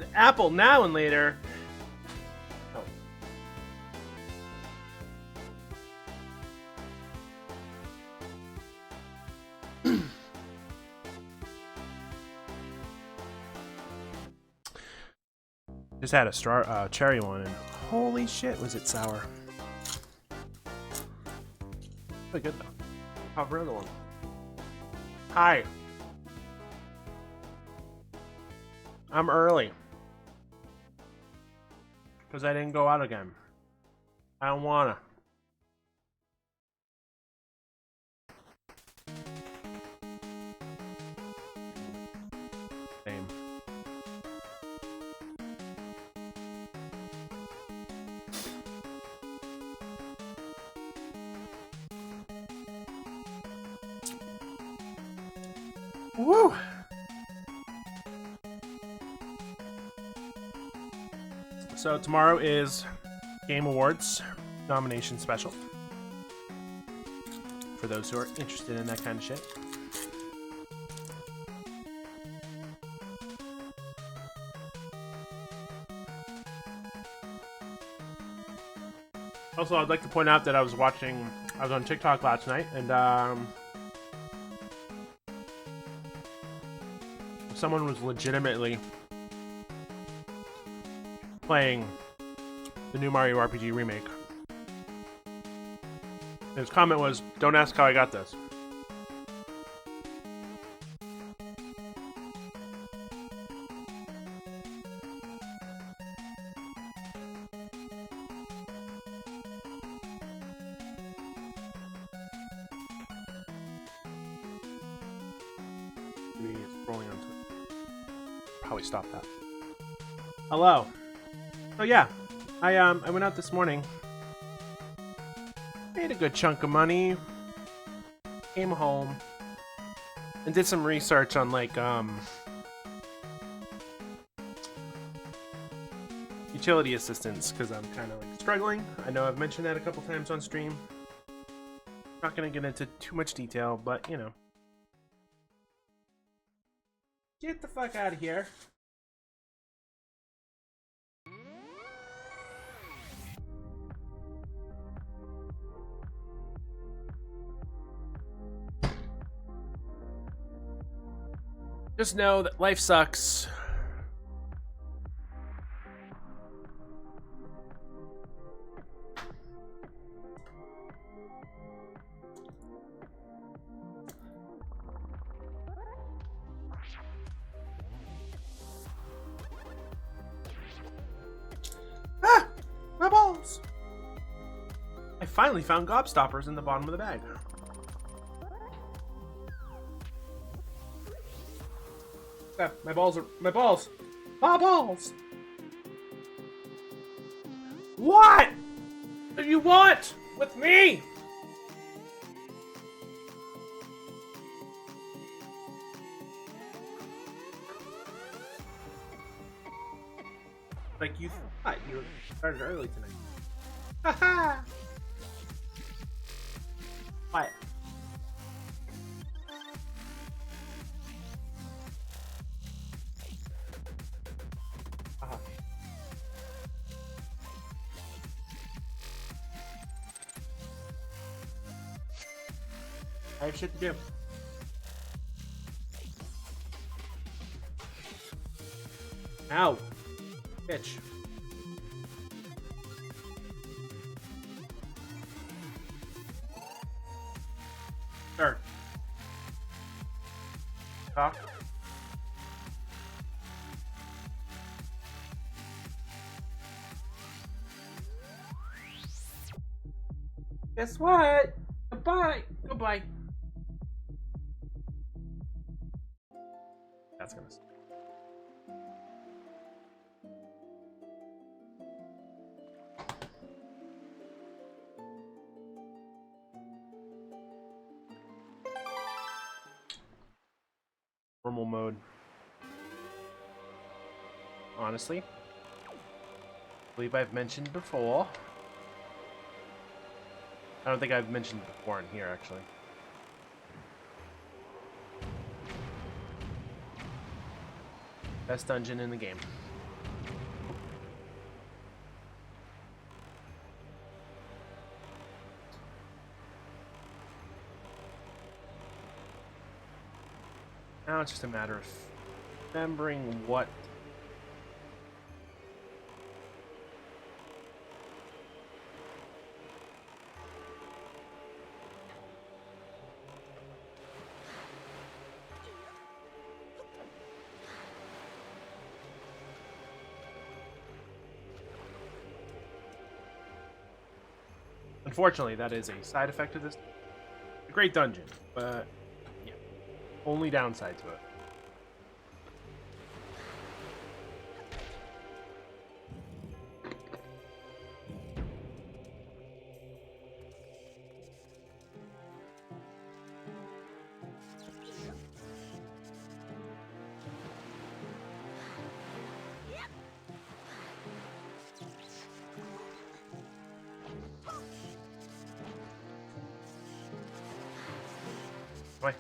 An apple now and later. Oh. Just had a cherry one, and holy shit, was it sour. Pretty good though. I'll have another one. Hi. I'm early. Because I didn't go out again. I don't wanna. Same. Woo! So tomorrow is Game Awards nomination special. For those who are interested in that kind of shit. Also, I'd like to point out that I was on TikTok last night, and someone was legitimately playing the new Mario RPG remake. His comment was, "Don't ask how I got this." Maybe it's scrolling on Twitter. Probably stop that. Hello. Oh yeah, I went out this morning. Made a good chunk of money. Came home and did some research on like utility assistance because I'm kind of like struggling. I know I've mentioned that a couple times on stream. Not gonna get into too much detail, but you know, get the fuck out of here. Just know that life sucks. Ah! My balls! I finally found gobstoppers in the bottom of the bag. My balls are my balls. My balls. What do you want with me? Like you thought you started early tonight. Haha. What? I have shit to do. Ow. Bitch. Sure. Talk. Guess what? Goodbye. Goodbye. That's gonna. Normal mode. Honestly, I believe I've mentioned before. I don't think I've mentioned before in here actually. Best dungeon in the game. Now it's just a matter of remembering what. Unfortunately, that is a side effect of this. A great dungeon, but yeah, only downside to it. Why?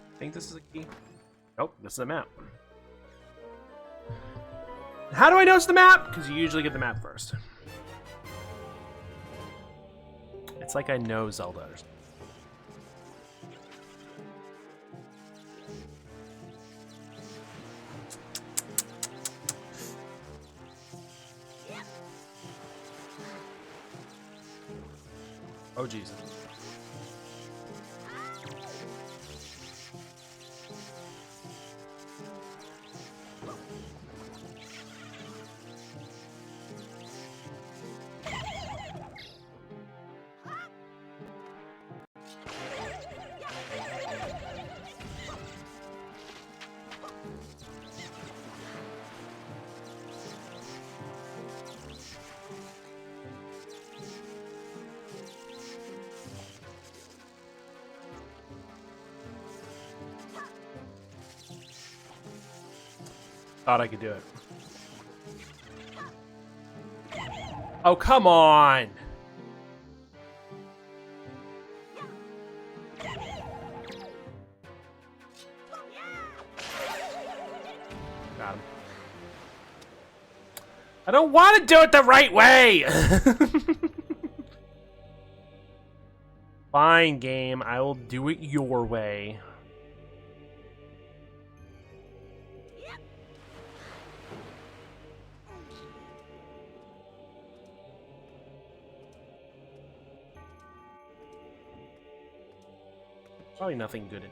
I think this is a key. Nope, this is a map. How do I know it's the map? Because you usually get the map first. It's like I know Zelda or something. Oh, Jesus. Thought I could do it. Oh, come on! Got him. I don't want to do it the right way! Fine, game. I will do it your way. Probably nothing good in.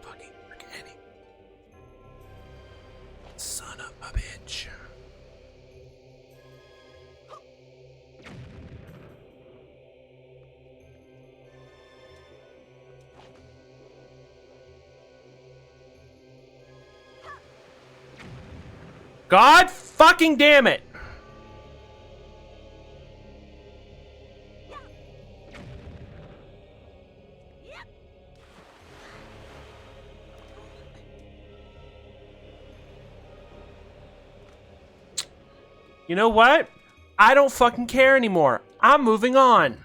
Fucking forgetting. Son of a bitch. God fucking damn it! You know what? I don't fucking care anymore. I'm moving on.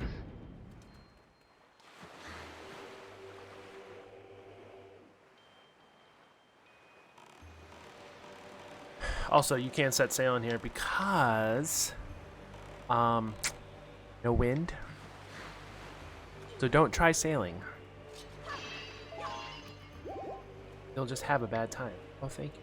Also, you can't set sail in here because no wind. So don't try sailing. You'll just have a bad time. Oh, thank you.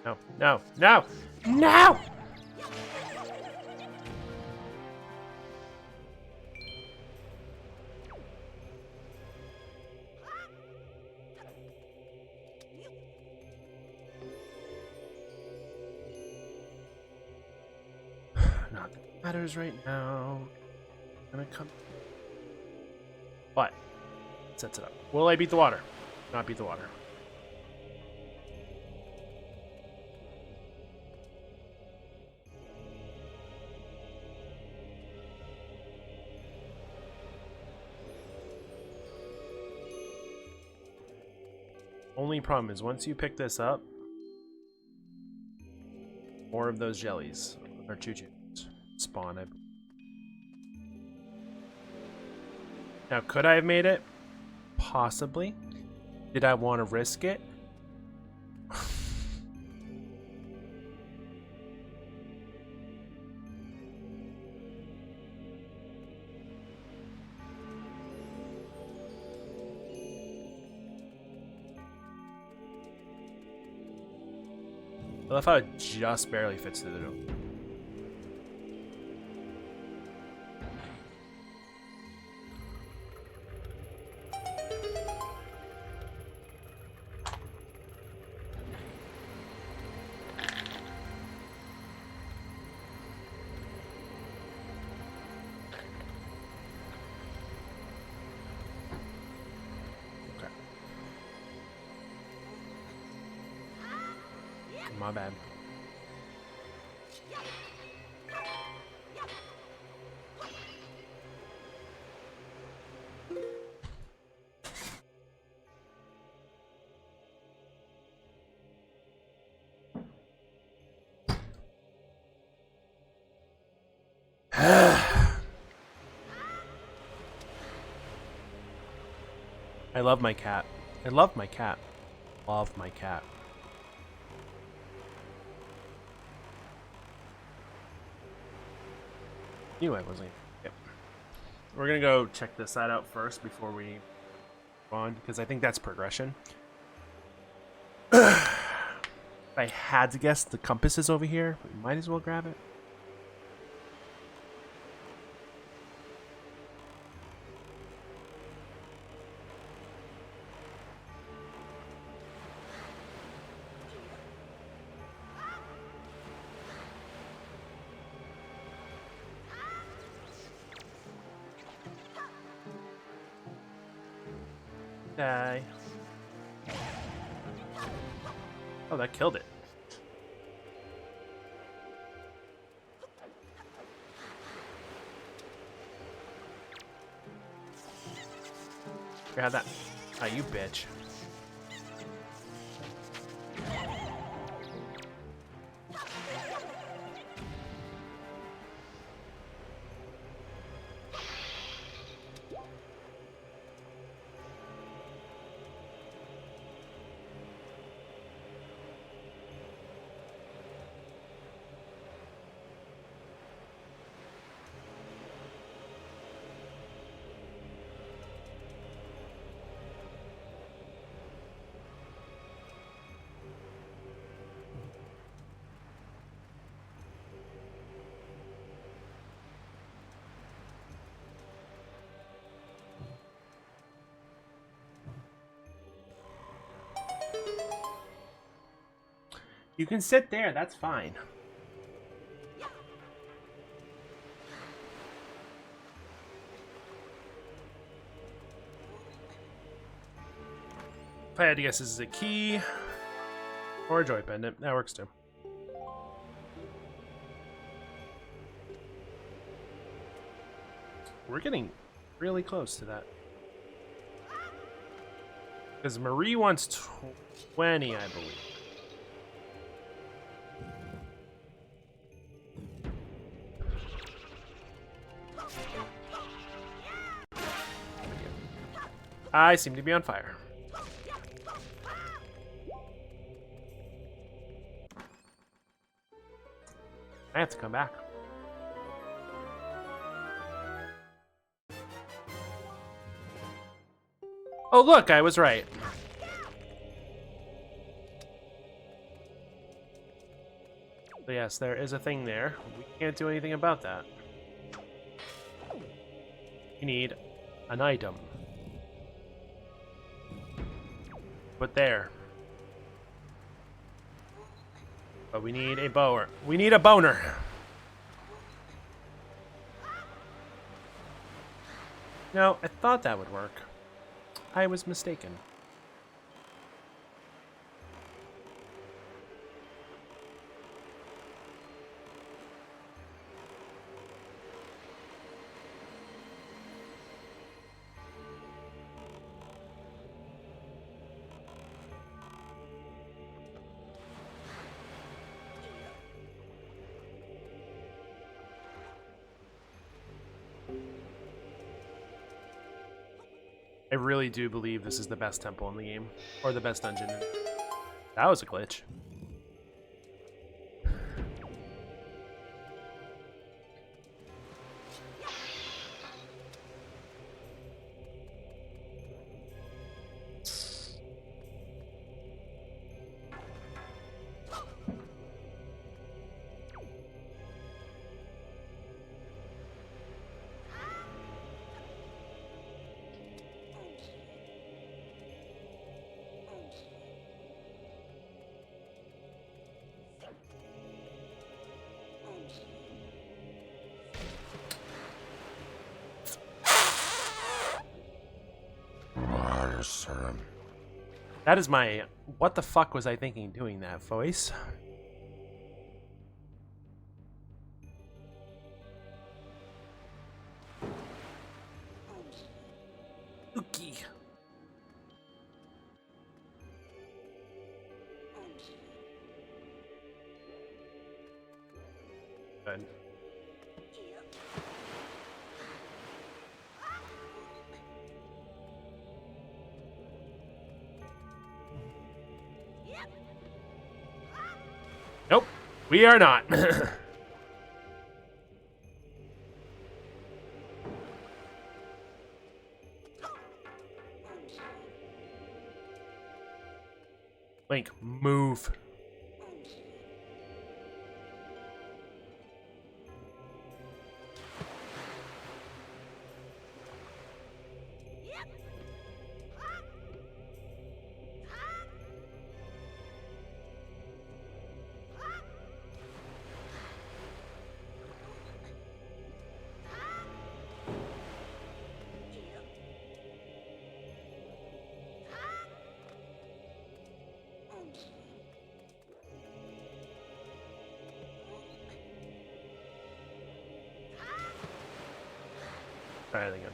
No, no, no, no! Matters right now. Gonna come. But sets it up. Will I beat the water? Not beat the water. Only problem is once you pick this up, more of those jellies or choo-choos spawn. Now, could I have made it? Possibly. Did I want to risk it? I love how it just barely fits through the door. My bad. I love my cat. I love my cat. Love my cat. Knew I wasn't. Yep. We're gonna go check this side out first before we move on, because I think that's progression. If I had to guess, the compass is over here. We might as well grab it. Die. Oh, that killed it. Grab that. Ah, you bitch. You can sit there, that's fine. If I had to guess, this is a key or a joy pendant. That works too. We're getting really close to that. Because Marie wants 20, I believe. I seem to be on fire. I have to come back. Oh, look, I was right. So yes, there is a thing there. We can't do anything about that. We need an item. Put there. But we need a bower. We need a boner. No, I thought that would work. I was mistaken. I really do believe this is the best temple in the game, or the best dungeon. That was a glitch. That is my... What the fuck was I thinking doing that voice? Ookie. Good. Nope, we are not. Link, move. Try it again.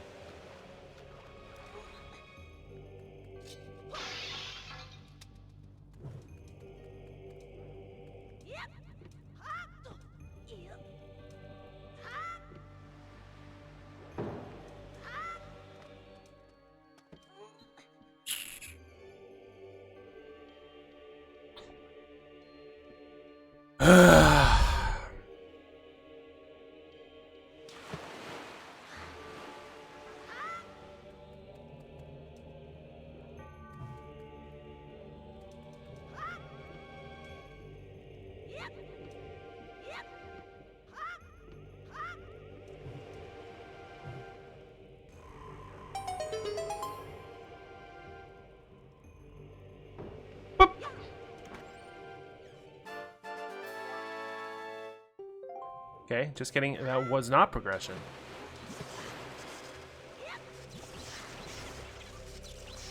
Okay, just kidding. That was not progression.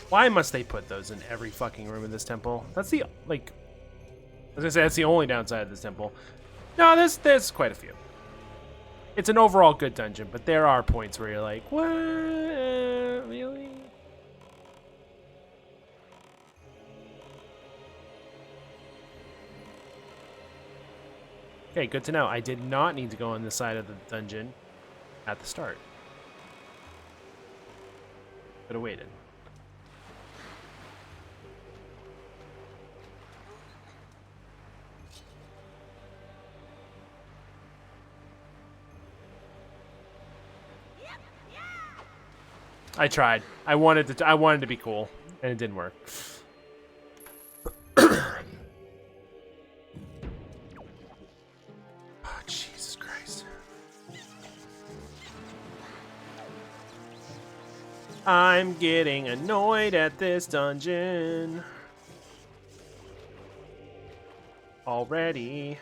Why must they put those in every fucking room in this temple? That's the, like... I was gonna say, that's the only downside of this temple. No, there's quite a few. It's an overall good dungeon, but there are points where you're like, what? Really? Okay, good to know. I did not need to go on this side of the dungeon at the start. Could have waited. I tried. I wanted to be cool, and it didn't work. Oh, Jesus Christ. I'm getting annoyed at this dungeon already.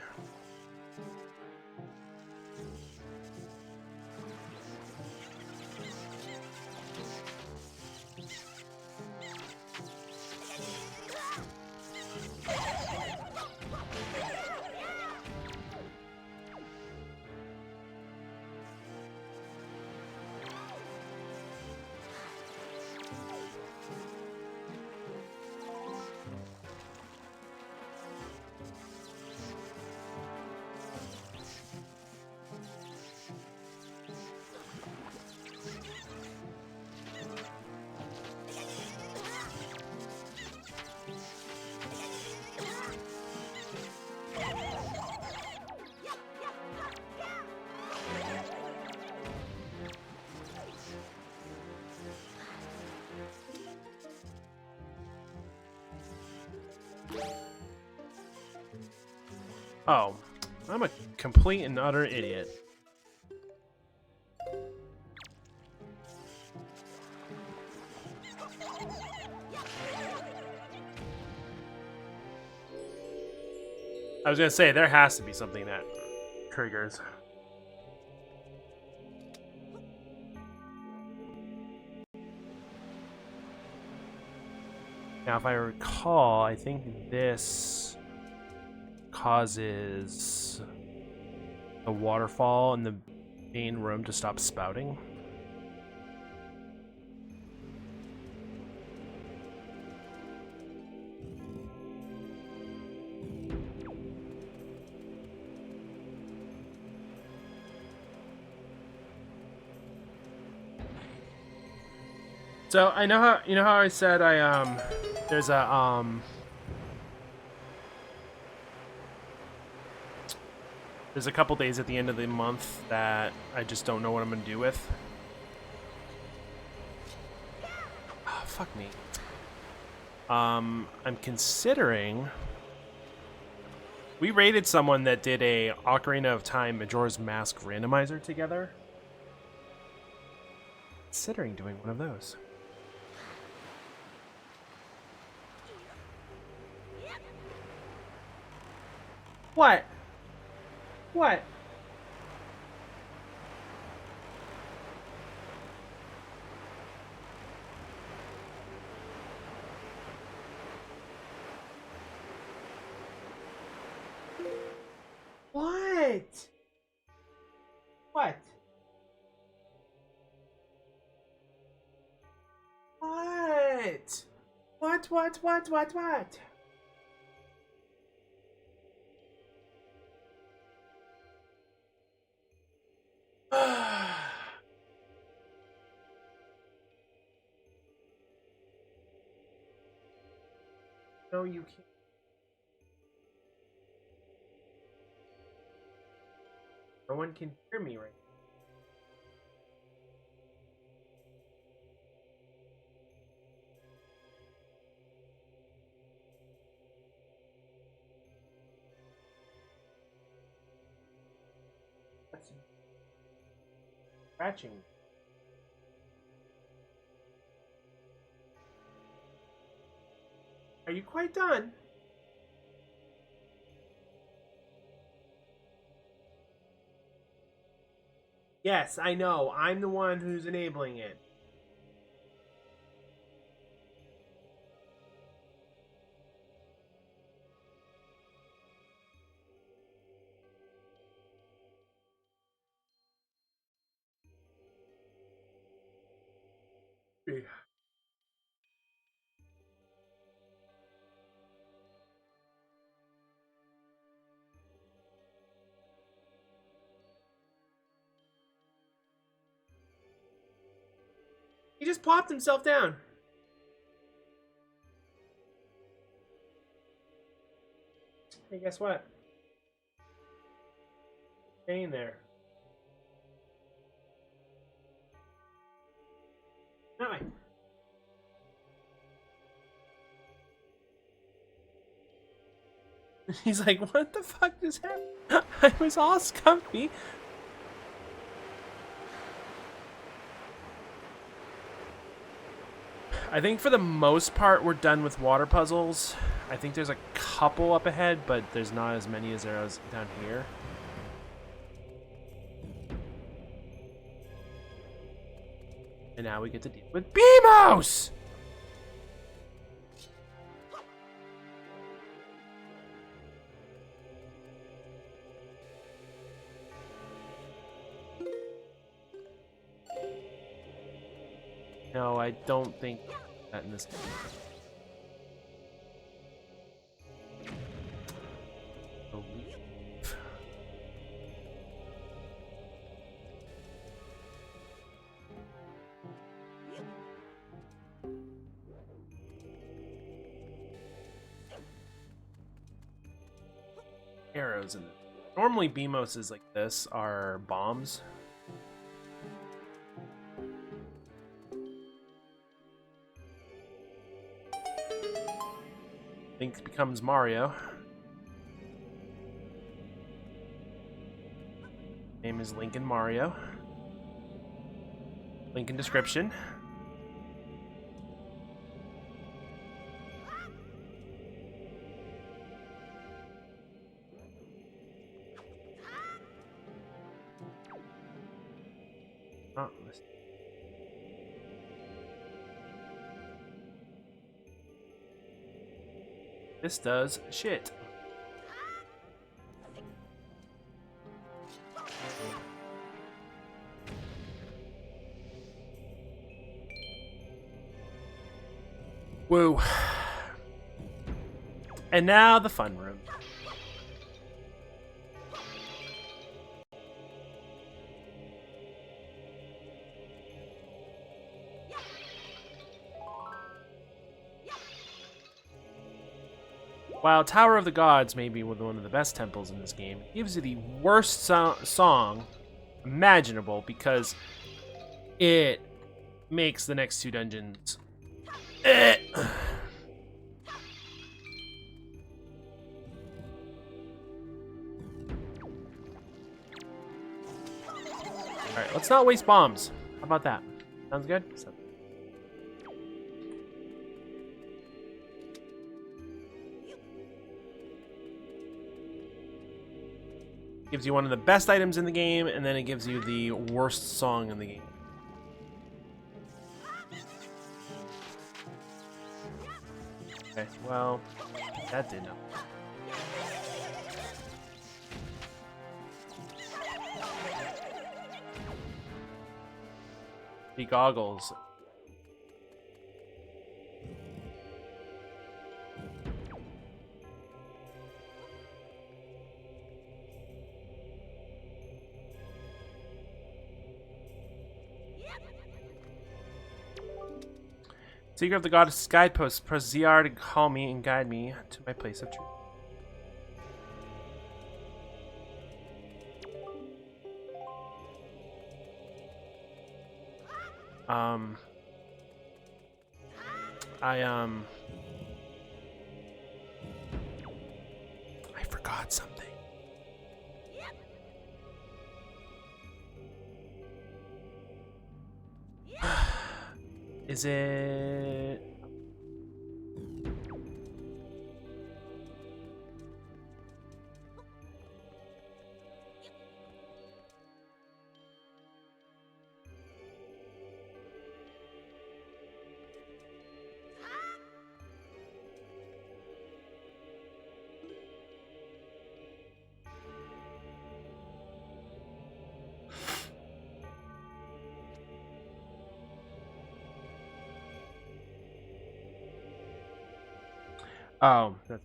Oh, I'm a complete and utter idiot. I was gonna say, there has to be something that triggers. Now, if I recall, I think this causes the waterfall in the main room to stop spouting. So I know how how I said there's a couple days at the end of the month that I just don't know what I'm gonna do with. Oh, fuck me. I'm considering. We rated someone that did a Ocarina of Time Majora's Mask randomizer together. Considering doing one of those. What? What? What? What? What? What? No, you can't. No one can hear me right now. That's scratching. Are you quite done? Yes, I know. I'm the one who's enabling it. Yeah. He just plopped himself down. Hey, guess what? Staying there. No. He's like, what the fuck just happened? I was all scummy. I think for the most part we're done with water puzzles. I think there's a couple up ahead, but there's not as many as there is down here. And now we get to deal with Beamos! No, I don't think that in this game. Arrows in it. Normally Beamos like this are bombs. Link becomes Mario. Name is Lincoln Mario. Link in description. Oh, this does shit. Woo. And now the fun room. While Tower of the Gods may be one of the best temples in this game, it gives you the worst song imaginable because it makes the next two dungeons. Alright, let's not waste bombs. How about that? Sounds good? Gives you one of the best items in the game, and then it gives you the worst song in the game. Okay, well, that did not. The goggles. Seeker of the Goddess guidepost, press ZR to call me and guide me to my place of truth. I forgot something. Is it? Oh, that's...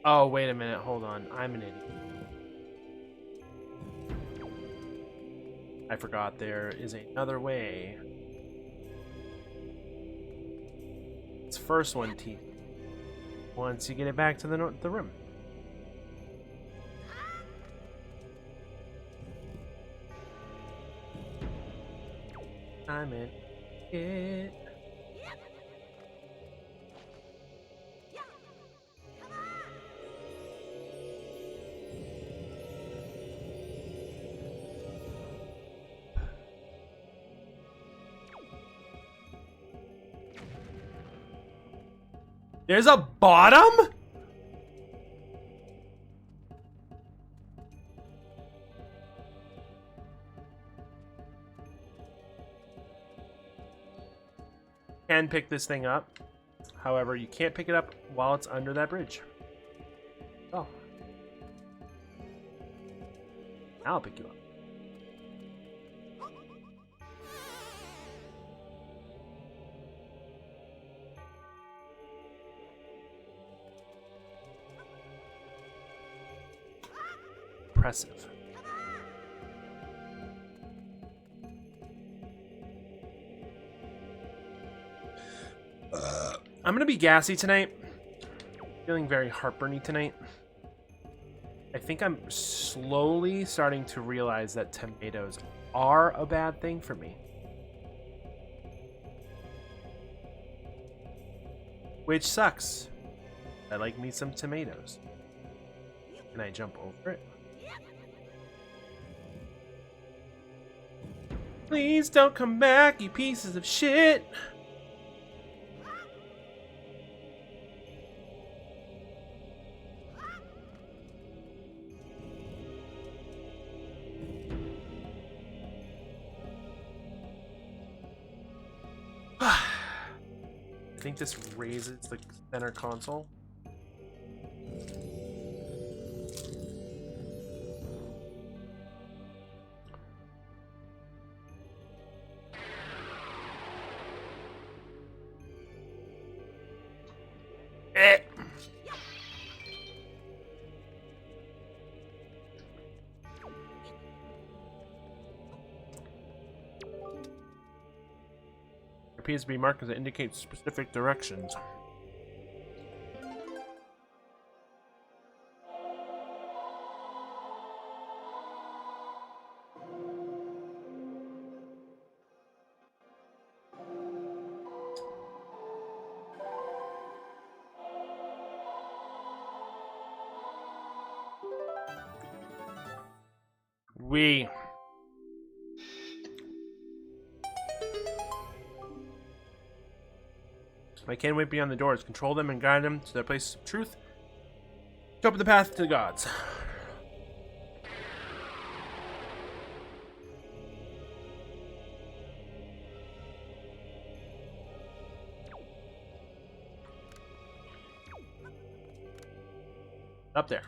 Oh, wait a minute. Hold on. I'm an idiot. I forgot there is another way. It's first one, T. Once you get it back to the room. I'm in it. There's a bottom? Can pick this thing up. However, you can't pick it up while it's under that bridge. Oh. Now I'll pick you up. Impressive. I'm gonna be gassy tonight. Feeling very heartburny tonight. I think I'm slowly starting to realize that tomatoes are a bad thing for me. which sucks. I like me some tomatoes. Can I jump over it? Please don't come back, you pieces of shit! I think this raises the center console. Appears to be markers that indicate specific directions. I can't wait beyond the doors. Control them and guide them to their places of truth. To open the path to the gods. Up there.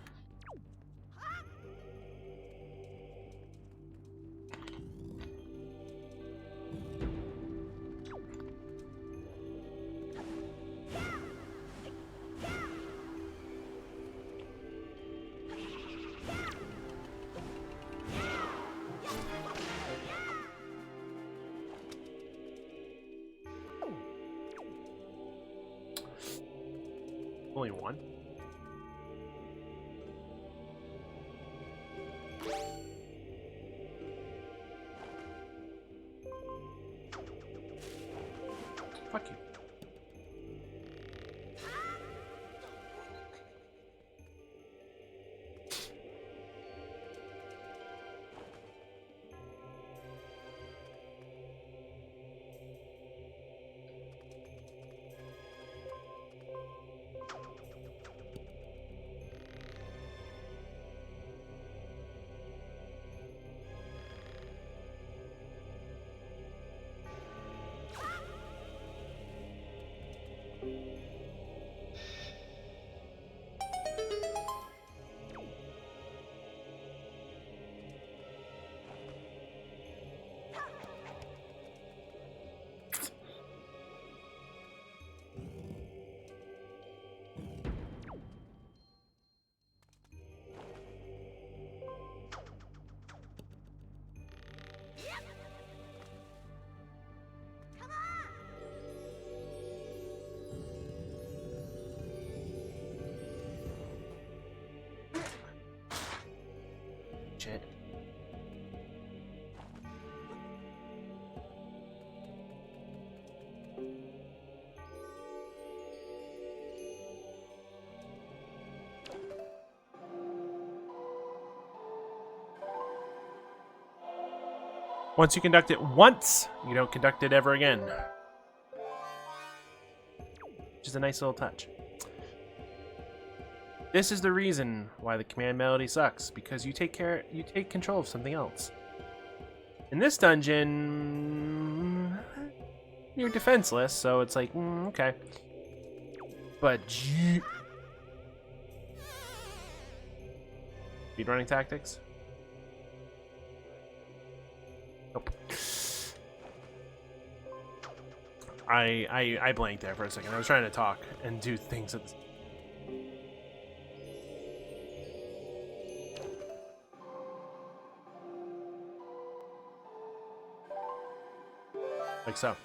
Only one. Fuck you. Shit. Once you conduct it once, you don't conduct it ever again. Which is a nice little touch. This is the reason why the command melody sucks, because you take control of something else. In this dungeon, you're defenseless, so it's like, okay. But speedrunning tactics? Nope. I blanked there for a second. I was trying to talk and do things at the like so.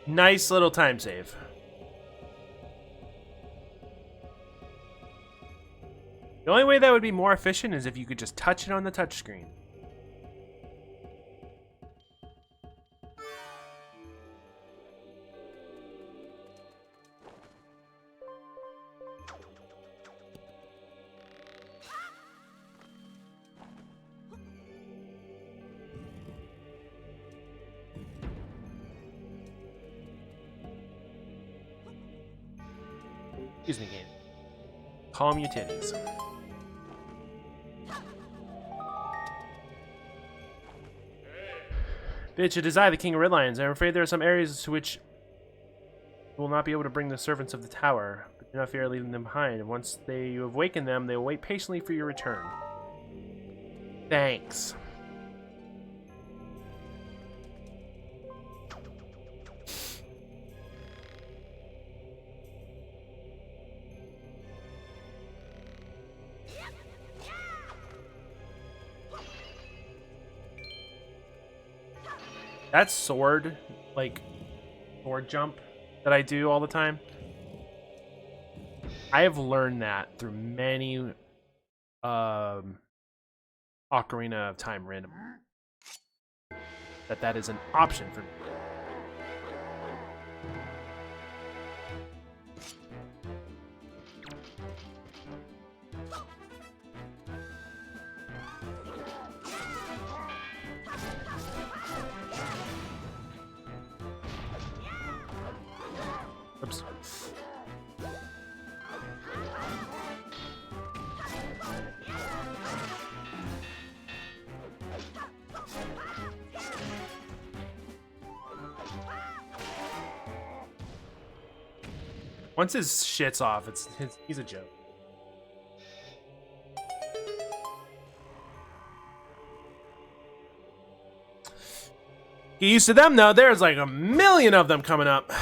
Nice little time save. The only way that would be more efficient is if you could just touch it on the touchscreen. Excuse me, game. Calm your titties. Bitch, it is I, the King of Red Lions. I'm afraid there are some areas to which you will not be able to bring the servants of the tower, but do not fear leaving them behind. Once you have awakened them, they will wait patiently for your return. Thanks. That sword, like, sword jump that I do all the time, I have learned that through many Ocarina of Time random. That is an option for me. Oops. Once his shit's off, he's a joke. Get used to them though. There's like a million of them coming up.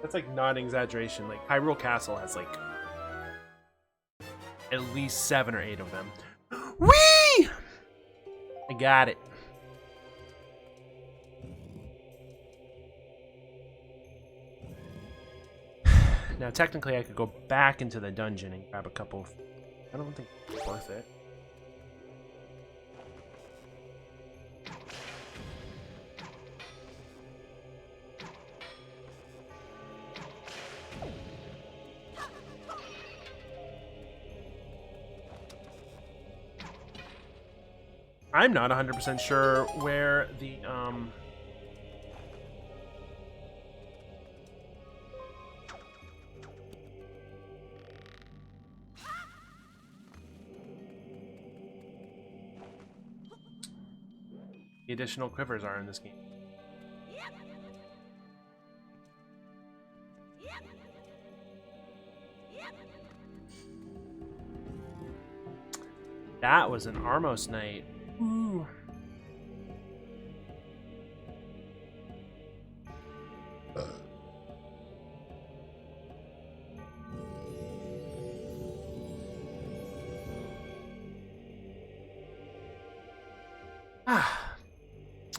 That's like not an exaggeration. Like Hyrule Castle has like at least 7 or 8 of them. Whee! I got it. Now technically I could go back into the dungeon and grab a couple. I don't think it's worth it. I'm not 100% sure where the additional quivers are in this game. That was an Armos night. Ooh.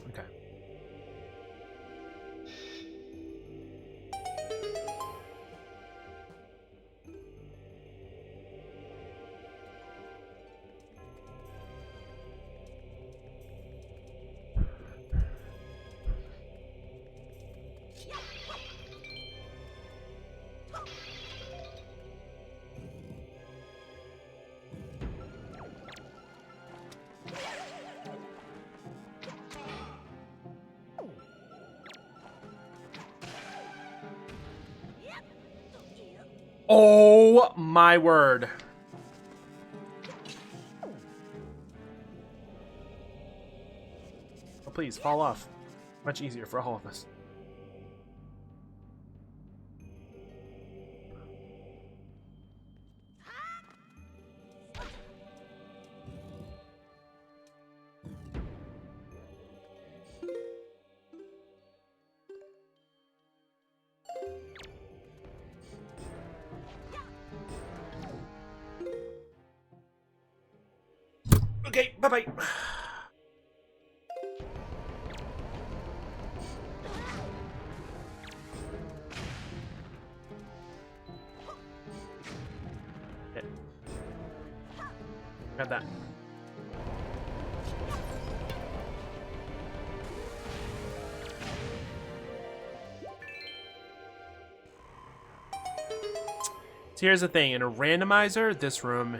Okay. Oh my word. Oh, please, fall off. Much easier for all of us. Okay, bye-bye. Grab that. So here's the thing. In a randomizer, this room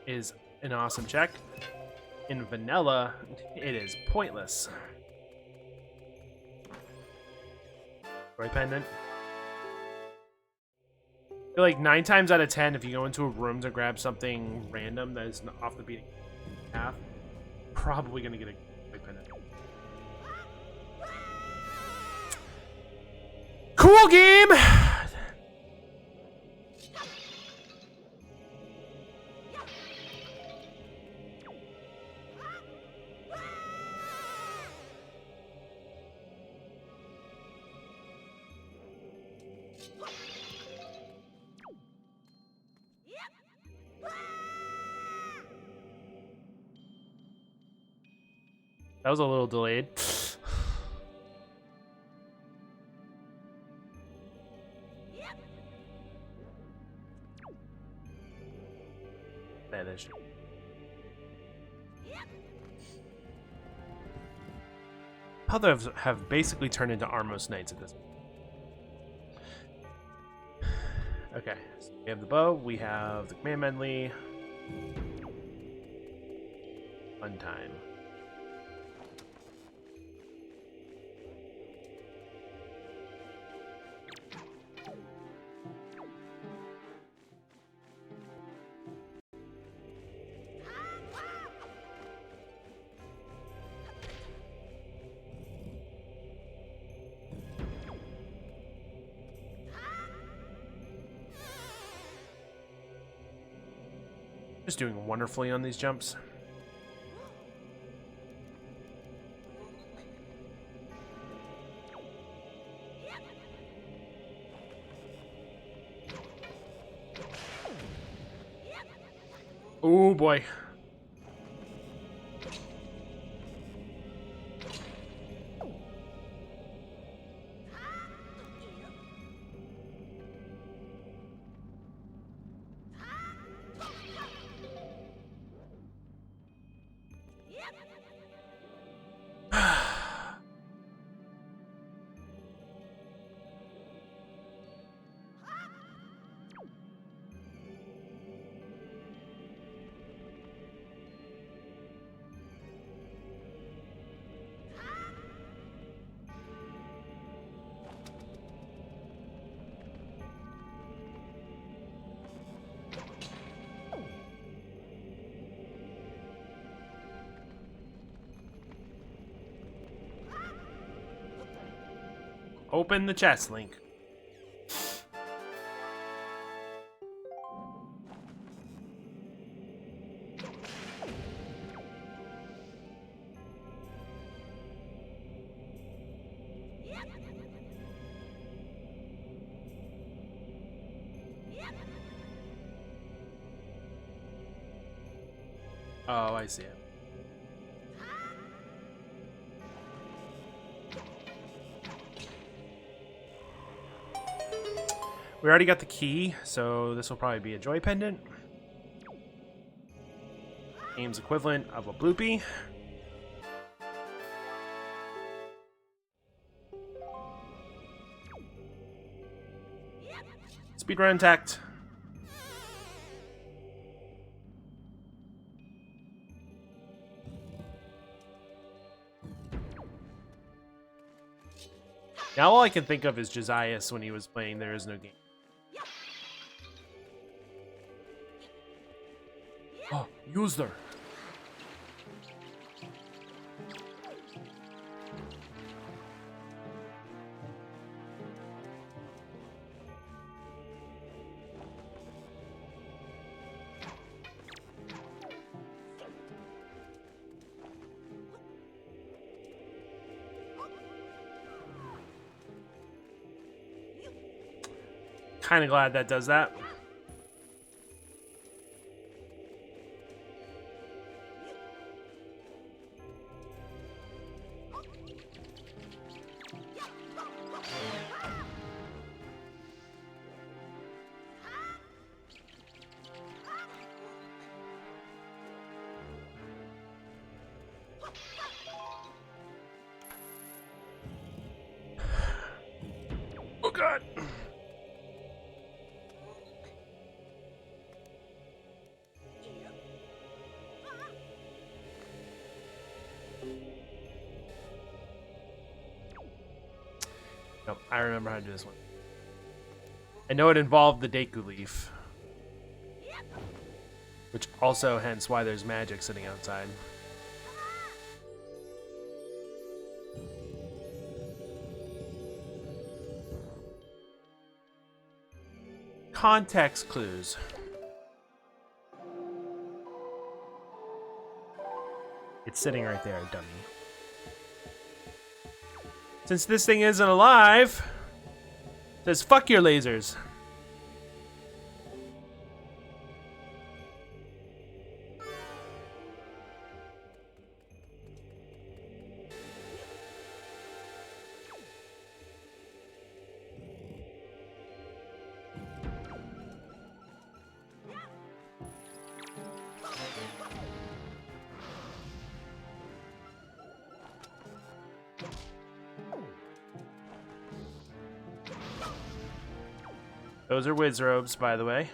is an awesome check. In vanilla, it is pointless. Joy pendant. I feel like 9 times out of 10, if you go into a room to grab something random that is off the beating path, probably gonna get a joy pendant. Cool game! That was a little delayed. Vanish. Others have basically turned into Armos Knights at this point. Okay, so we have the bow, we have the command medley. Fun time. Just doing wonderfully on these jumps. Oh boy. Open the chest, Link. Oh, I see it. We already got the key, so this will probably be a joy pendant. Game's equivalent of a bloopy. Speedrun tact. Now all I can think of is Josias when he was playing There Is No Game. Oh, user. Kind of glad that does that. Oh God. Nope, I remember how to do this one. I know it involved the Deku Leaf. Which also, hence why there's magic sitting outside. Context clues. It's sitting right there, dummy. Since this thing isn't alive, it says fuck your lasers. Those are Wiz robes, by the way.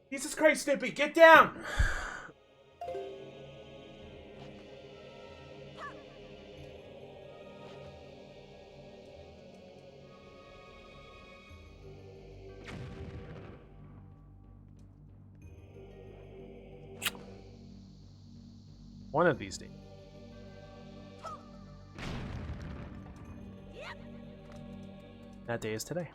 Jesus Christ, Snippy, get down! One of these days. That day is today.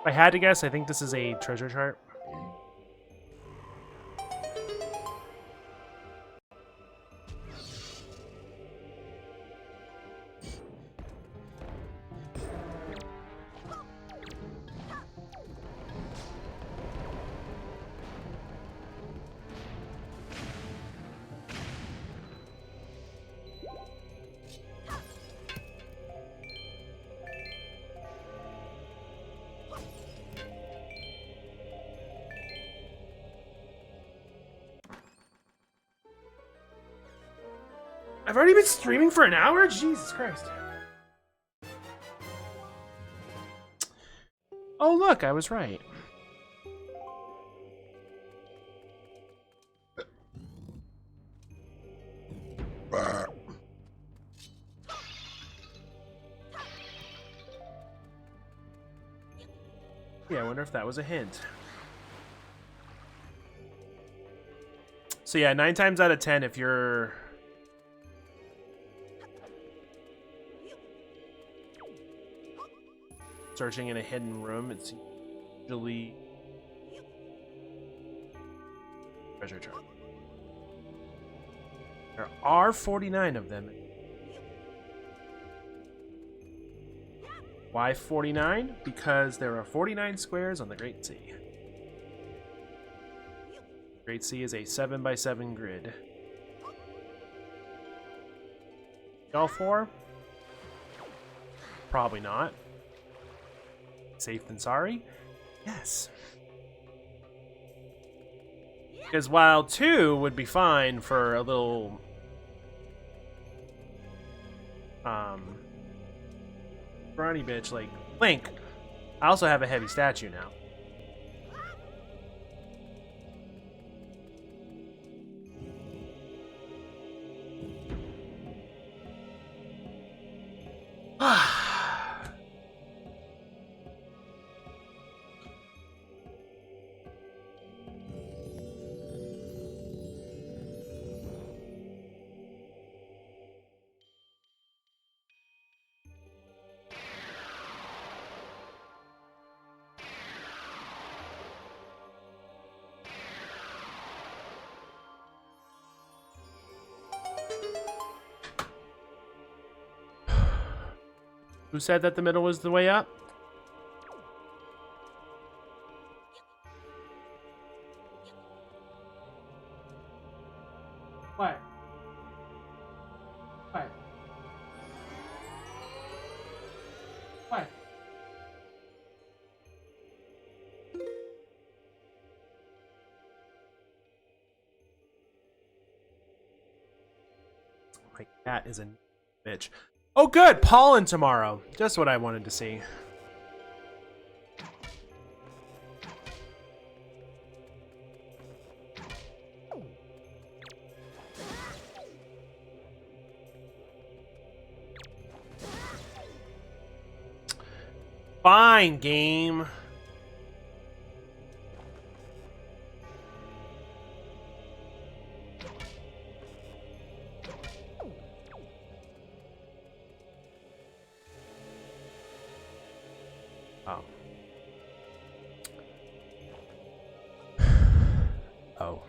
If I had to guess, I think this is a treasure chart. I've already been streaming for an hour? Jesus Christ. Oh, look, I was right. Yeah, I wonder if that was a hint. So yeah, 9 times out of 10, if you're... searching in a hidden room, it's usually treasure chart. There are 49 of them. Why 49? Because there are 49 squares on the Great Sea. Great Sea is a 7x7 grid. All 4? Probably not. Safe than sorry? Yes. Because while 2 would be fine for a little brawny bitch like Link, I also have a heavy statue now. Who said that the middle was the way up? What? What? What? My cat is a bitch. Oh, good! Pollen tomorrow. Just what I wanted to see. Fine, game. Oh. Oh.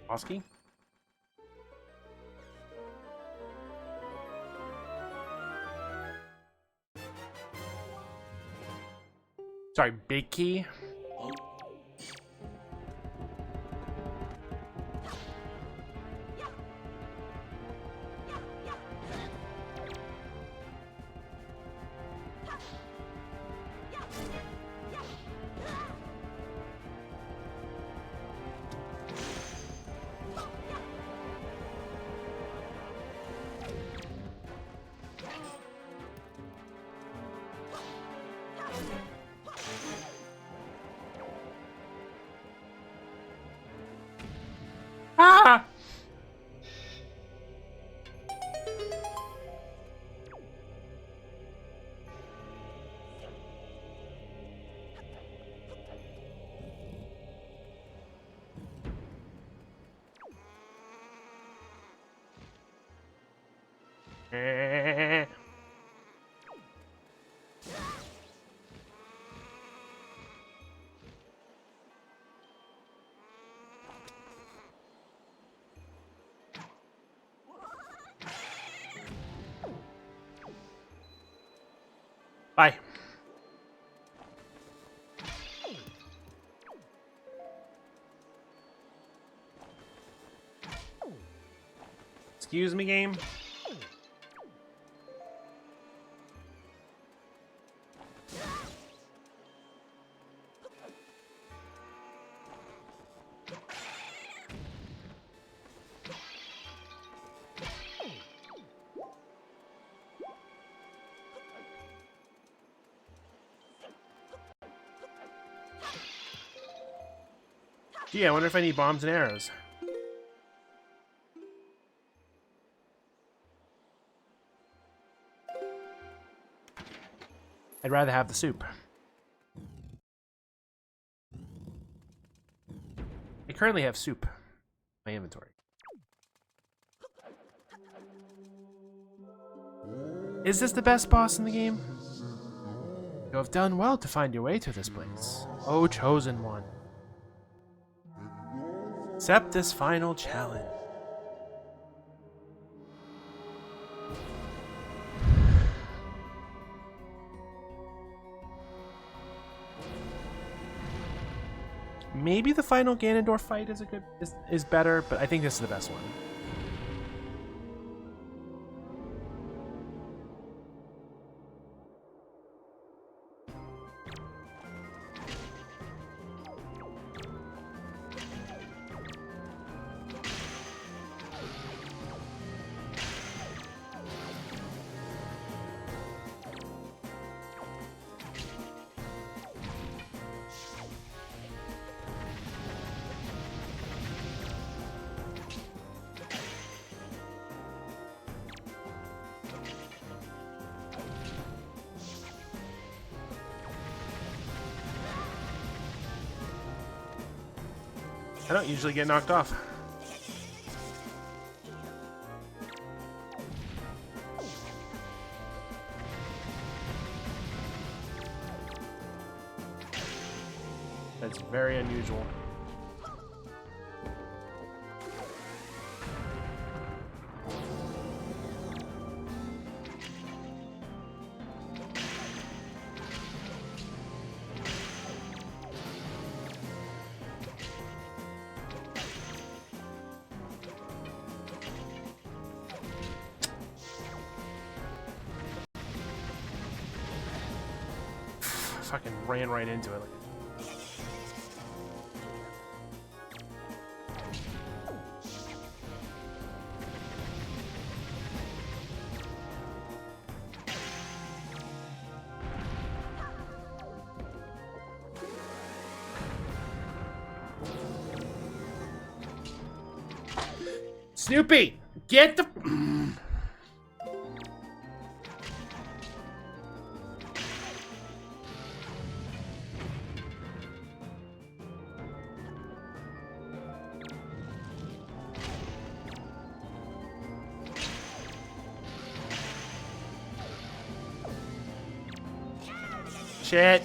Oski? Sorry, Big Key? Ah! Eh. Bye. Excuse me, game. Gee, I wonder if I need bombs and arrows. I'd rather have the soup. I currently have soup in my inventory. Is this the best boss in the game? You have done well to find your way to this place. Oh, chosen one. Accept this final challenge. Maybe the final Ganondorf fight is better, but I think this is the best one. I don't usually get knocked off. That's very unusual. Fucking ran right into it. Snoopy, get the. Shit.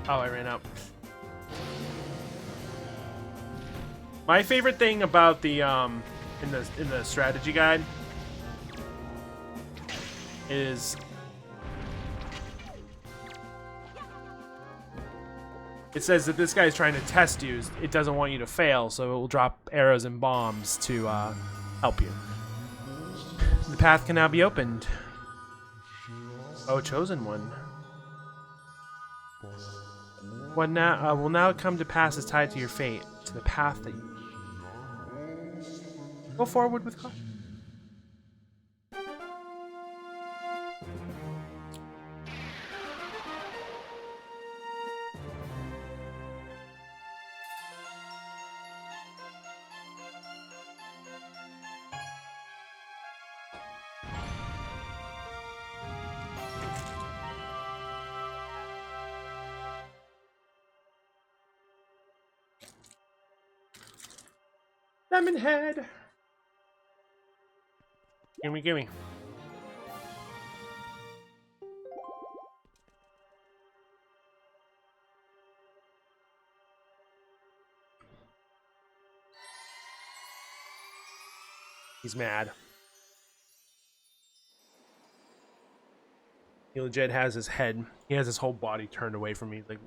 Oh, I ran out. My favorite thing about the in the strategy guide is it says that this guy's trying to test you. It doesn't want you to fail, so it will drop arrows and bombs to help you. The path can now be opened. Oh, chosen one. What now will now come to pass is tied to your fate, to the path that you go forward with caution. Lemon head. Gimme, gimme. He's mad. He legit has his head. He has his whole body turned away from me. Like,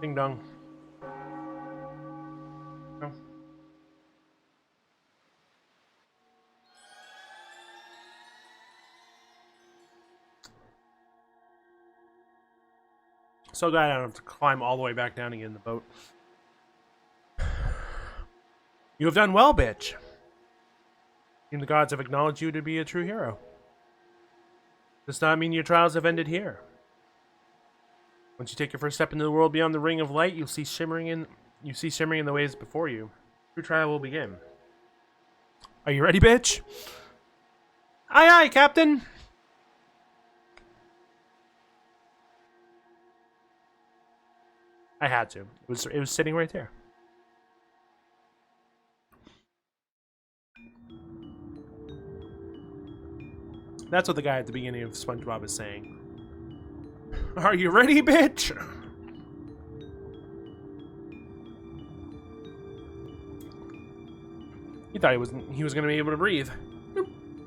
ding dong. No. So glad I don't have to climb all the way back down again in the boat. You have done well, bitch. And the gods have acknowledged you to be a true hero. Does not mean your trials have ended here. Once you take your first step into the world beyond the ring of light, you'll see shimmering in the ways before you. True trial will begin. Are you ready, bitch? Aye, aye, Captain. I had to. It was sitting right there. That's what the guy at the beginning of SpongeBob is saying. Are you ready, bitch? He thought he was gonna be able to breathe.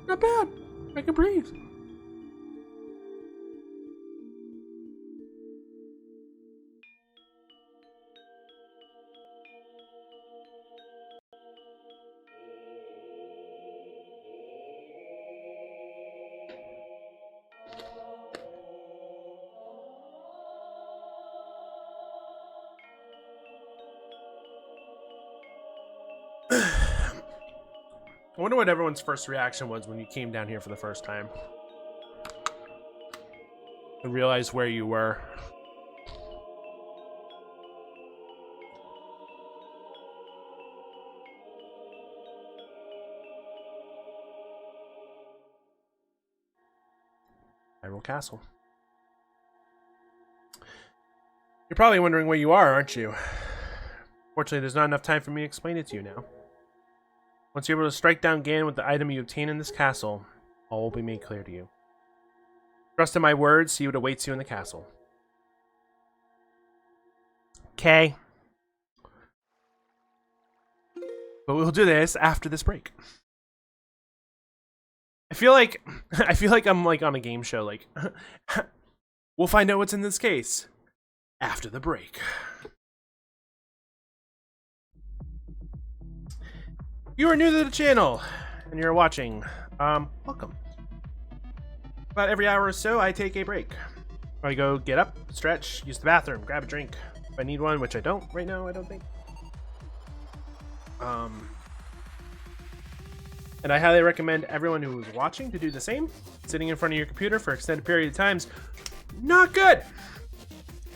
Not bad. I can breathe. I wonder what everyone's first reaction was when you came down here for the first time. And realized where you were. Hyrule Castle. You're probably wondering where you are, aren't you? Fortunately, there's not enough time for me to explain it to you now. Once you're able to strike down Ganon with the item you obtain in this castle, all will be made clear to you. Trust in my words, see what awaits you in the castle. Okay. But we'll do this after this break. I feel like I'm like on a game show. Like, we'll find out what's in this case after the break. If you are new to the channel and you're watching, welcome. About every hour or so, I take a break. I go get up, stretch, use the bathroom, grab a drink if I need one, which I don't right now, I don't think. And I highly recommend everyone who is watching to do the same. Sitting in front of your computer for extended period of times, not good.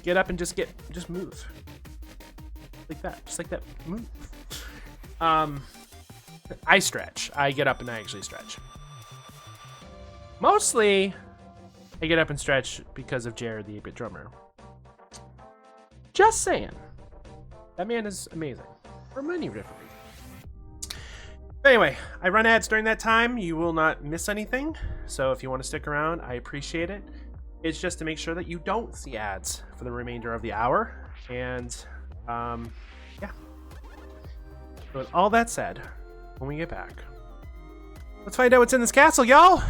Get up and just move. Like that, just like that, move. I stretch. I get up and I actually stretch. Mostly, I get up and stretch because of Jared, the 8-bit drummer. Just saying. That man is amazing. For many different reasons. But anyway, I run ads during that time. You will not miss anything. So if you want to stick around, I appreciate it. It's just to make sure that you don't see ads for the remainder of the hour. And, yeah. So with all that said, when we get back, let's find out what's in this castle, y'all!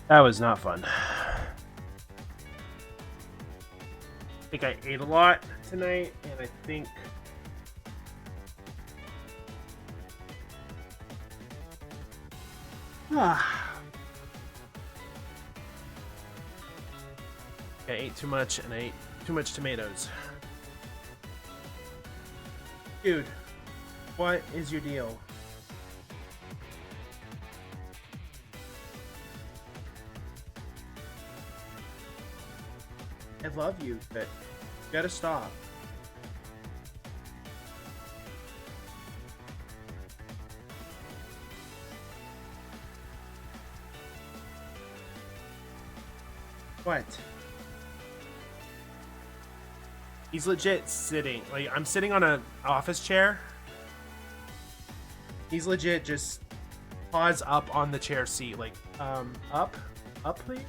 That was not fun. I think I ate a lot tonight, and I think I ate too much, and I ate too much tomatoes. Dude, what is your deal? I love you, but you gotta stop. What? He's legit sitting. Like, I'm sitting on an office chair. He's legit just paws up on the chair seat. Like, up, please.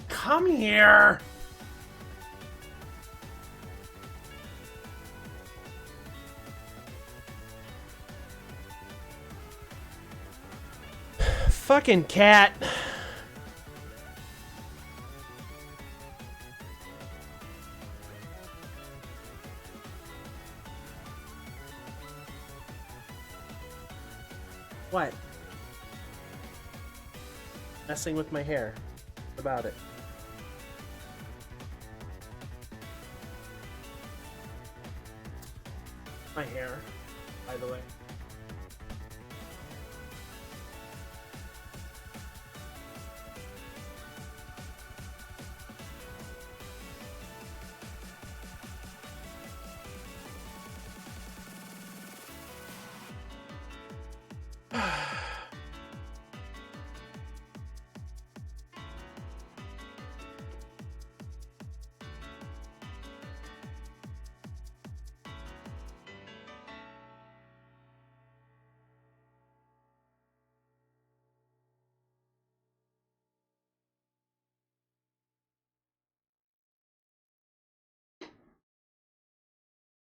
Come here. Fucking cat. What? Messing with my hair. What about it? My hair, by the way.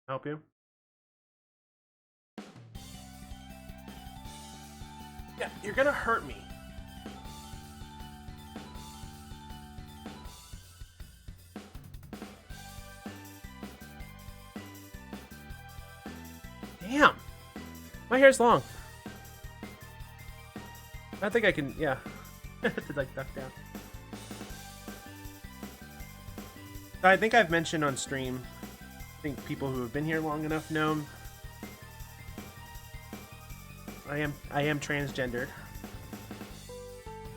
Help you? Yeah, you're gonna hurt me. Damn! My hair's long. I think I can, yeah. To like duck down. I think I've mentioned on stream, I think people who have been here long enough know I am transgendered.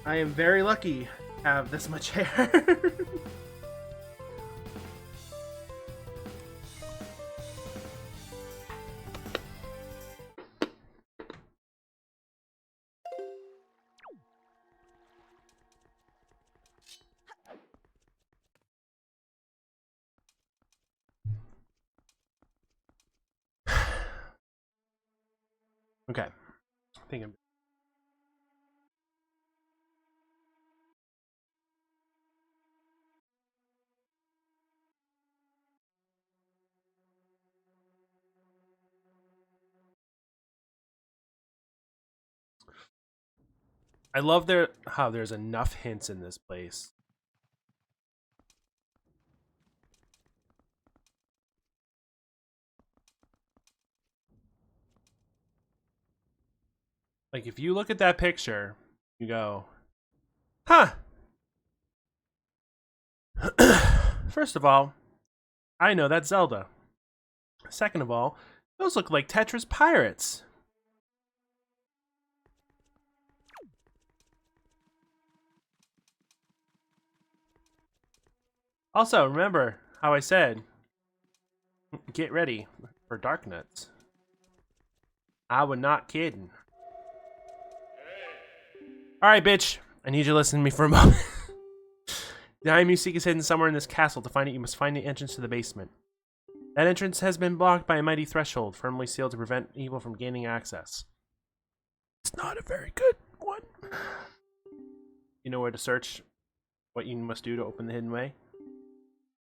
I am very lucky to have this much hair. Okay. I think I love how there's enough hints in this place. Like, if you look at that picture, you go, huh. First of all, I know that's Zelda. Second of all, those look like Tetris pirates. Also, remember how I said, get ready for dark nuts. I was not kidding. Alright, bitch. I need you to listen to me for a moment. The item you seek is hidden somewhere in this castle. To find it, you must find the entrance to the basement. That entrance has been blocked by a mighty threshold, firmly sealed to prevent evil from gaining access. It's not a very good one. You know where to search what you must do to open the hidden way?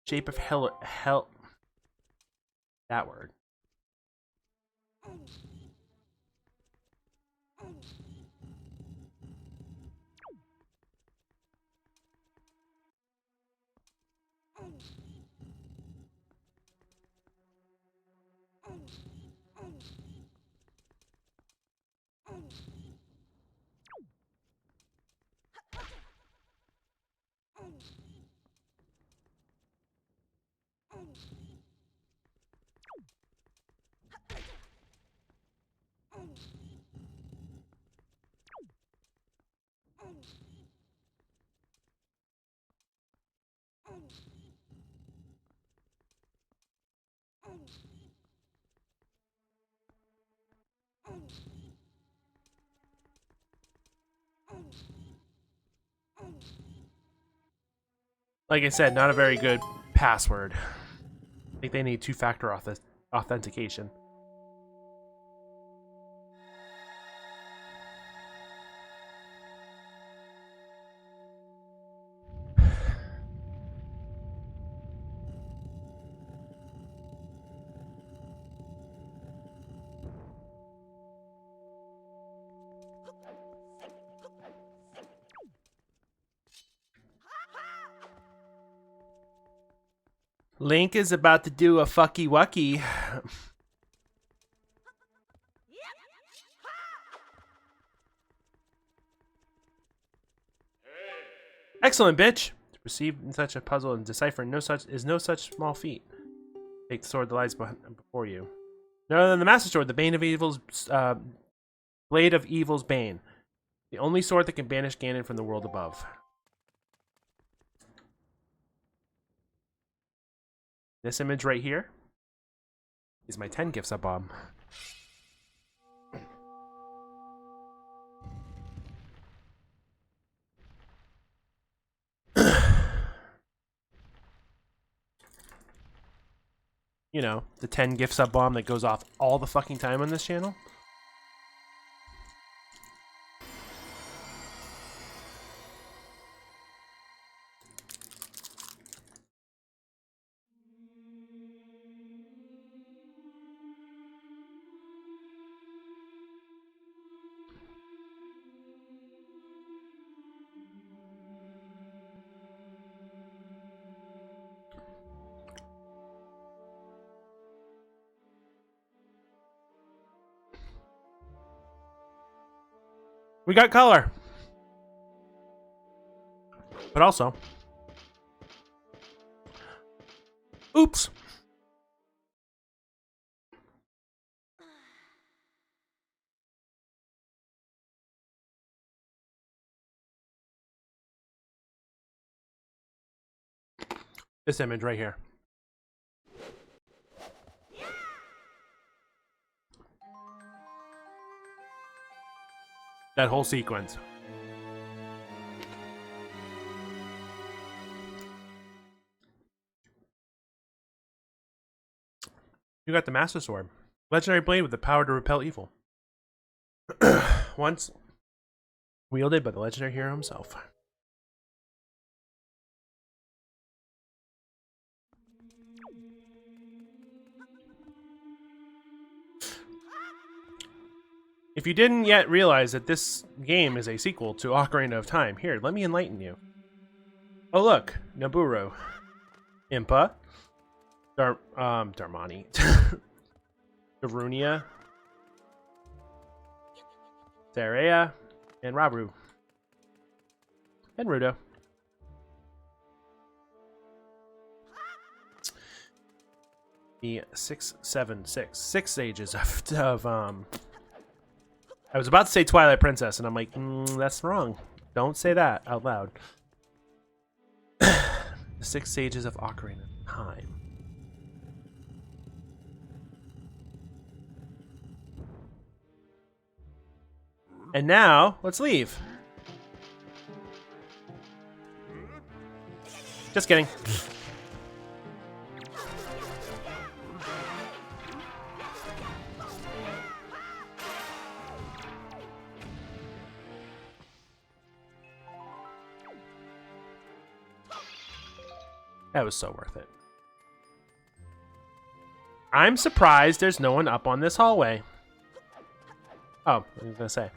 Shape of hell. That word. Like I said, not a very good password. I think they need two-factor authentication. Link is about to do a fucky wucky. Excellent, bitch. To perceive such a puzzle and decipher no such small feat. Take the sword that lies before you. No other than the Master Sword, the Bane of Evil's Blade of Evil's Bane. The only sword that can banish Ganon from the world above. This image right here is my 10 gifts up bomb. You know, the 10 gift sub bomb that goes off all the fucking time on this channel. We got color. But also, oops. This image right here. That whole sequence. You got the Master Sword. Legendary blade with the power to repel evil. Once wielded by the legendary hero himself. If you didn't yet realize that this game is a sequel to Ocarina of Time, here, let me enlighten you. Oh look, Naburu, Impa, Darmani, Darunia, Sarea, and Rabru, and Rudo. The 676, 6 sages of I was about to say Twilight Princess, and I'm like, that's wrong. Don't say that out loud. The 6 sages of Ocarina of Time. And now, let's leave. Just kidding. That was so worth it. I'm surprised there's no one up on this hallway. Oh, I was gonna say.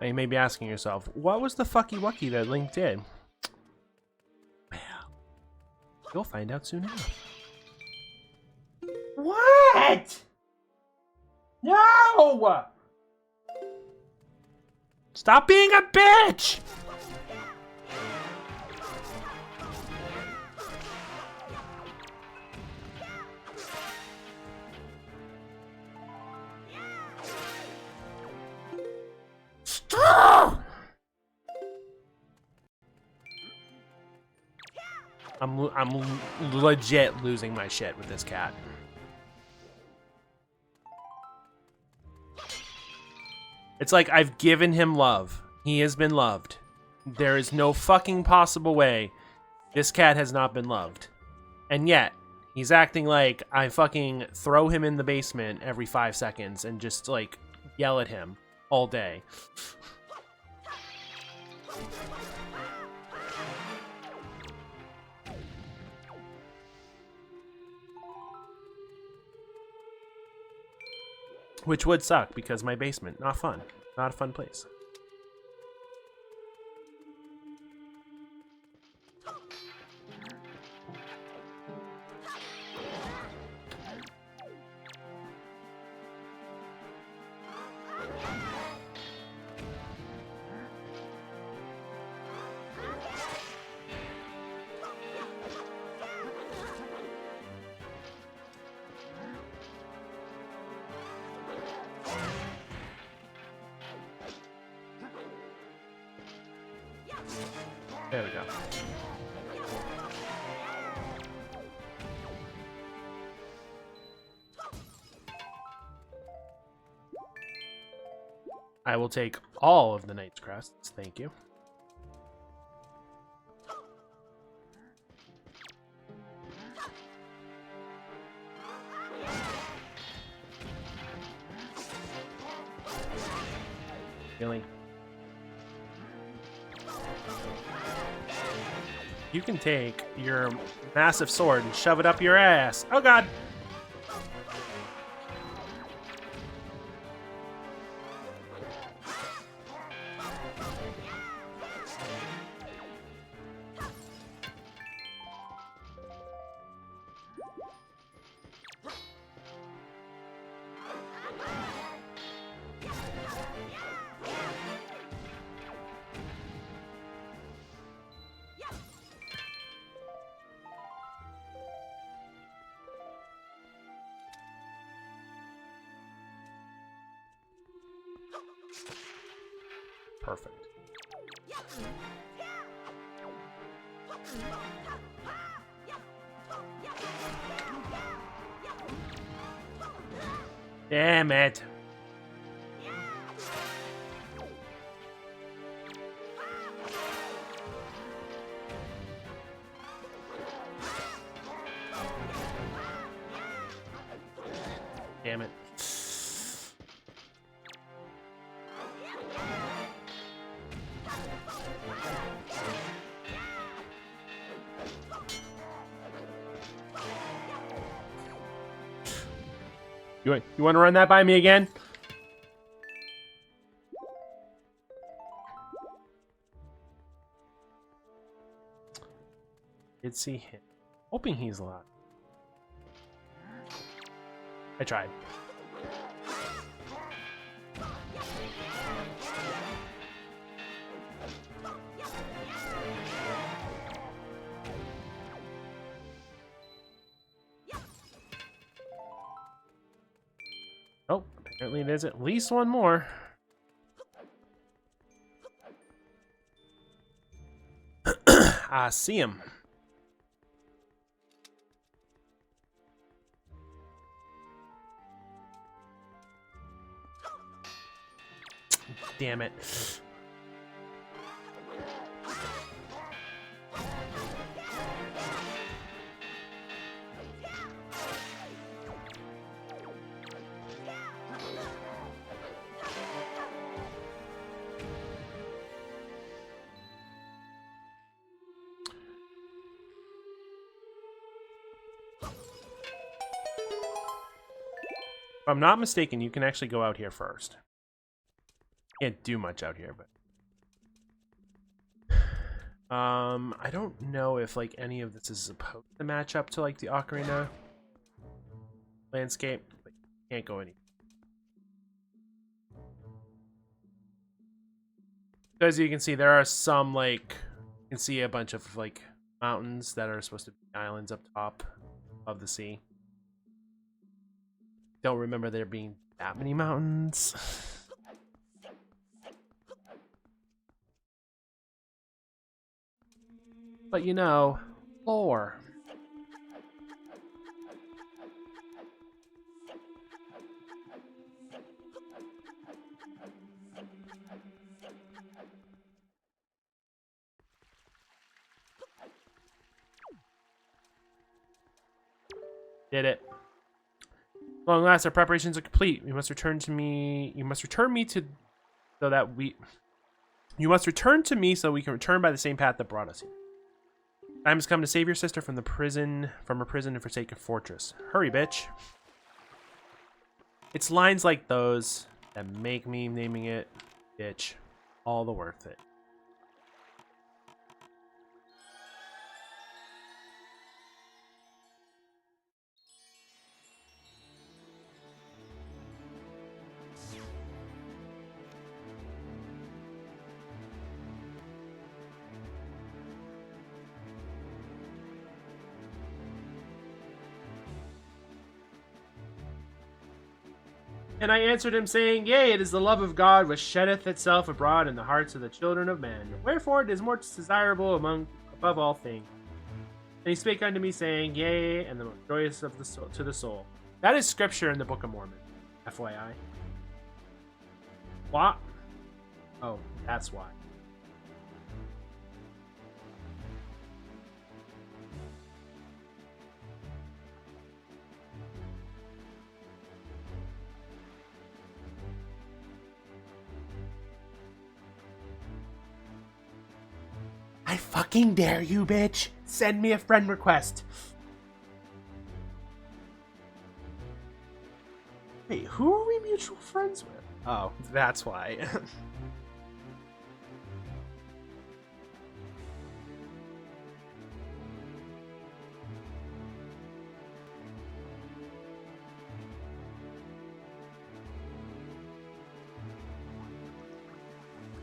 And you may be asking yourself, what was the fucky wucky that Link did? Well, you'll find out soon enough. What? No! Stop being a bitch! I'm legit losing my shit with this cat. It's like I've given him love. He has been loved. There is no fucking possible way this cat has not been loved. And yet, he's acting like I fucking throw him in the basement every 5 seconds and just like yell at him all day. Which would suck because my basement, not fun. Not a fun place. There we go. I will take all of the Knight's Crests, thank you. Really? You can take your massive sword and shove it up your ass. Oh god! Perfect. Damn it. Damn it. You want to run that by me again? Did see him. Hoping he's alive. I tried. Apparently there's at least one more. I see him. Damn it. If I'm not mistaken, you can actually go out here first. Can't do much out here, but I don't know if like any of this is supposed to match up to like the Ocarina landscape, but you can't go any. As you can see, there are some like you can see a bunch of like mountains that are supposed to be islands up top of the sea. Don't remember there being that many mountains. But you know, lore. Did it. Long last, our preparations are complete. You must return to me. You must return me to so that we. You must return to me so we can return by the same path that brought us here. Time has come to save your sister from her prison and forsaken fortress. Hurry, bitch. It's lines like those that make me naming it, bitch, all the worth it. And I answered him, saying, Yea, it is the love of God which sheddeth itself abroad in the hearts of the children of men. Wherefore it is more desirable above all things. And he spake unto me, saying, Yea, and the most joyous of the soul, to the soul. That is scripture in the Book of Mormon, FYI. What? Oh, that's why. I fucking dare you, bitch. Send me a friend request. Wait, who are we mutual friends with? Oh, that's why. I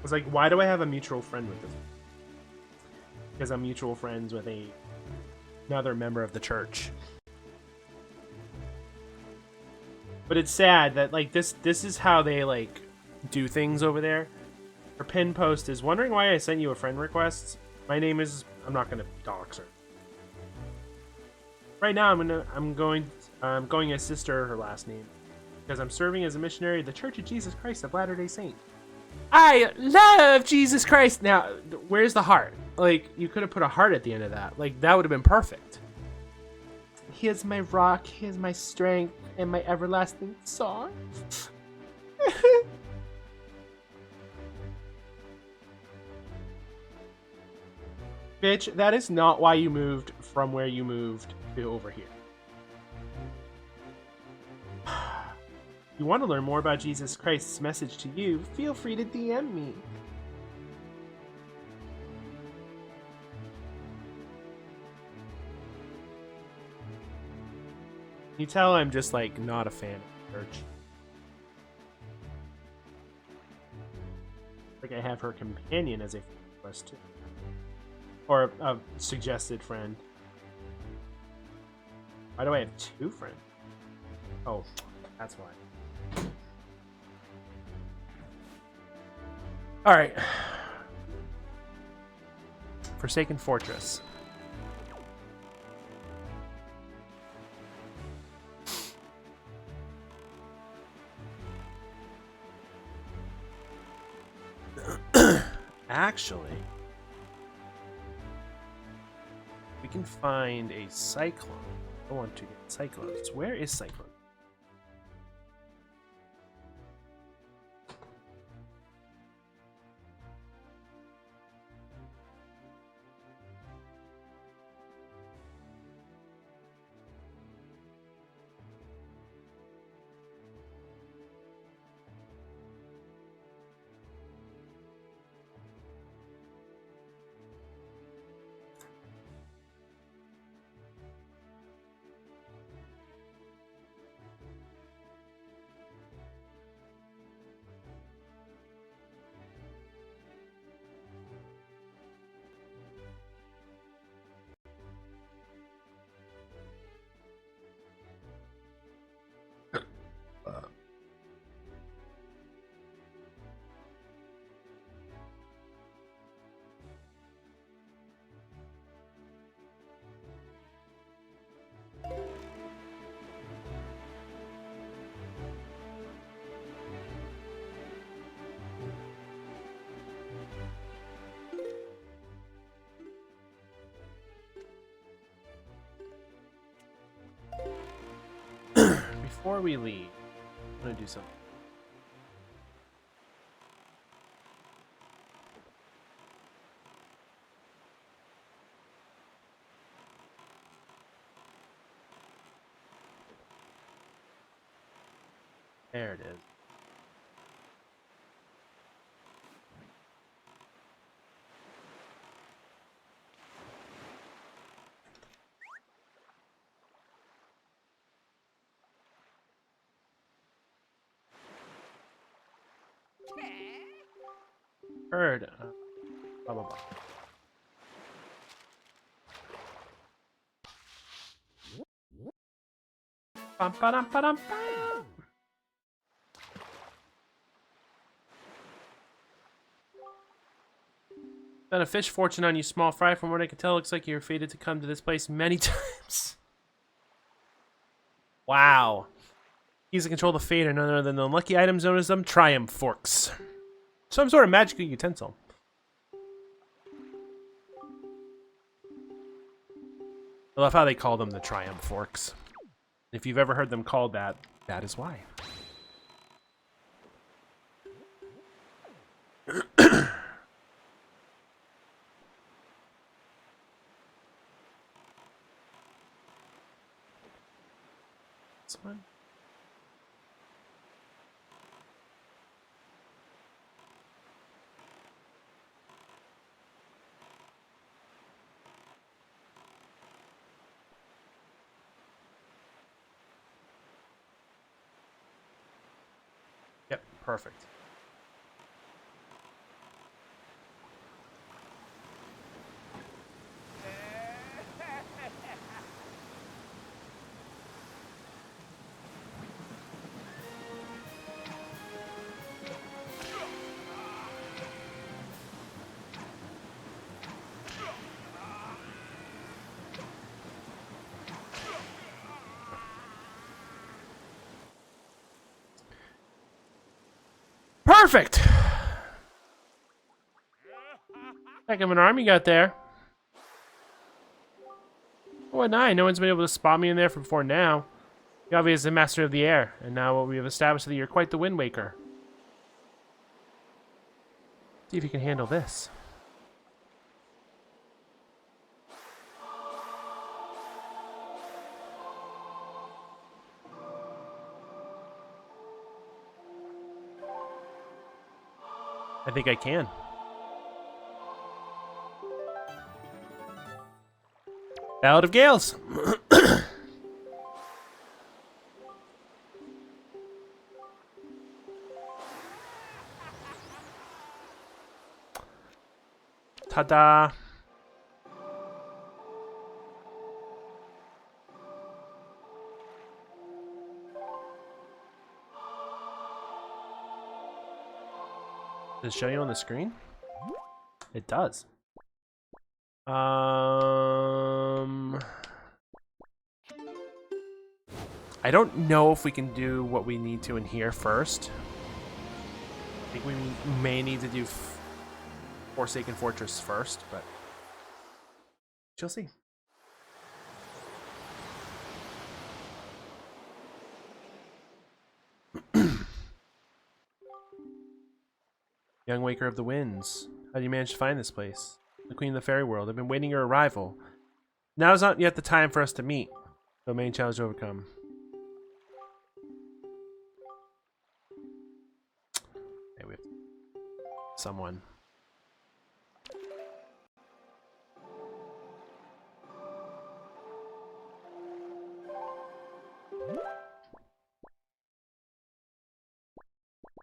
was like, why do I have a mutual friend with this? Because I'm mutual friends with another member of the church. But it's sad that like this is how they like do things over there. Her pin post is wondering why I sent you a friend request. My name is I'm not gonna dox her. Right now I'm going as sister her last name because I'm serving as a missionary of the Church of Jesus Christ of Latter-day Saints. I love Jesus Christ. Now, where's the heart? Like, you could have put a heart at the end of that. Like, that would have been perfect. He is my rock, he is my strength, and my everlasting song. Bitch, that is not why you moved from where you moved to over here. You want to learn more about Jesus Christ's message to you, feel free to DM me. You tell I'm just like not a fan of church. Like I have her companion as a friend request too. Or a suggested friend. Why do I have two friends? Oh, that's why. All right. Forsaken Fortress. Actually, we can find a cyclone. I want to get cyclones. Where is cyclone? Before we leave, I'm gonna do something. There it is. Heard. Blah, blah, blah. Bum, ba-dum, ba-dum, bam. Spent a fish fortune on you, small fry. From what I can tell, looks like you're fated to come to this place many times. Wow. Keys to control the fate are none other than the unlucky items known as them triumph forks. Some sort of magical utensil. I love how they call them the triumph forks. If you've ever heard them called that, that is why. This one. Yep, perfect. Perfect! Heck of an arm you got there. What nine? No one's been able to spot me in there before now. Yavi is the master of the air, and now what we have established that you're quite the wind waker. See if you can handle this. I think I can. Ballad of Gales. Ta-da. Does it show you on the screen? It does. I don't know if we can do what we need to in here first. I think we may need to do Forsaken Fortress first, but you'll see. Young Waker of the Winds. How do you manage to find this place? The Queen of the Fairy World. I've been waiting your arrival. Now is not yet the time for us to meet. The main challenge to overcome. Okay, we have someone.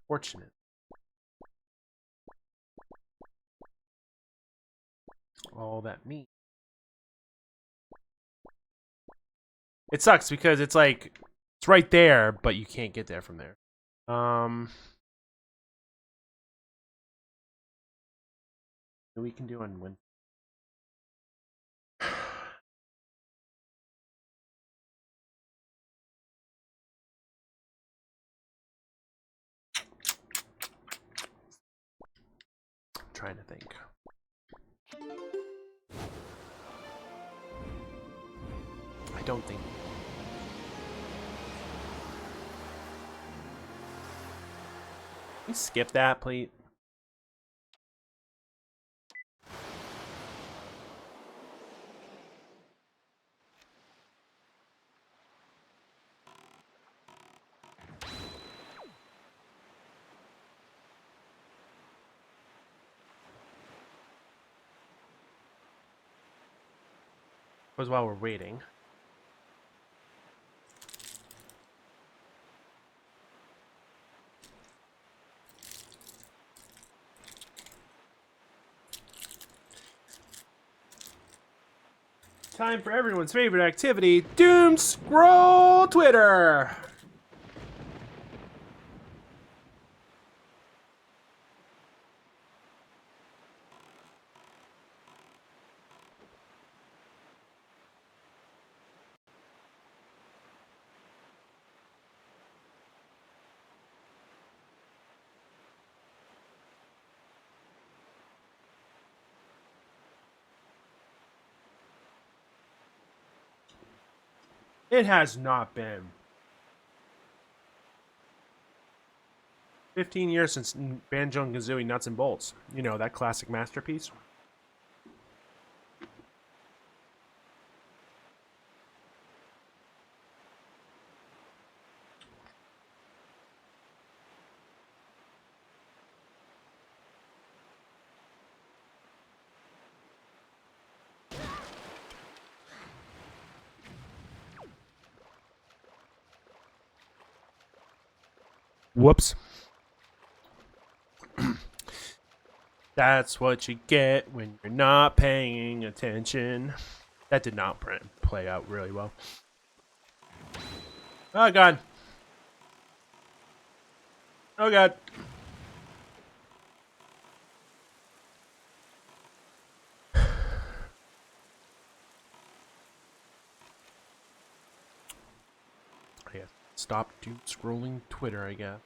Fortunate. All that meat. It sucks because it's like it's right there, but you can't get there from there. What we can do on when. I'm trying to think. I don't think. Can we skip that, please? Because while we're waiting. Time for everyone's favorite activity, Doom Scroll Twitter! It has not been 15 years since Banjo and Kazooie Nuts and Bolts. You know, that classic masterpiece. Whoops. That's what you get when you're not paying attention. That did not play out really well. Oh, God. Oh, God. Yeah, stop doom scrolling Twitter, I guess.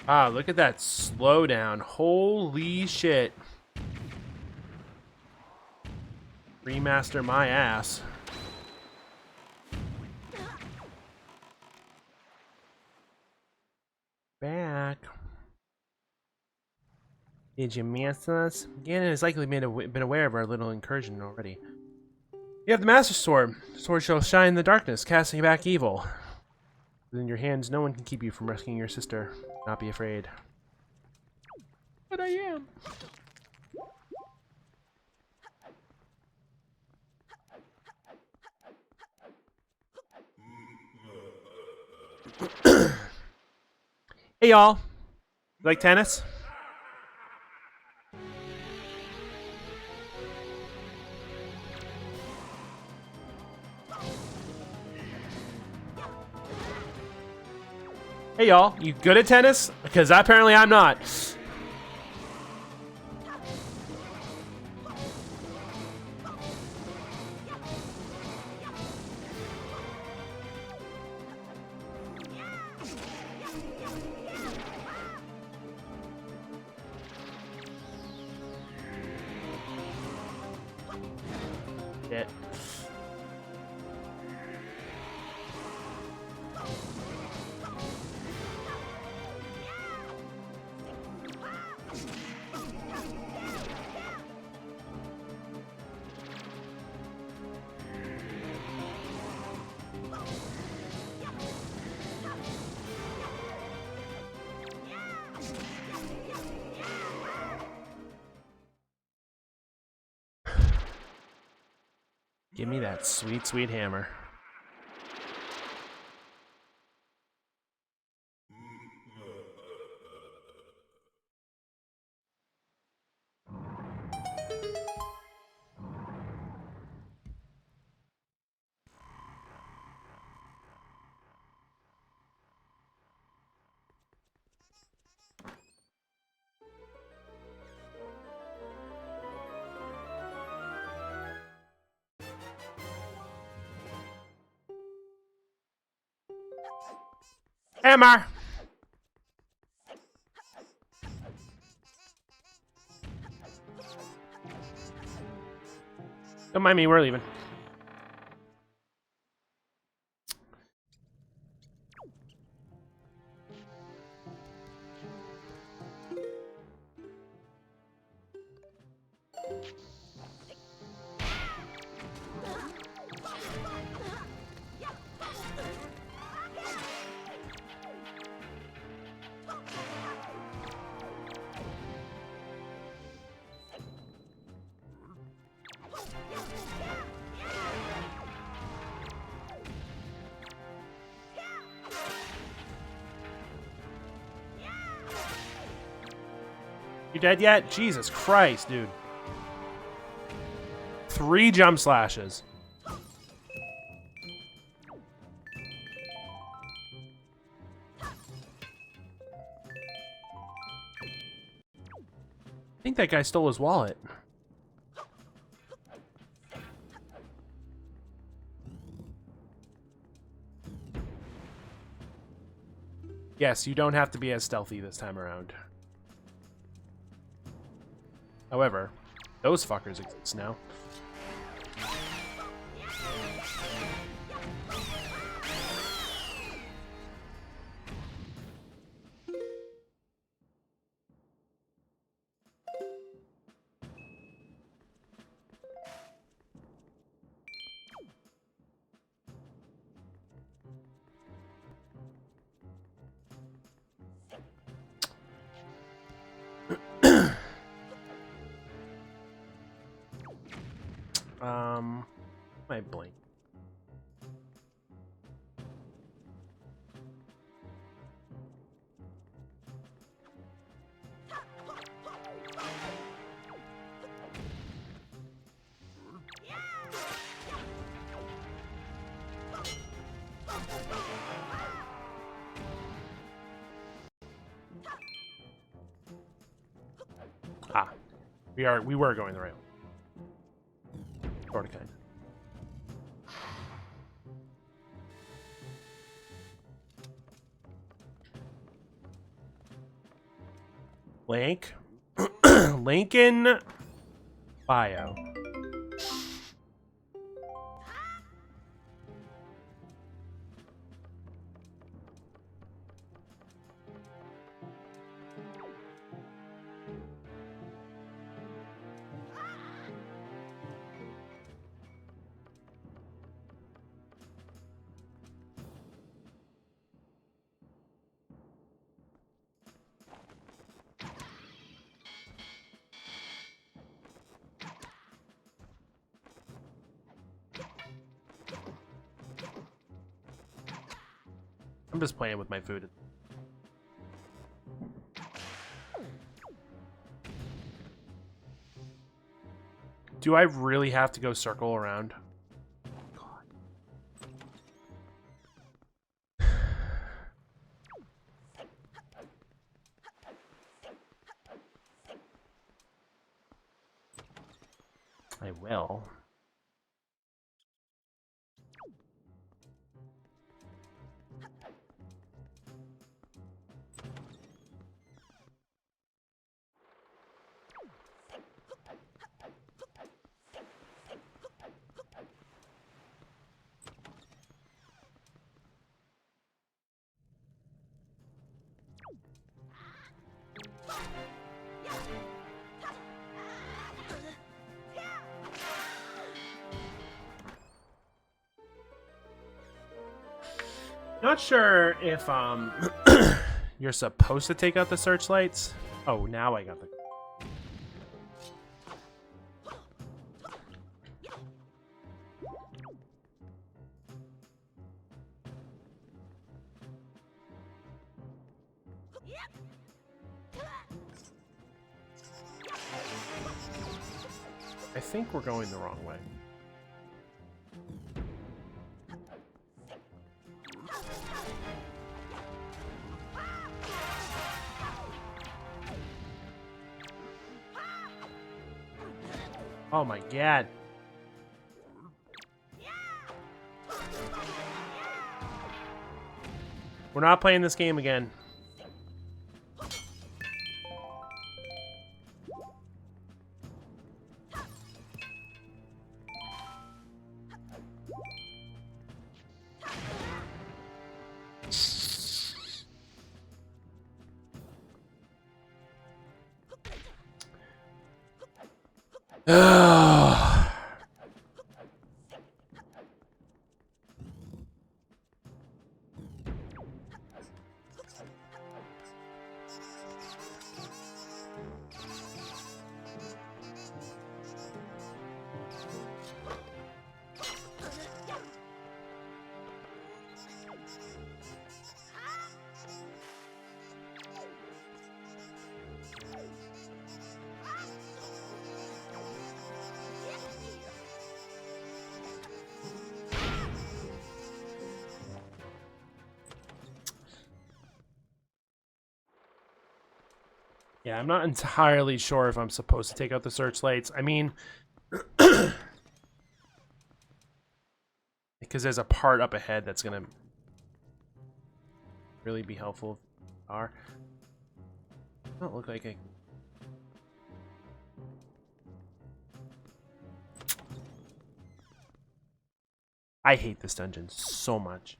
Ah, look at that slowdown. Holy shit. Remaster my ass. Back. Did you miss us? Ganon has likely been aware of our little incursion already. You have the Master Sword. The sword shall shine in the darkness, casting back evil. In your hands, no one can keep you from rescuing your sister. Not be afraid. But I am. Hey y'all, you like tennis? Hey y'all, you good at tennis? Because apparently I'm not. Shit. Give me that sweet, sweet hammer. Hammer! Don't mind me, we're leaving. You dead yet? Jesus Christ, dude. 3 jump slashes. I think that guy stole his wallet. Yes, you don't have to be as stealthy this time around. However, those fuckers exist now. My blink. Ah, we were going the right way. Sort of kind. Link. Link in bio. I'm just playing with my food. Do I really have to go circle around? I will. Not sure if you're supposed to take out the searchlights. Oh, now I got the. I think we're going the wrong way. Oh my god. We're not playing this game again. Yeah, I'm not entirely sure if I'm supposed to take out the searchlights. I mean, because there's a part up ahead that's going to really be helpful. Are don't look like I hate this dungeon so much.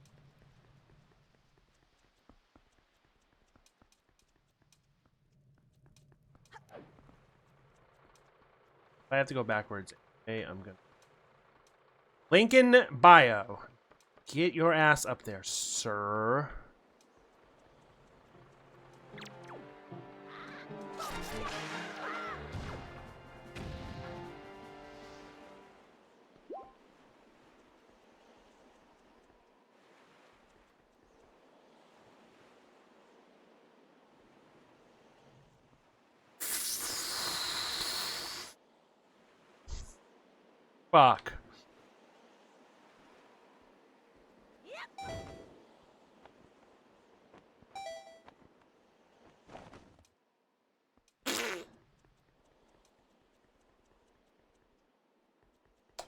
If I have to go backwards, okay, I'm gonna. Lincoln Bio. Get your ass up there, sir. Fuck.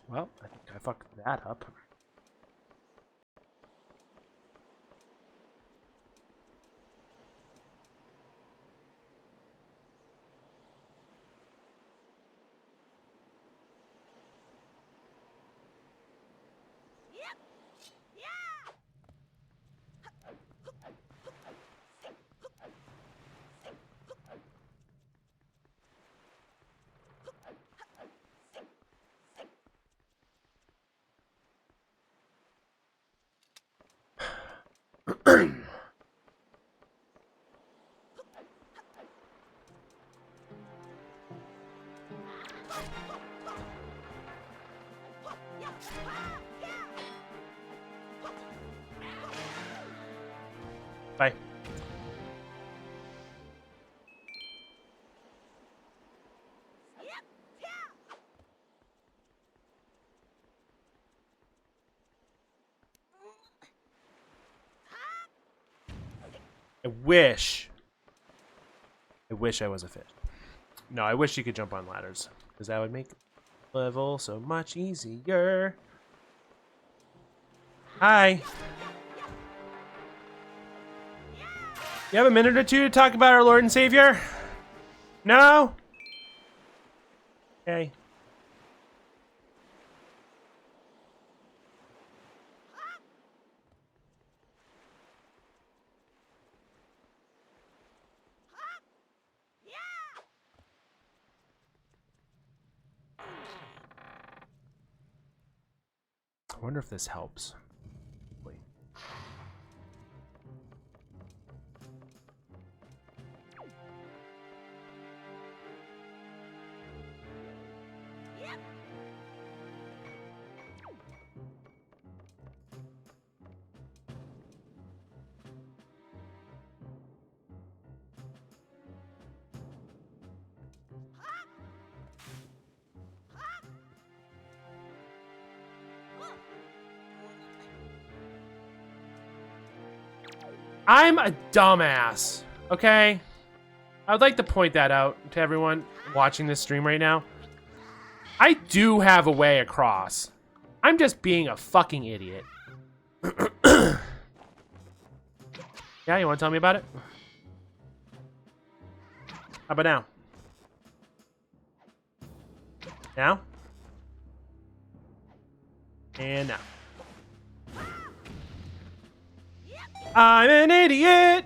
Well, I think I fucked that up. Bye. I wish I was a fish. No, I wish you could jump on ladders, because that would make the level so much easier. Hi. You have a minute or two to talk about our Lord and Savior? No? Okay. I wonder if this helps. Wait. I'm a dumbass, okay? I would like to point that out to everyone watching this stream right now. I do have a way across. I'm just being a fucking idiot. Yeah, you want to tell me about it? How about now? Now? And now. I'm an idiot!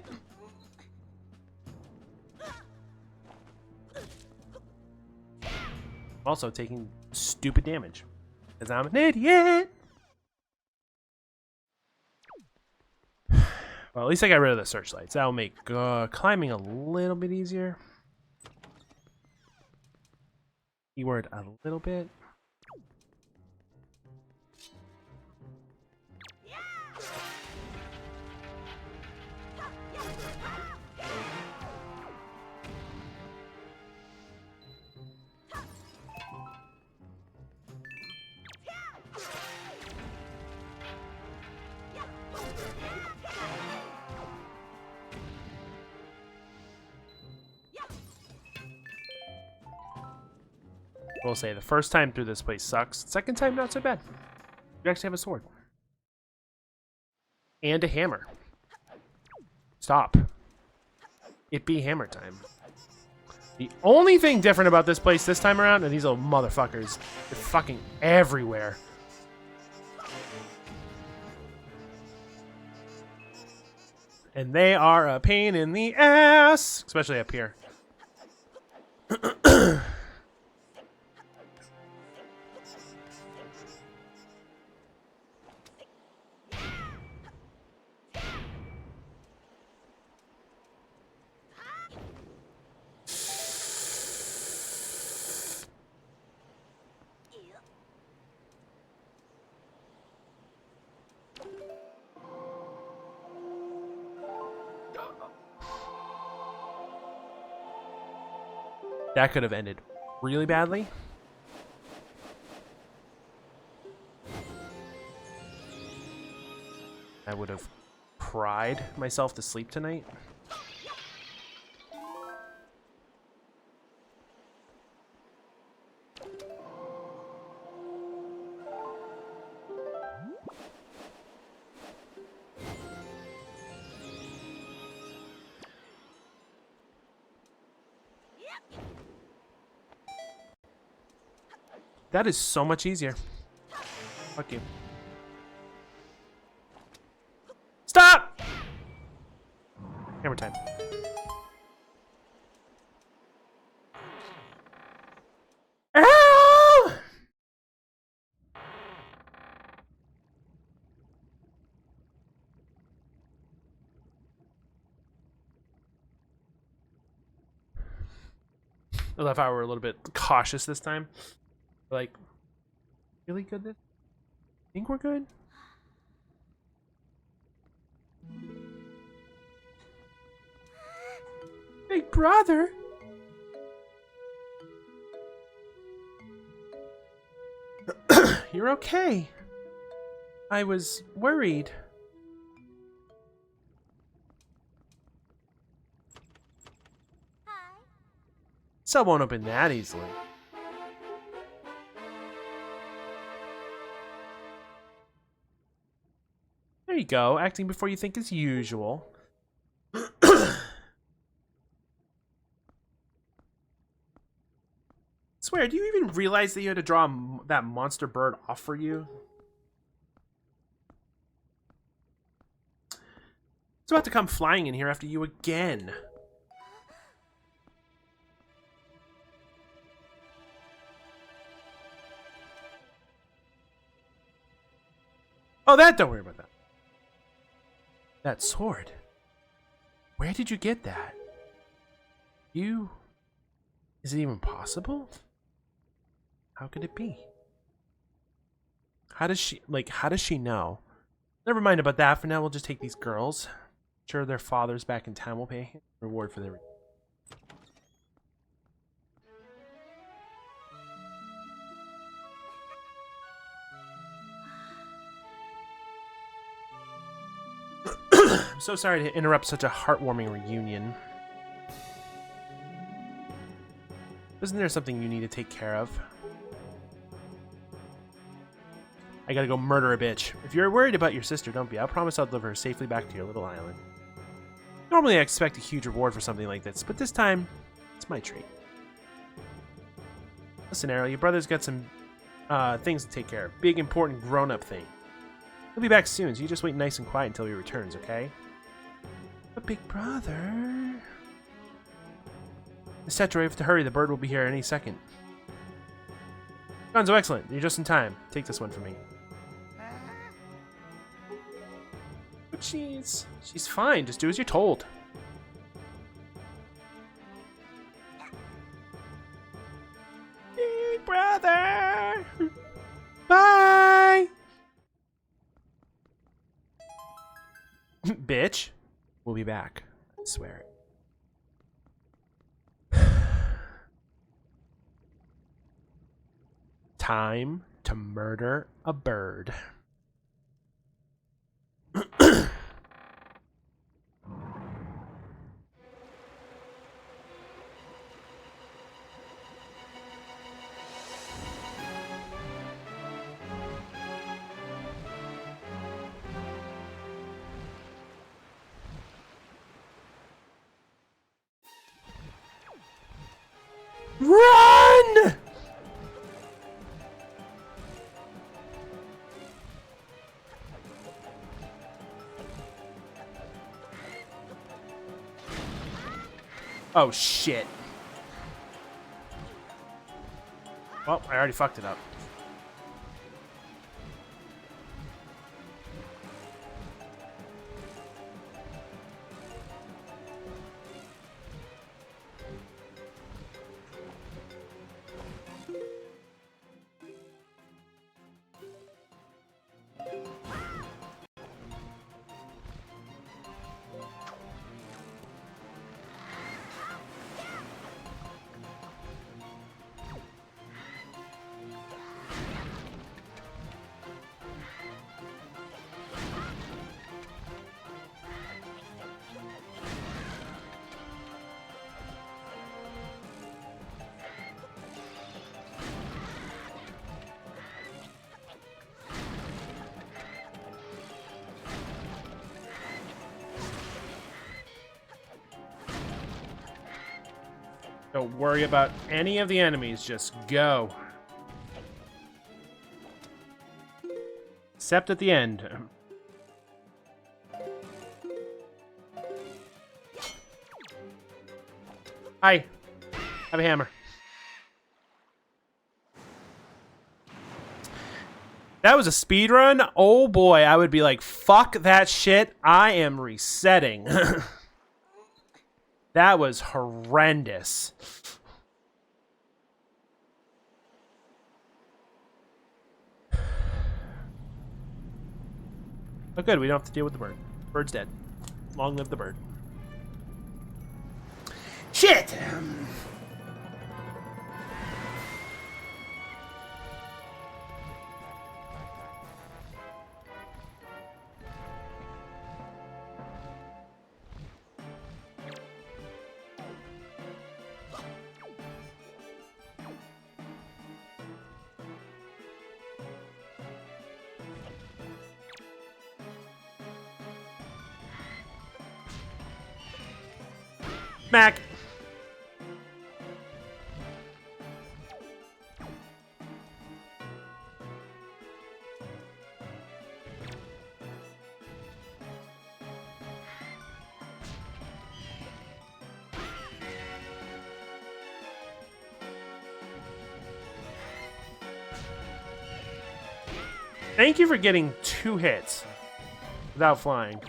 Also taking stupid damage. Because I'm an idiot! Well, at least I got rid of the searchlights. That'll make climbing a little bit easier. Keyword a little bit. We'll say the first time through this place sucks. Second time, not so bad. You actually have a sword. And a hammer. Stop. It be hammer time. The only thing different about this place this time around are these little motherfuckers. They're fucking everywhere. And they are a pain in the ass. Especially up here. That could have ended really badly. I would have cried myself to sleep tonight. That is so much easier. Fuck you. Stop! Hammer time. Ow! I love how we're a little bit cautious this time. Like, really good this? Think we're good? Big brother? You're okay. I was worried. Cell won't open that easily. There you go, acting before you think as usual. Swear, do you even realize that you had to draw that monster bird off for you? It's about to come flying in here after you again. Oh, don't worry about that. That sword. Where did you get that? Is it even possible? How could it be? How does she know? Never mind about that. For now, we'll just take these girls. Sure, their fathers back in town will pay a reward for their... I'm so sorry to interrupt such a heartwarming reunion. Isn't there something you need to take care of? I gotta go murder a bitch. If you're worried about your sister, don't be. I promise I'll deliver her safely back to your little island. Normally I expect a huge reward for something like this, but this time, it's my treat. Listen, Arrow, your brother's got some things to take care of. Big, important, grown-up thing. He'll be back soon, so you just wait nice and quiet until he returns, okay? But big brother... Miss Tetra, we have to hurry. The bird will be here any second. Gonzo, excellent. You're just in time. Take this one for me. But she's fine. Just do as you're told. Big brother! Bye! Bitch. We'll be back. I swear it. Time to murder a bird. Run! Oh, shit. Well, I already fucked it up. Don't worry about any of the enemies, just go. Except at the end. Hi. Have a hammer. That was a speed run? Oh boy, I would be like, fuck that shit. I am resetting. That was horrendous. Oh good, we don't have to deal with the bird. Bird's dead. Long live the bird. Shit! Smack! Thank you for getting 2 hits without flying.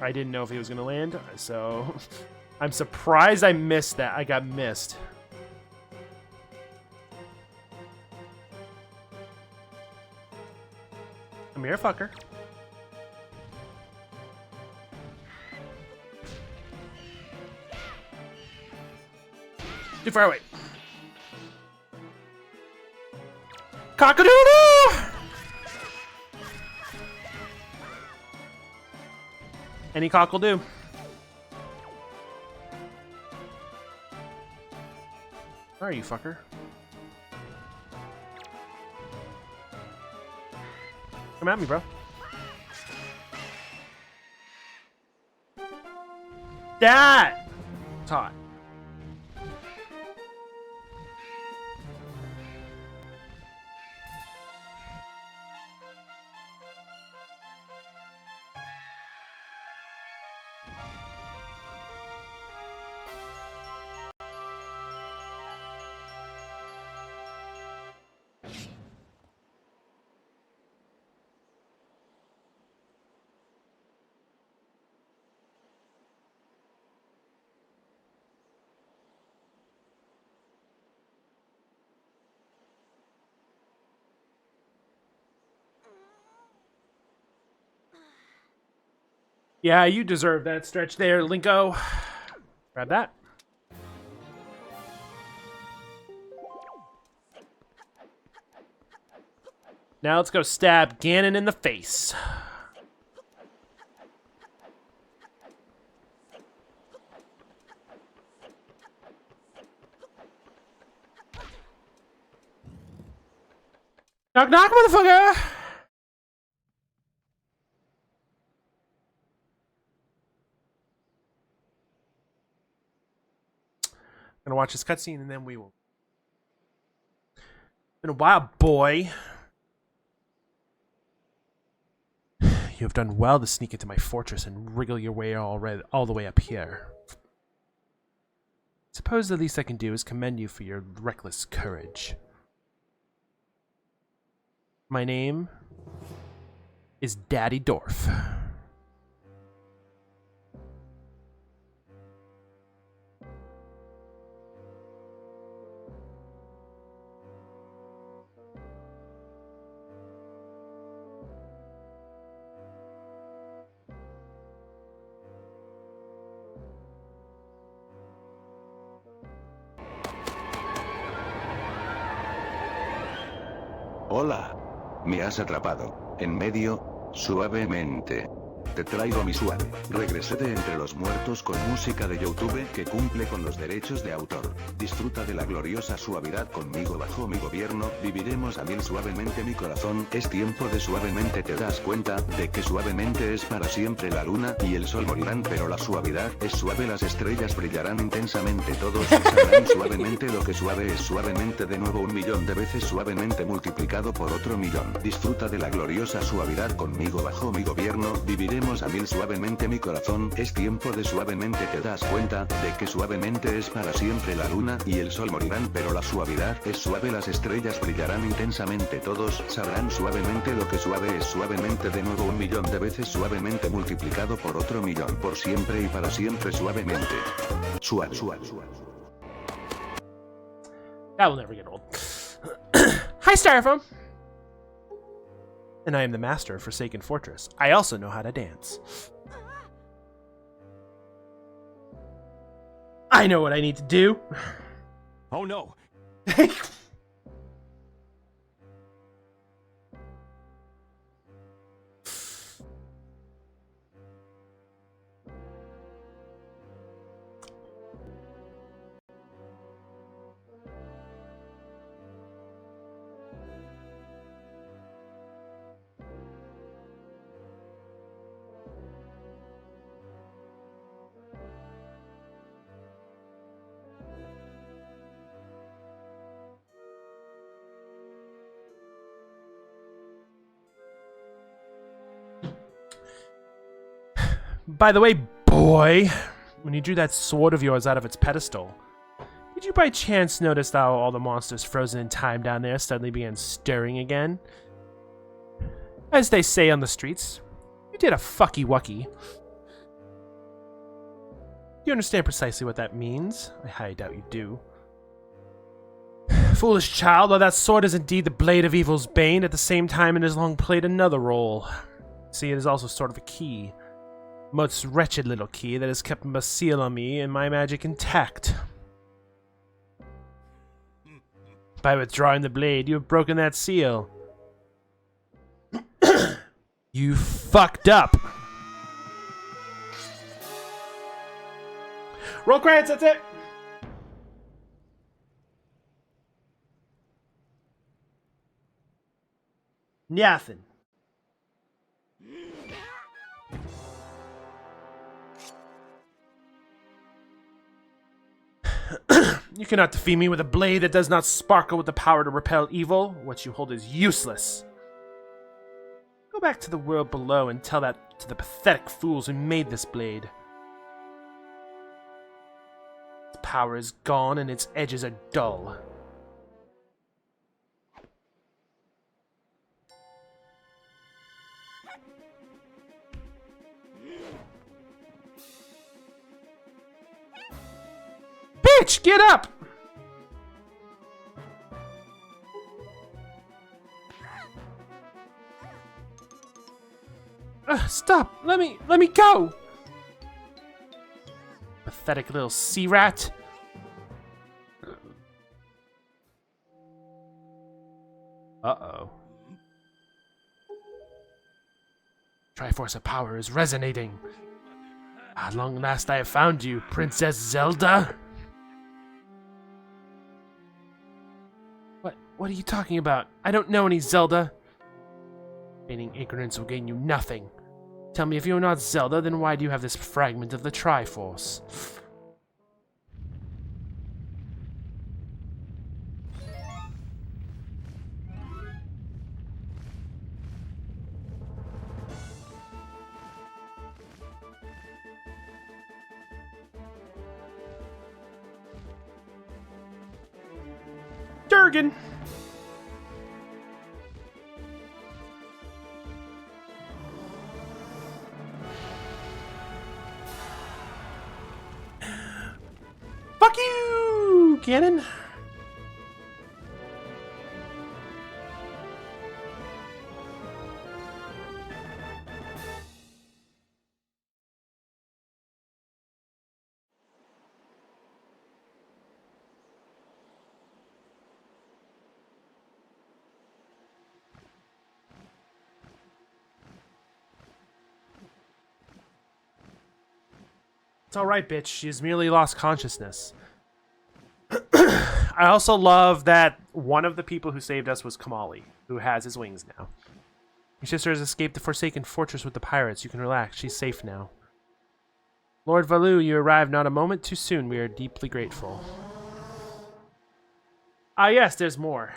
I didn't know if he was going to land, so I'm surprised I missed that. I got missed. Come here, fucker. Too far away. Cock-a-doodle! Any cock will do. Where are you, fucker? Come at me, bro. That! Tot. Yeah, you deserve that stretch there, Linko. Grab that. Now let's go stab Ganon in the face. Knock knock, motherfucker! Gonna watch this cutscene and then we will. Been a while, boy. You have done well to sneak into my fortress and wriggle your way all the way up here. Suppose the least I can do is commend you for your reckless courage. My name is Daddy Dorf. Hola. Me has atrapado. En medio, suavemente. Te traigo mi suave. Regresé de entre los muertos con música de YouTube que cumple con los derechos de autor. Disfruta de la gloriosa suavidad conmigo bajo mi gobierno. Viviremos a 1000 suavemente mi corazón. Es tiempo de suavemente. Te das cuenta de que suavemente es para siempre. La luna y el sol morirán, pero la suavidad es suave. Las estrellas brillarán intensamente. Todos sabrán suavemente lo que suave es. Suavemente de nuevo 1.000.000 de veces. Suavemente multiplicado por otro 1.000.000. Disfruta de la gloriosa suavidad conmigo bajo mi gobierno. Viviremos a 1000 suavemente mi corazón. Es tiempo de suavemente. Te das cuenta de que suavemente es para siempre. La luna y el sol morirán, pero la suavidad es suave. Las estrellas brillarán intensamente. Todos sabrán suavemente lo que suave es. Suavemente de nuevo 1.000.000 de veces. Suavemente multiplicado por otro 1.000.000. Por siempre y para siempre. Suavemente. Suave. That will never get old. Hi, Styrofoam! And I am the master of Forsaken Fortress. I also know how to dance. I know what I need to do. Oh no. By the way, boy, when you drew that sword of yours out of its pedestal, did you by chance notice how all the monsters frozen in time down there suddenly began stirring again? As they say on the streets, you did a fucky-wucky. Do you understand precisely what that means? I highly doubt you do. Foolish child, while that sword is indeed the blade of evil's bane, at the same time it has long played another role. See, it is also sort of a key. A most wretched little key that has kept a seal on me and my magic intact. By withdrawing the blade, you have broken that seal. You fucked up. Roll credits, that's it. Nothing. You cannot defeat me with a blade that does not sparkle with the power to repel evil. What you hold is useless. Go back to the world below and tell that to the pathetic fools who made this blade. Its power is gone and its edges are dull. Bitch, get up! Stop! Let me go! Pathetic little sea rat. Uh-oh. Triforce of power is resonating. At long last I have found you, Princess Zelda. What are you talking about? I don't know any Zelda. Feigning ignorance will gain you nothing. Tell me, if you're not Zelda, then why do you have this fragment of the Triforce? Durgan! Fuck you, Ganon! It's alright, bitch. She has merely lost consciousness. I also love that one of the people who saved us was Kamali, who has his wings now. Your sister has escaped the Forsaken Fortress with the pirates. You can relax. She's safe now. Lord Valu, you arrived not a moment too soon. We are deeply grateful. Ah, yes, there's more.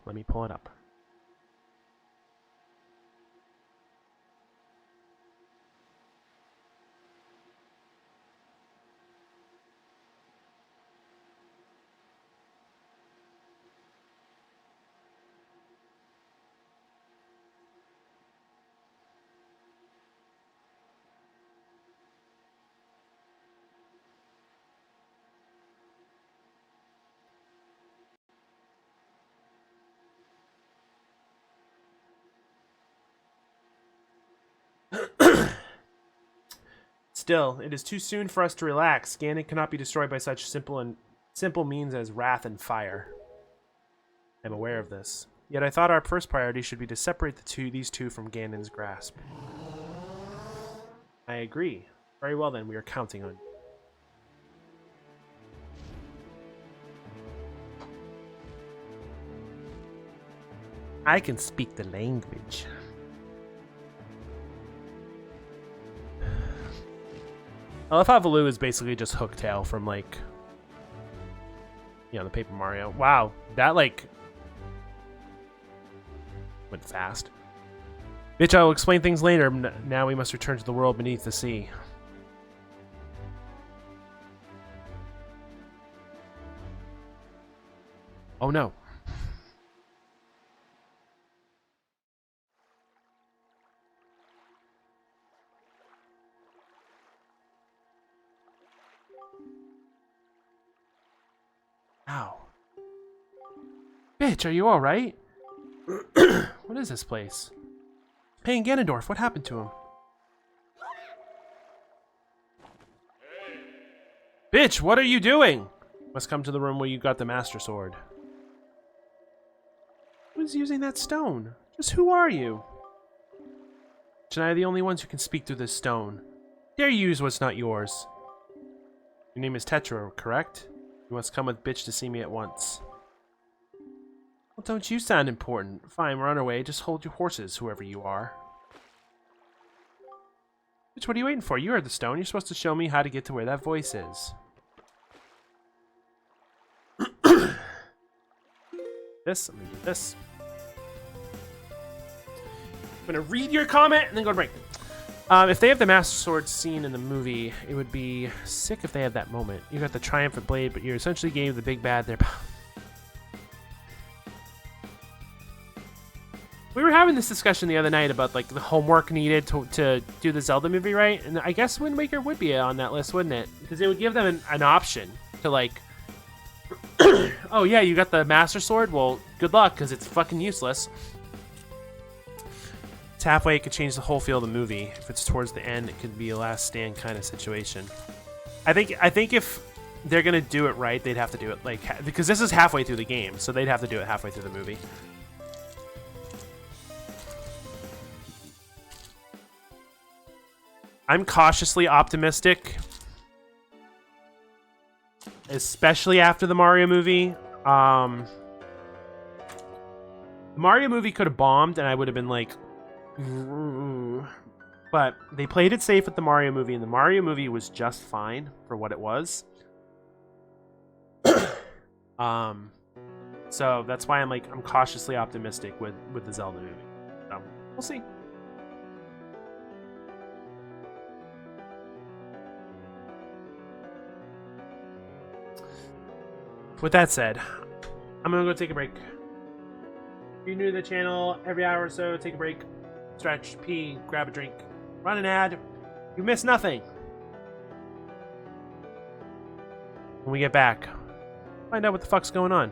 Let me pull it up. Still, it is too soon for us to relax. Ganon cannot be destroyed by such simple means as wrath and fire. I'm aware of this. Yet I thought our first priority should be to separate these two from Ganon's grasp. I agree. Very well then, we are counting on you. I can speak the language. I love how Valu is basically just Hooktail from, like, you know, the Paper Mario. Wow, that, like... Went fast. Bitch, I will explain things later. Now we must return to the world beneath the sea. Oh no. Ow. Bitch, are you alright? What is this place? Hey, Ganondorf, what happened to him? Bitch, what are you doing? Must come to the room where you got the Master Sword. Who's using that stone? Just who are you? And I are the only ones who can speak through this stone. Dare you use what's not yours? Your name is Tetra, correct? You must come with bitch to see me at once. Well, don't you sound important? Fine, we're on our way. Just hold your horses, whoever you are. Bitch, what are you waiting for? You heard the stone. You're supposed to show me how to get to where that voice is. This, I'm gonna do this. I'm gonna read your comment and then go to break. If they have the Master Sword scene in the movie, it would be sick if they had that moment. You got the triumphant blade, but you essentially gave the big bad their power. We were having this discussion the other night about like the homework needed to do the Zelda movie, right? And I guess Wind Waker would be on that list, wouldn't it? Because it would give them an option to like, oh yeah, you got the Master Sword? Well, good luck, because it's fucking useless. It's halfway, it could change the whole feel of the movie. If it's towards the end, it could be a last stand kind of situation. I think if they're gonna do it right, they'd have to do it like, because this is halfway through the game, so they'd have to do it halfway through the movie. I'm cautiously optimistic, especially after the Mario movie. The Mario movie could have bombed, and I would have been like, but they played it safe with the Mario movie, and the Mario movie was just fine for what it was. So that's why I'm cautiously optimistic with the Zelda movie. So we'll see. With that said, I'm gonna go take a break. If you're new to the channel, every hour or so, take a break, stretch, pee, grab a drink, run an ad. You miss nothing. When we get back, find out what the fuck's going on.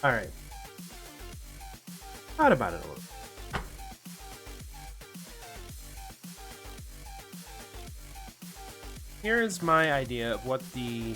All right. Thought about it a little. Here is my idea of what the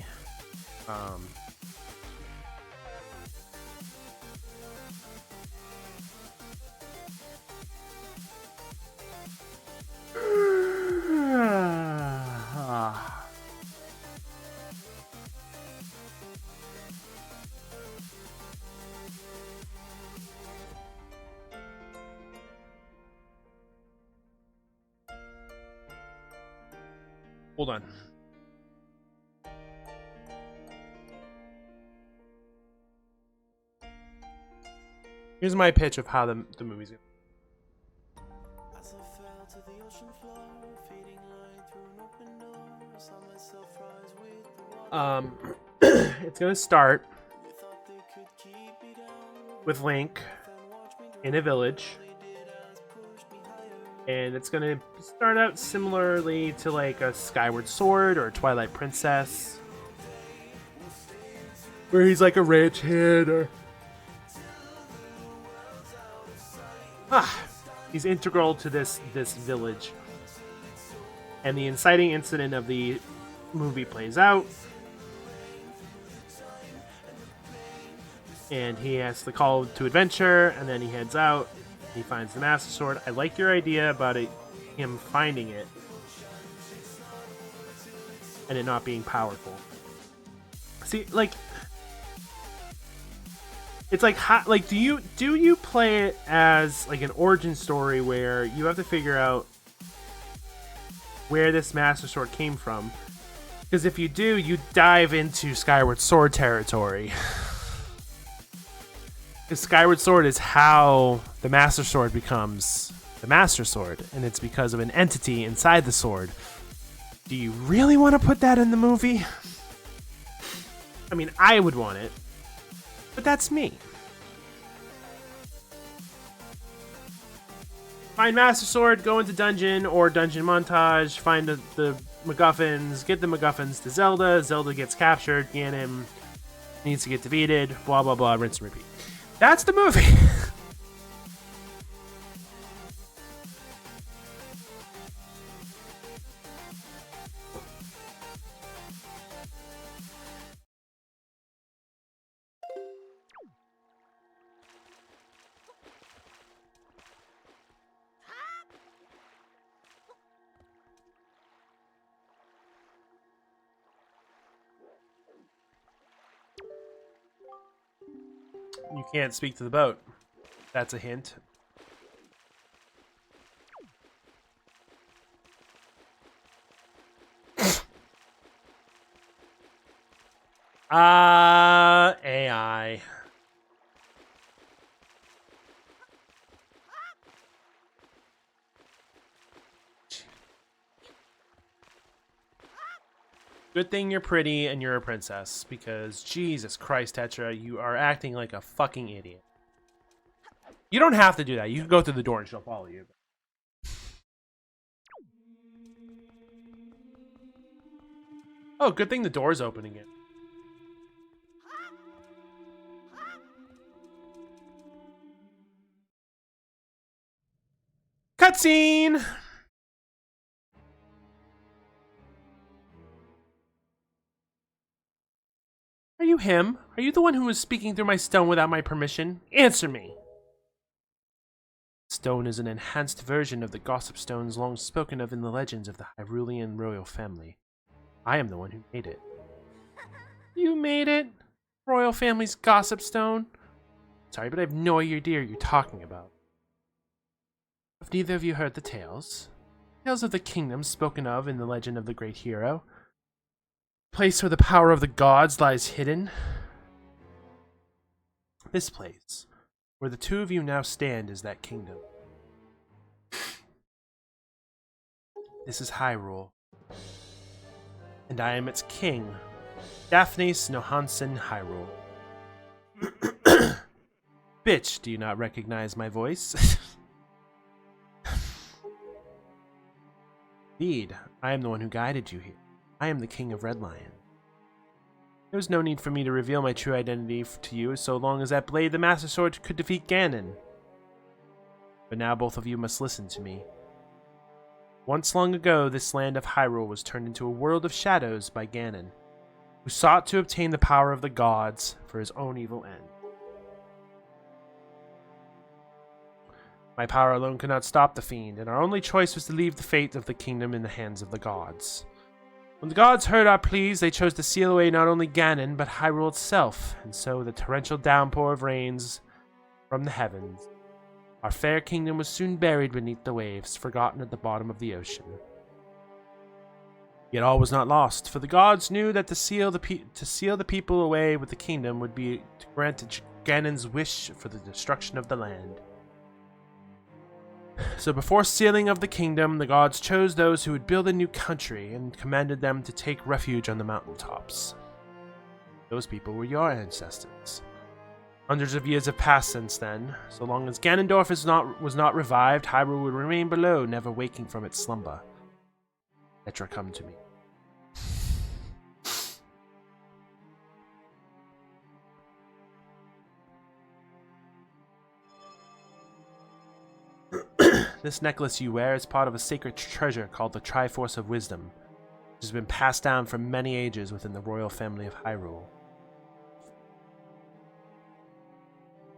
hold on. Here's my pitch of how the movie's going. It's gonna start with Link in a village, and it's gonna start out similarly to like a Skyward Sword or Twilight Princess, where he's like a ranch hand or he's integral to this village. And the inciting incident of the movie plays out, and he has the call to adventure, and then he heads out. He finds the Master Sword. I like your idea about him finding it and it not being powerful. See, like, it's like, do you play it as like an origin story where you have to figure out where this Master Sword came from? Because if you do, you dive into Skyward Sword territory. Because Skyward Sword is how the Master Sword becomes the Master Sword, and it's because of an entity inside the sword. Do you really want to put that in the movie? I mean, I would want it, but that's me. Find Master Sword, go into dungeon or dungeon montage, find the MacGuffins, get the MacGuffins to Zelda. Zelda gets captured, Ganon needs to get defeated, blah, blah, blah, rinse and repeat. That's the movie. You can't speak to the boat. That's a hint. AI. Good thing you're pretty and you're a princess, because Jesus Christ, Tetra, you are acting like a fucking idiot. You don't have to do that. You can go through the door and she'll follow you. Oh, good thing the door's open again. Cutscene! Are you him? Are you the one who was speaking through my stone without my permission? Answer me! Stone is an enhanced version of the gossip stones long spoken of in the legends of the Hyrulean royal family. I am the one who made it. You made it? Royal family's gossip stone? Sorry, but I have no idea what you're talking about. Have neither of you heard the tales? Tales of the kingdom spoken of in the legend of the great hero? Place where the power of the gods lies hidden? This place, where the two of you now stand, is that kingdom. This is Hyrule, and I am its king, Daphne Snohansen Hyrule. Bitch, do you not recognize my voice? Indeed, I am the one who guided you here. I am the king of Red Lion. There was no need for me to reveal my true identity to you so long as that blade, the Master Sword, could defeat Ganon. But now both of you must listen to me. Once long ago, this land of Hyrule was turned into a world of shadows by Ganon, who sought to obtain the power of the gods for his own evil end. My power alone could not stop the fiend, and our only choice was to leave the fate of the kingdom in the hands of the gods. When the gods heard our pleas, they chose to seal away not only Ganon, but Hyrule itself, and so the torrential downpour of rains from the heavens. Our fair kingdom was soon buried beneath the waves, forgotten at the bottom of the ocean. Yet all was not lost, for the gods knew that to seal the people away with the kingdom would be to grant Ganon's wish for the destruction of the land. So before sealing of the kingdom, the gods chose those who would build a new country and commanded them to take refuge on the mountaintops. Those people were your ancestors. Hundreds of years have passed since then. So long as Ganondorf was not revived, Hyrule would remain below, never waking from its slumber. Tetra, come to me. This necklace you wear is part of a sacred treasure called the Triforce of Wisdom, which has been passed down for many ages within the royal family of Hyrule.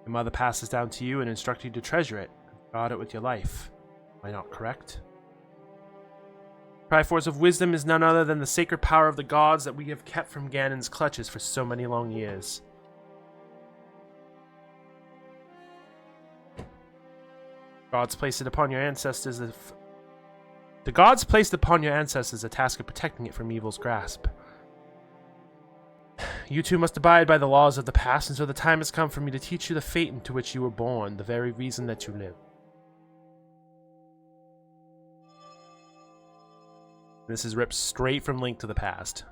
Your mother passes down to you and instructs you to treasure it and guard it with your life. Am I not correct? Triforce of Wisdom is none other than the sacred power of the gods that we have kept from Ganon's clutches for so many long years. Gods placed it upon your ancestors. The gods placed upon your ancestors a task of protecting it from evil's grasp. You two must abide by the laws of the past, and so the time has come for me to teach you the fate into which you were born, the very reason that you live. This is ripped straight from Link to the Past.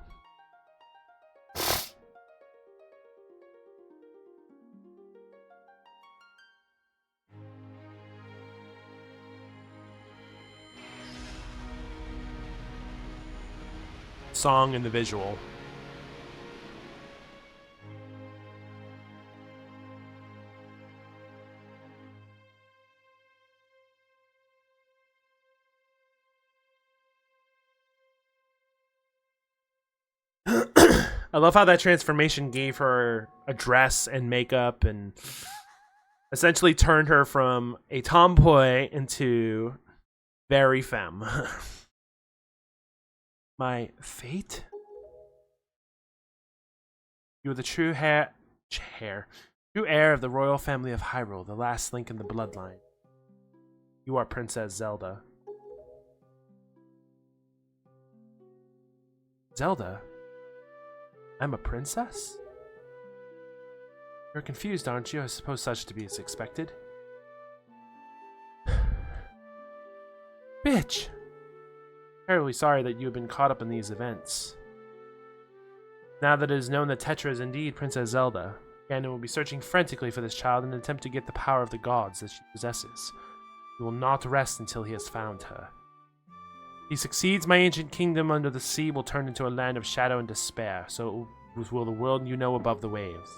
Song and the visual. I love how that transformation gave her a dress and makeup and essentially turned her from a tomboy into very femme. My fate? You are the true heir of the royal family of Hyrule, the last link in the bloodline. You are Princess Zelda. Zelda? I'm a princess? You're confused, aren't you? I suppose such to be as expected. Bitch! Terribly sorry that you have been caught up in these events. Now that it is known that Tetra is indeed Princess Zelda, Ganon will be searching frantically for this child in an attempt to get the power of the gods that she possesses. He will not rest until he has found her. If he succeeds, my ancient kingdom under the sea will turn into a land of shadow and despair, so will the world you know above the waves.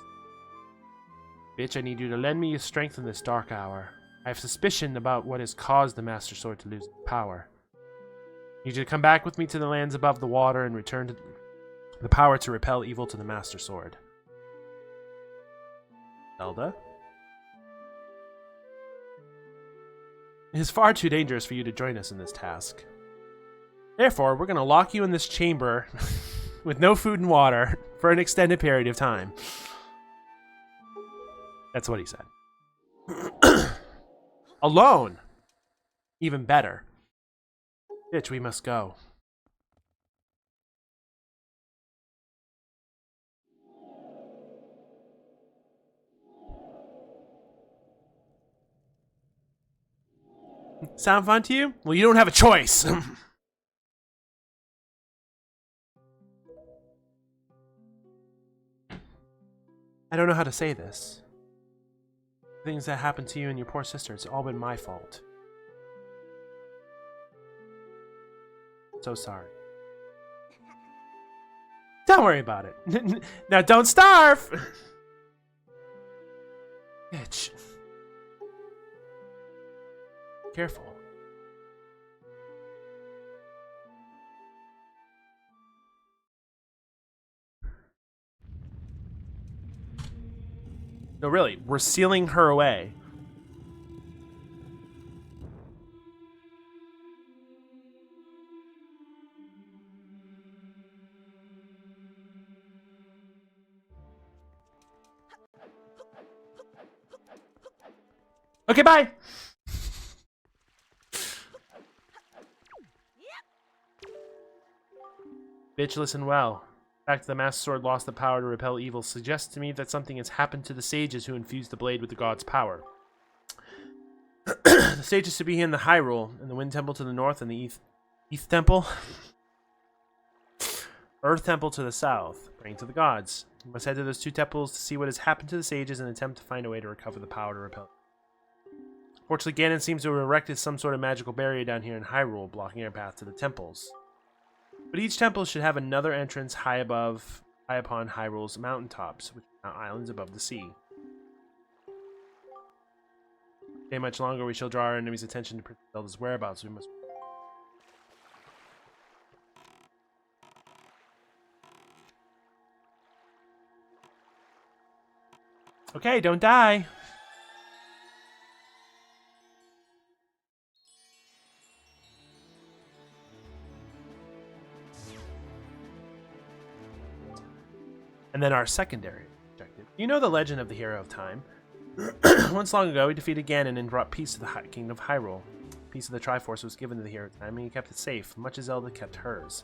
Bitch, I need you to lend me your strength in this dark hour. I have suspicion about what has caused the Master Sword to lose power. I need you to come back with me to the lands above the water and return to the power to repel evil to the Master Sword. Zelda? It is far too dangerous for you to join us in this task. Therefore, we're going to lock you in this chamber with no food and water for an extended period of time. That's what he said. Alone! Even better. Bitch, we must go. Sound fun to you? Well, you don't have a choice. I don't know how to say this. Things that happened to you and your poor sister, it's all been my fault. So sorry. Don't worry about it. Now don't starve! Bitch. Careful. No, really, we're sealing her away. Okay, bye! Bitch, listen well. The fact that the Master Sword lost the power to repel evil suggests to me that something has happened to the sages who infused the blade with the god's power. The sages to be in the Hyrule, in the Wind Temple to the north, and the Earth Temple? Earth Temple to the south, praying to the gods. You must head to those two temples to see what has happened to the sages and attempt to find a way to recover the power to repel. Fortunately, Ganon seems to have erected some sort of magical barrier down here in Hyrule, blocking our path to the temples. But each temple should have another entrance high upon Hyrule's mountaintops, which are islands above the sea. Stay much longer, we shall draw our enemy's attention to Princess Zelda's whereabouts. We must. Okay, don't die. And then our secondary objective. You know the legend of the Hero of Time. Once long ago, he defeated Ganon and brought peace to the Kingdom of Hyrule. A piece of the Triforce was given to the Hero of Time, and he kept it safe, much as Zelda kept hers.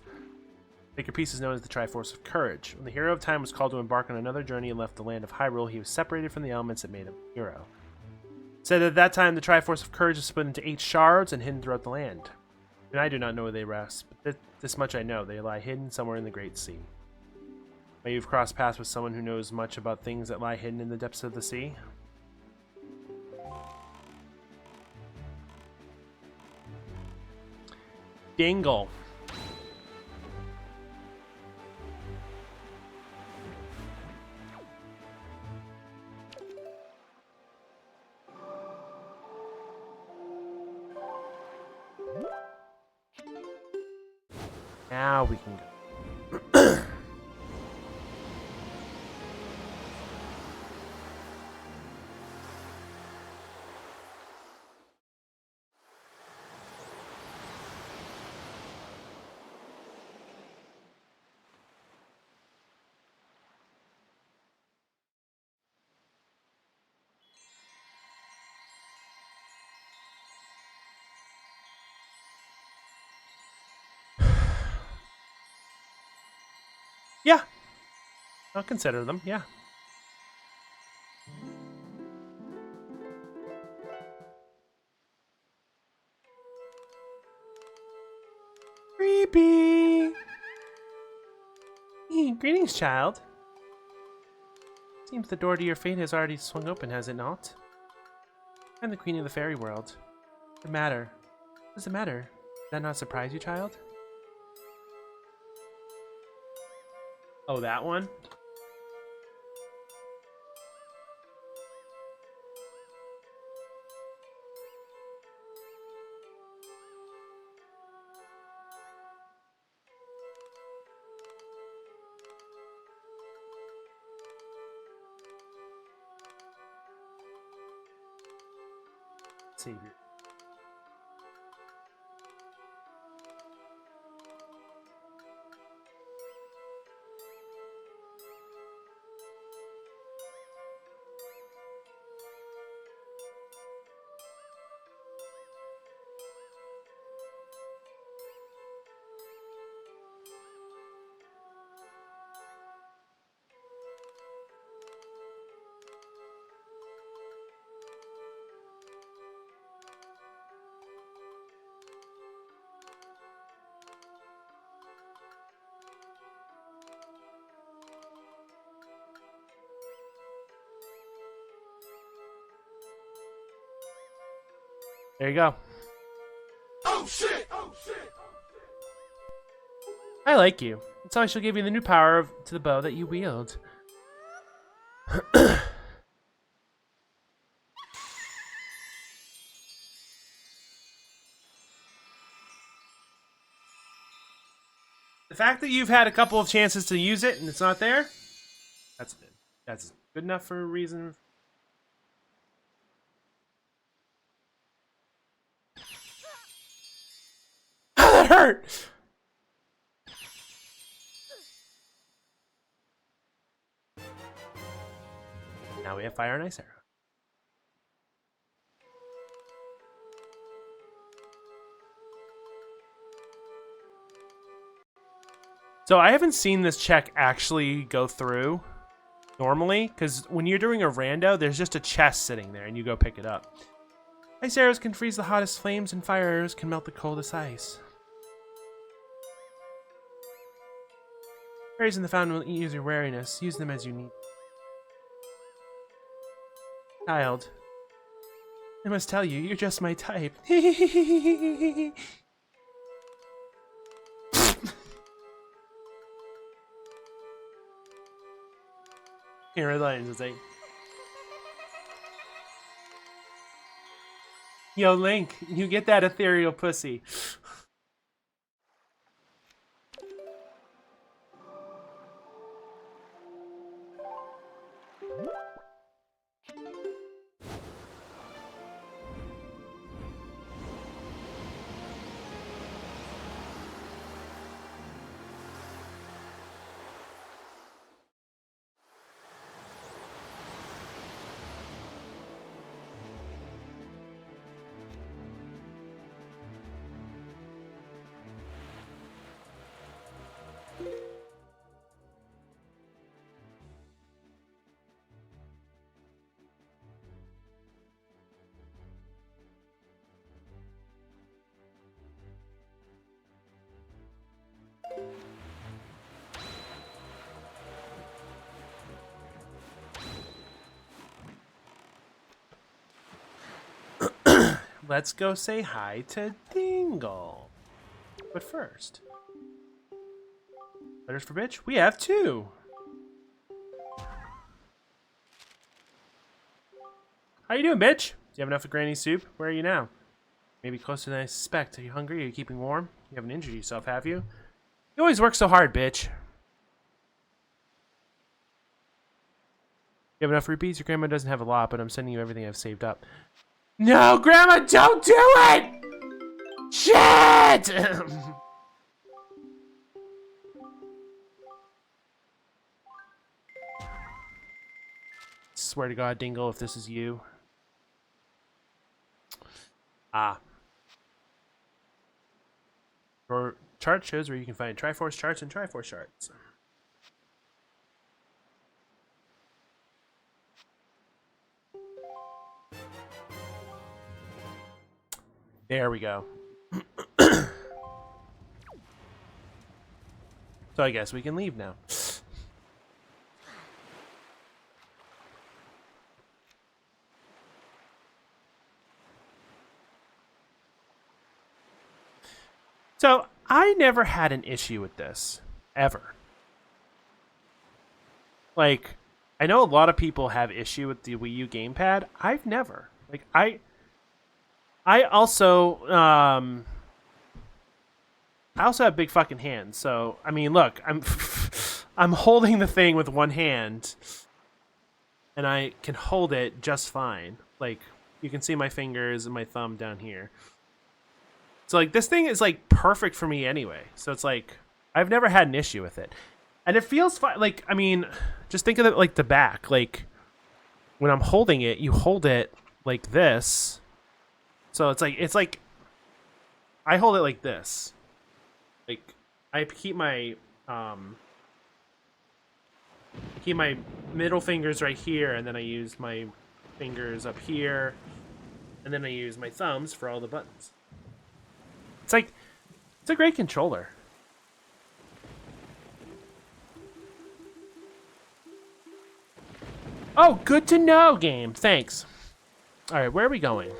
The sacred piece is known as the Triforce of Courage. When the Hero of Time was called to embark on another journey and left the land of Hyrule, he was separated from the elements that made him a hero. It said that at that time, the Triforce of Courage was split into 8 shards and hidden throughout the land. And I do not know where they rest, but this much I know. They lie hidden somewhere in the Great Sea. May you've crossed paths with someone who knows much about things that lie hidden in the depths of the sea? Dingle. Now we can go. Yeah. I'll consider them, yeah. Creepy. Greetings, child. Seems the door to your fate has already swung open, has it not? I'm the queen of the fairy world. What's the matter? What's the matter? Did that not surprise you, child? Oh, that one? Let's see here. There you go. Oh shit! Oh shit! I like you. So I shall give you the new power to the bow that you wield. The fact that you've had a couple of chances to use it and it's not there, that's good enough for a reason. Oh, that hurt! Now we have fire and ice arrow. So I haven't seen this check actually go through normally, because when you're doing a rando, there's just a chest sitting there and you go pick it up. Ice arrows can freeze the hottest flames and fire arrows can melt the coldest ice. Berries in the fountain will ease your wariness. Use them as you need. Child, I must tell you, you're just my type. Here, Red Lions is like, yo, Link, you get that ethereal pussy. Let's go say hi to Dingle. But first, letters for bitch? We have 2. How you doing, bitch? Do you have enough of Granny's soup? Where are you now? Maybe closer than I suspect. Are you hungry? Are you keeping warm? You haven't injured yourself, have you? You always work so hard, bitch. You have enough rupees? Your grandma doesn't have a lot, but I'm sending you everything I've saved up. No, Grandma, don't do it! Shit! Swear to God, Dingle, if this is you. Your chart shows where you can find Triforce charts and Triforce charts. There we go. So I guess we can leave now. So I never had an issue with this, ever. Like, I know a lot of people have issue with the Wii U gamepad. I've never. Like, I also have big fucking hands, so I mean, look, I'm holding the thing with one hand, and I can hold it just fine. Like, you can see my fingers and my thumb down here. So like, this thing is like perfect for me anyway. So it's like, I've never had an issue with it, and it feels fine. Like, I mean, just think of it like the back. Like, when I'm holding it, you hold it like this. So it's like I hold it like this. Like, I keep my middle fingers right here, and then I use my fingers up here, and then I use my thumbs for all the buttons. It's like, it's a great controller. Oh, good to know, game. Thanks. All right, where are we going?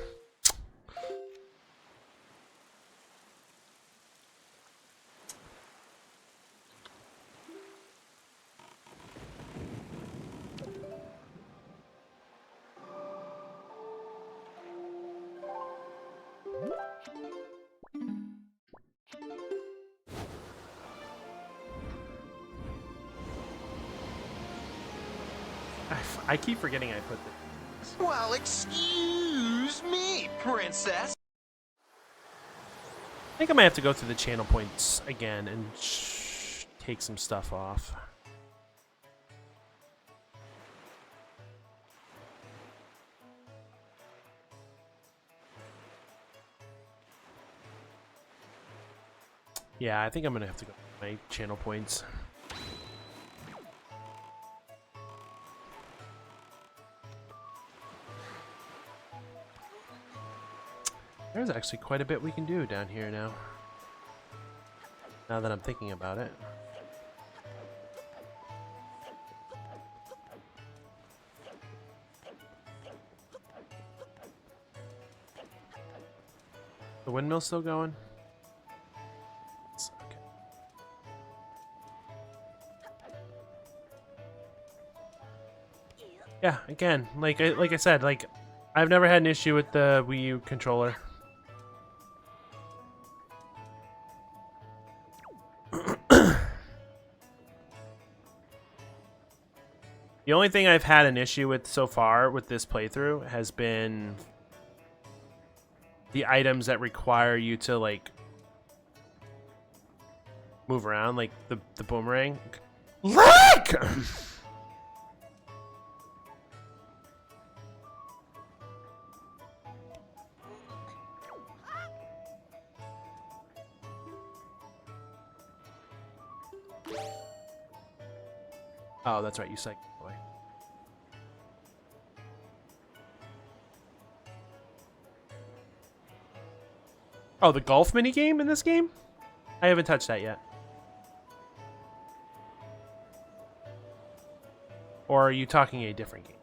I keep forgetting I put the... Well, excuse me, princess. I think I might have to go through the channel points again and take some stuff off. Yeah, I think I'm gonna have to go to my channel points. There's actually quite a bit we can do down here now. Now that I'm thinking about it. The windmill's still going? Okay. Yeah, again, like I said, like I've never had an issue with the Wii U controller. The only thing I've had an issue with so far with this playthrough has been the items that require you to like move around, like the boomerang. Lick! Oh, that's right, you psych boy. Oh, the golf minigame in this game? I haven't touched that yet. Or are you talking a different game?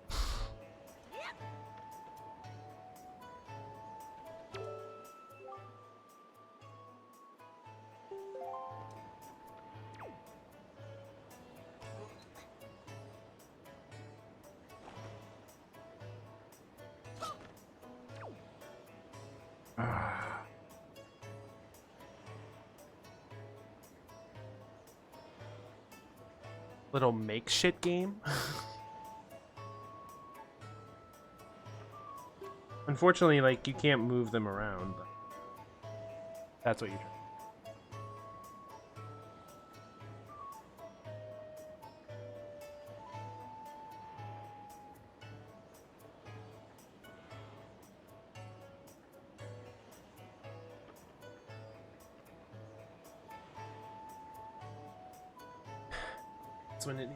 Little make shit game. Unfortunately, like you can't move them around. But that's what you're trying. That's when it.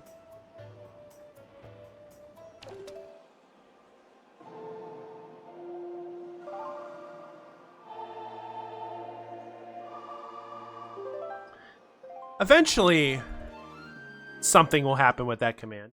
Eventually, something will happen with that command.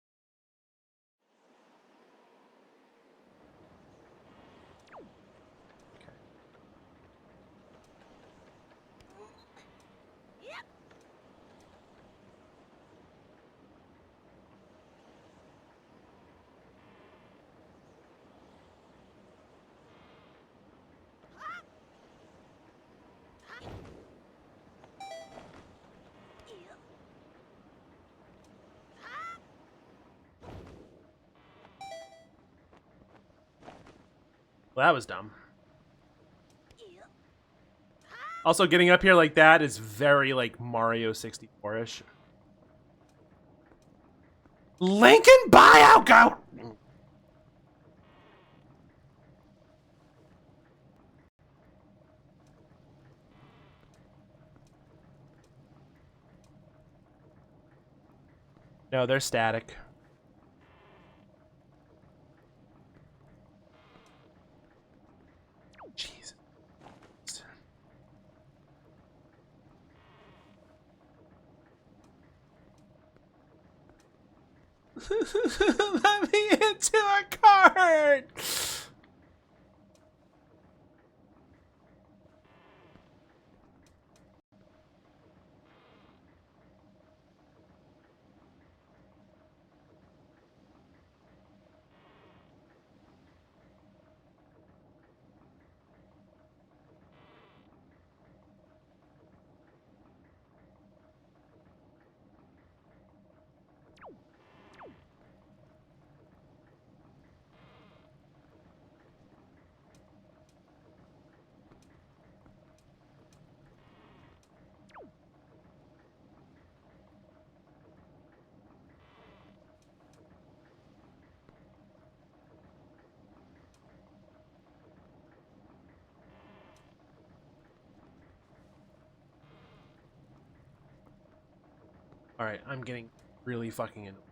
Well, that was dumb. Also, getting up here like that is very like Mario 64-ish. Lincoln buyout go. No, they're static. Jesus. Let me into a cart. All right, I'm getting really fucking annoyed.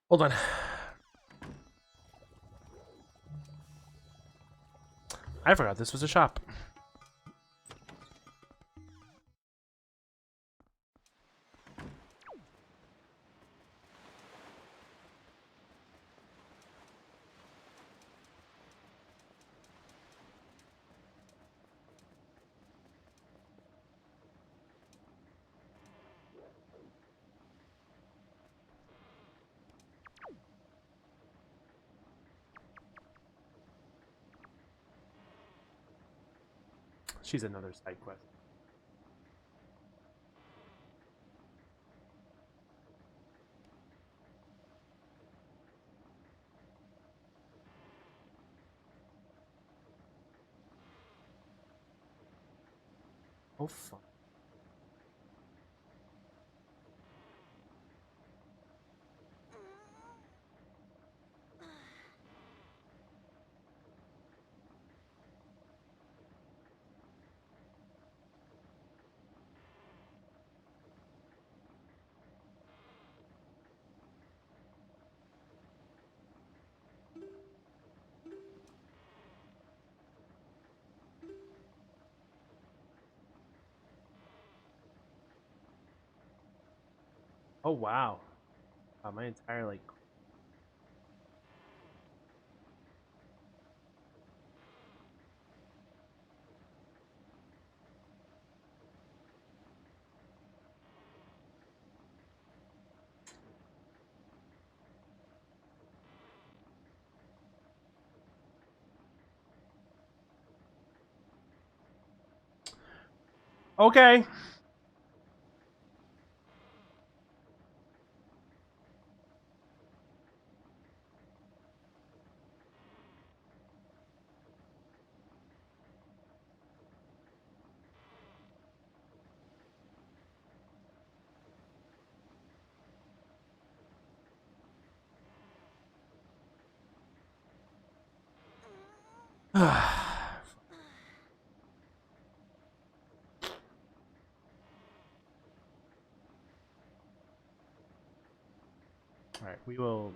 Hold on. I forgot this was a shop. She's another side quest. Oh fuck. Oh wow. Wow, my entire like. Okay. All right, we will.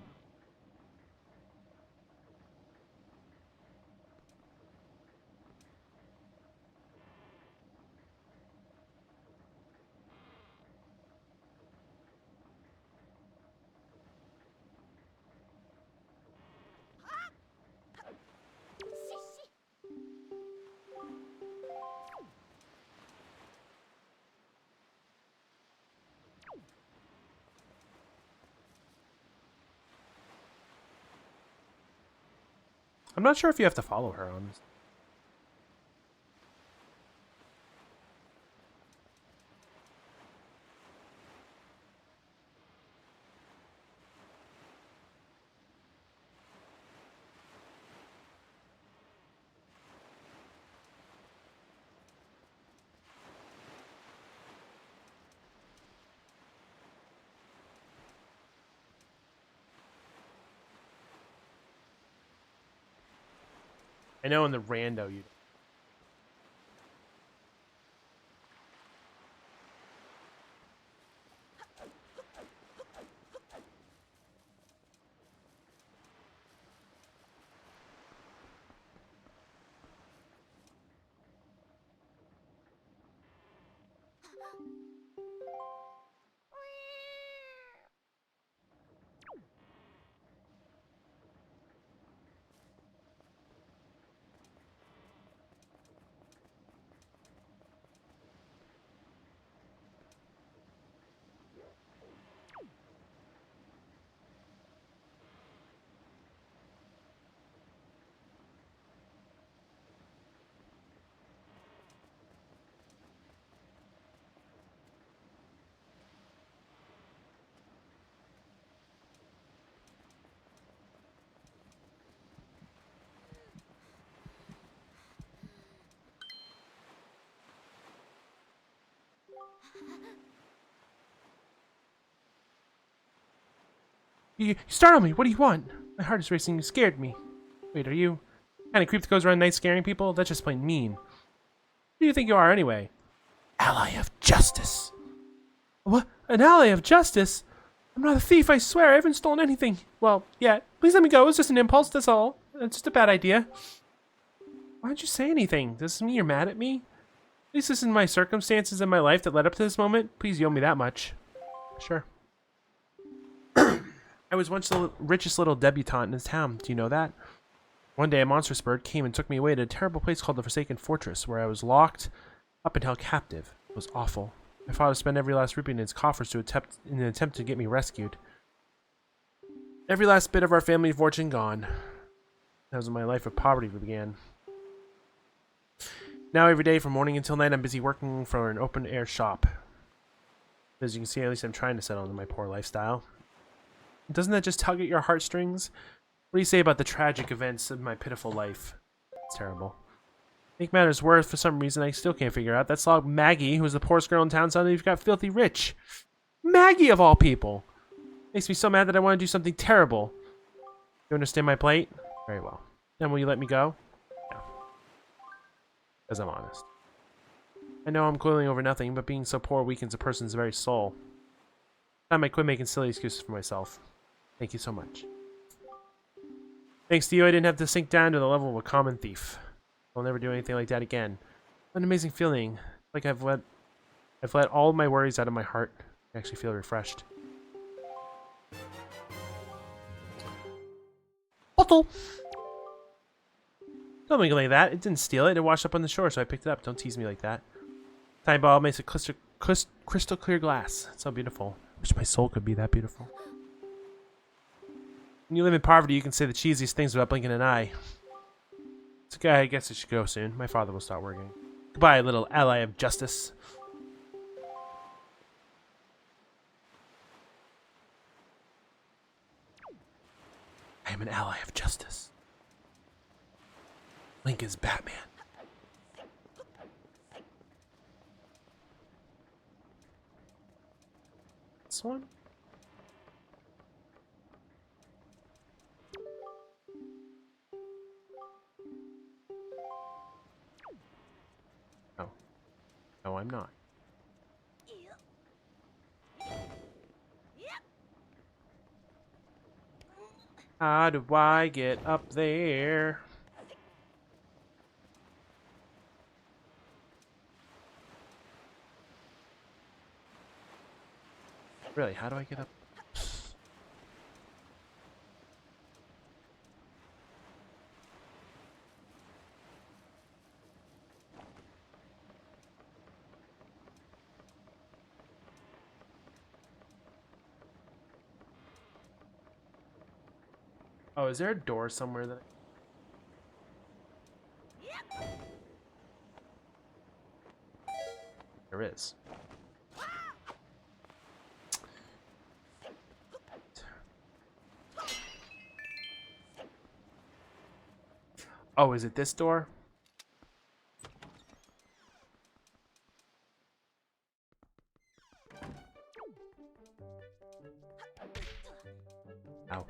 I'm not sure if you have to follow her on this. I know in the rando you. You startled me. What do you want? My heart is racing. You scared me. Wait, are you kind of creep that goes around night scaring people? That's just plain mean. Who do you think you are anyway? Ally of justice. What? An ally of justice? I'm not a thief, I swear. I haven't stolen anything. Well, yeah. Please let me go. It's just an impulse, that's all. It's just a bad idea. Why don't you say anything? Does this mean you're mad at me? At least this isn't my circumstances in my life that led up to this moment. Please, you owe me that much. Sure. I was once the richest little debutante in this town. Do you know that? One day, a monstrous bird came and took me away to a terrible place called the Forsaken Fortress, where I was locked up and held captive. It was awful. My father spent every last rupee in his coffers in an attempt to get me rescued. Every last bit of our family fortune gone. That was when my life of poverty began. Now every day from morning until night I'm busy working for an open-air shop. As you can see, at least I'm trying to settle into my poor lifestyle. Doesn't that just tug at your heartstrings? What do you say about the tragic events of my pitiful life? It's terrible. Make matters worse, for some reason I still can't figure out. That slog Maggie, who was the poorest girl in town, suddenly got filthy rich. Maggie, of all people! Makes me so mad that I want to do something terrible. You understand my plight? Very well. Then will you let me go? No. Because I'm honest. I know I'm coiling over nothing, but being so poor weakens a person's very soul. Time I quit making silly excuses for myself. Thank you so much. Thanks to you, I didn't have to sink down to the level of a common thief. I'll never do anything like that again. What an amazing feeling. Like I've let all my worries out of my heart. I actually feel refreshed. Bottle! Don't make it like that. It didn't steal it. It washed up on the shore, so I picked it up. Don't tease me like that. Tiny ball makes it crystal clear glass. It's so beautiful. I wish my soul could be that beautiful. When you live in poverty, you can say the cheesiest things without blinking an eye. It's okay, I guess I should go soon. My father will start working. Goodbye, little ally of justice. I am an ally of justice. Link is Batman. This one? No, I'm not. How do I get up there? Really, how do I get up? Oh, is there a door somewhere that there is? Oh, is it this door? Ow.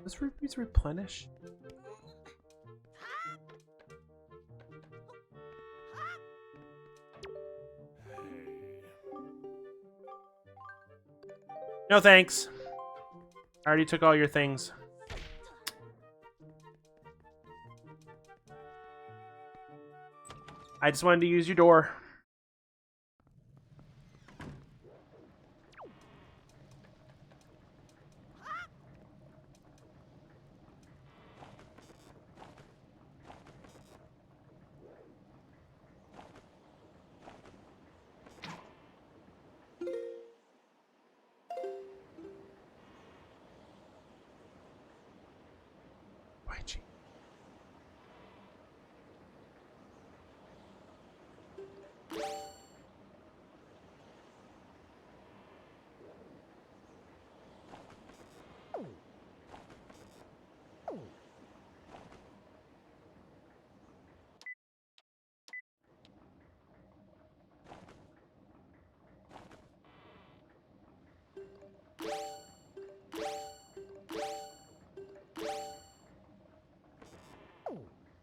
Does rupees replenish? No thanks. I already took all your things. I just wanted to use your door.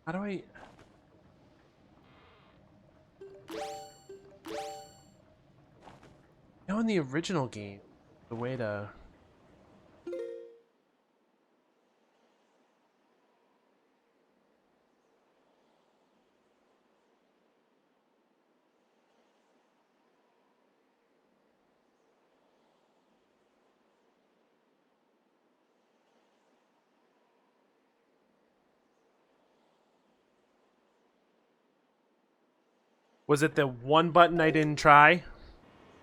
How do I... No, in the original game, the way to... Was it the one button I didn't try?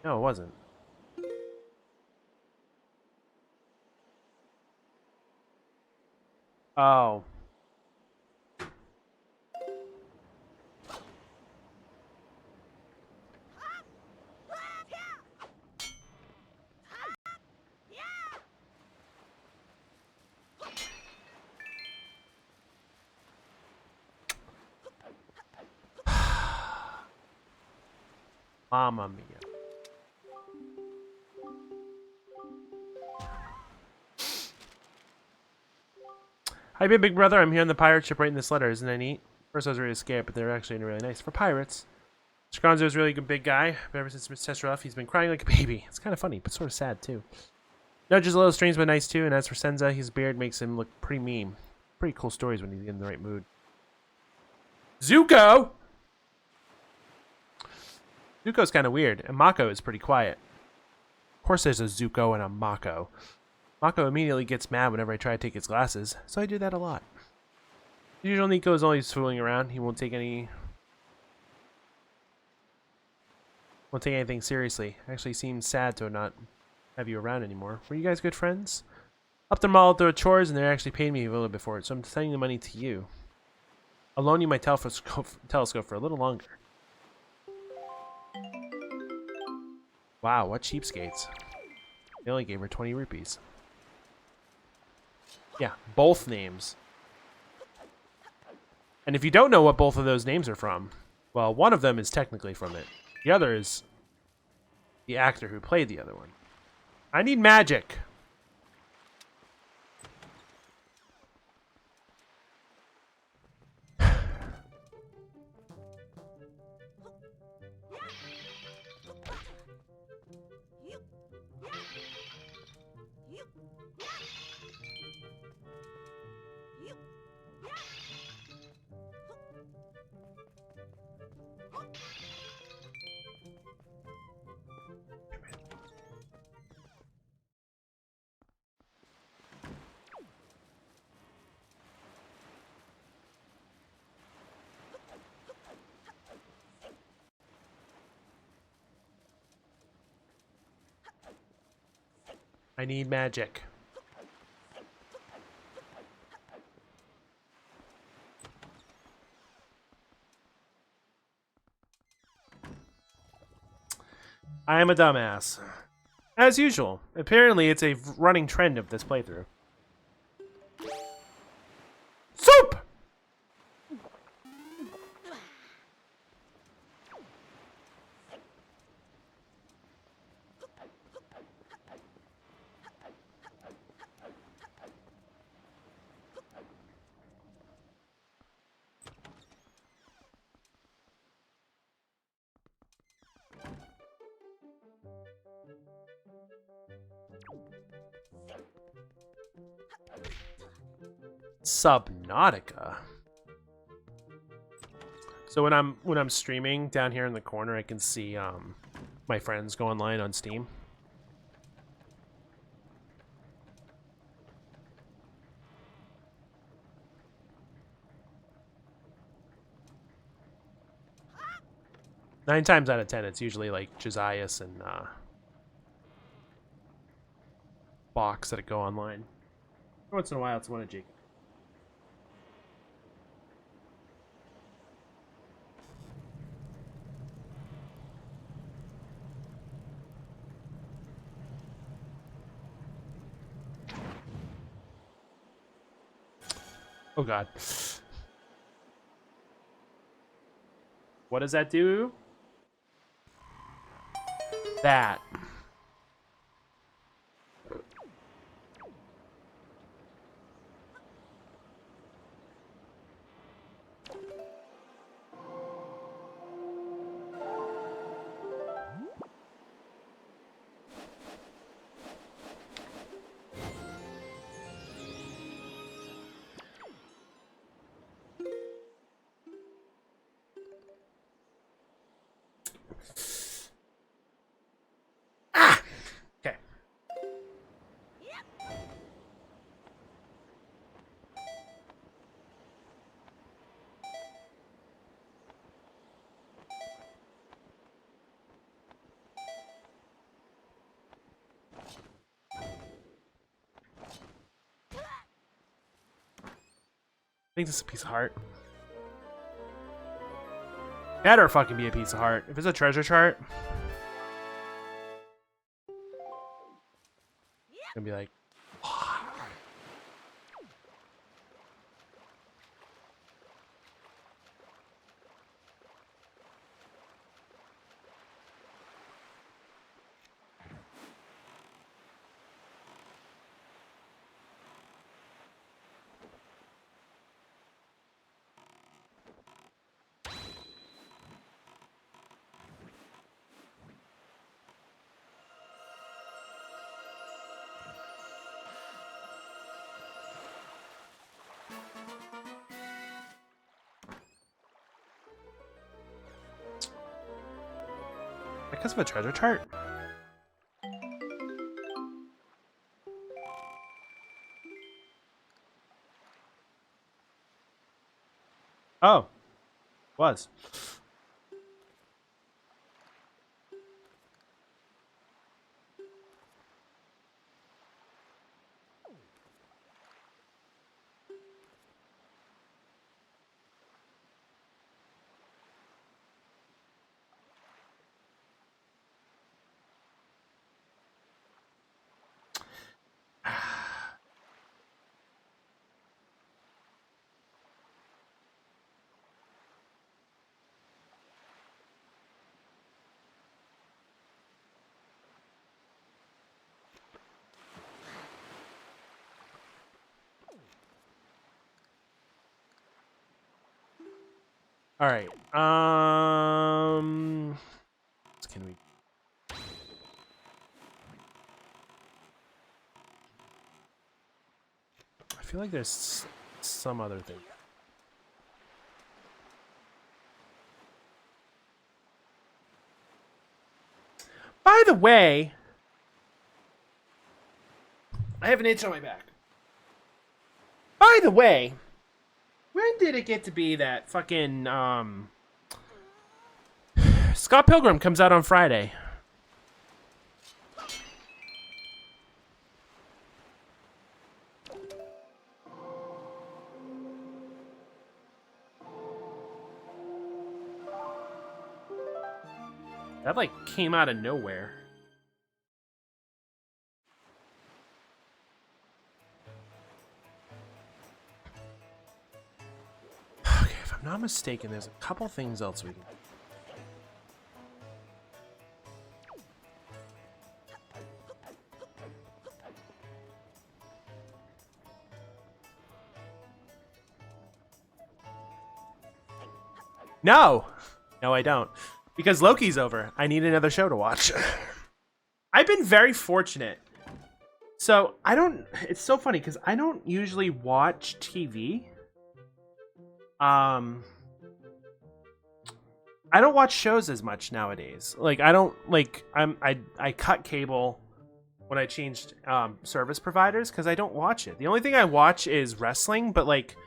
No, it wasn't. Oh. Mamma mia. Hi, big brother. I'm here on the pirate ship writing this letter. Isn't that neat? First, I was really scared, but they're actually really nice for pirates. Chiconzo is a really good big guy, but ever since Mr. Tesserov, he's been crying like a baby. It's kind of funny, but sort of sad, too. Nudge is a little strange, but nice, too. And as for Senza, his beard makes him look pretty mean. Pretty cool stories when he's in the right mood. Zuko! Zuko's kind of weird, and Mako is pretty quiet. Of course there's a Zuko and a Mako. Mako immediately gets mad whenever I try to take his glasses, so I do that a lot. The usual Nico is always fooling around. He won't take anything seriously. Actually seems sad to not have you around anymore. Were you guys good friends? Helped them all through chores, and they're actually paying me a little bit for it, so I'm sending the money to you. I'll loan you my telescope for a little longer. Wow, what cheapskates. They only gave her 20 rupees. Yeah, both names. And if you don't know what both of those names are from, well, one of them is technically from it. The other is the actor who played the other one. I need magic. I need magic. I am a dumbass. As usual. Apparently it's a running trend of this playthrough. Soup! Subnautica. So when I'm streaming down here in the corner, I can see my friends go online on Steam. Nine times out of 10, it's usually like Josias and Box that go online. Once in a while, it's one of Jake. Oh god. What does that do? That. think this is a piece of heart. Better fucking be a piece of heart. If it's a treasure chart, it's gonna be like, because of a treasure chart? Oh, was. All right. Can we? I feel like there's some other thing. By the way, I have an itch on my back. By the way, when did it get to be that fucking Scott Pilgrim comes out on Friday? That like came out of nowhere. Okay, if I'm not mistaken, there's a couple things else we can. No! No, I don't. Because Loki's over. I need another show to watch. I've been very fortunate. So, I don't... It's so funny, because I don't usually watch TV. I don't watch shows as much nowadays. Like, I don't... Like, I cut cable when I changed service providers, because I don't watch it. The only thing I watch is wrestling, but, like...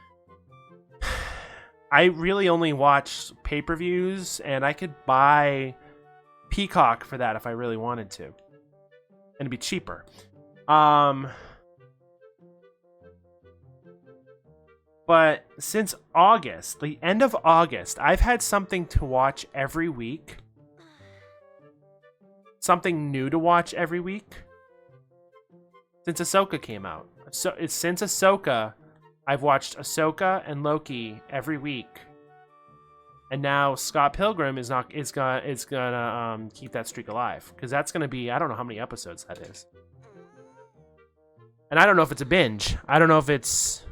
I really only watch pay-per-views, and I could buy Peacock for that if I really wanted to. And it'd be cheaper. But since August, the end of August, I've had something to watch every week. Something new to watch every week. Since Ahsoka came out. So since Ahsoka... I've watched Ahsoka and Loki every week, and now Scott Pilgrim is gonna keep that streak alive, because that's gonna be, I don't know how many episodes that is, and I don't know if it's a binge. I don't know if it's.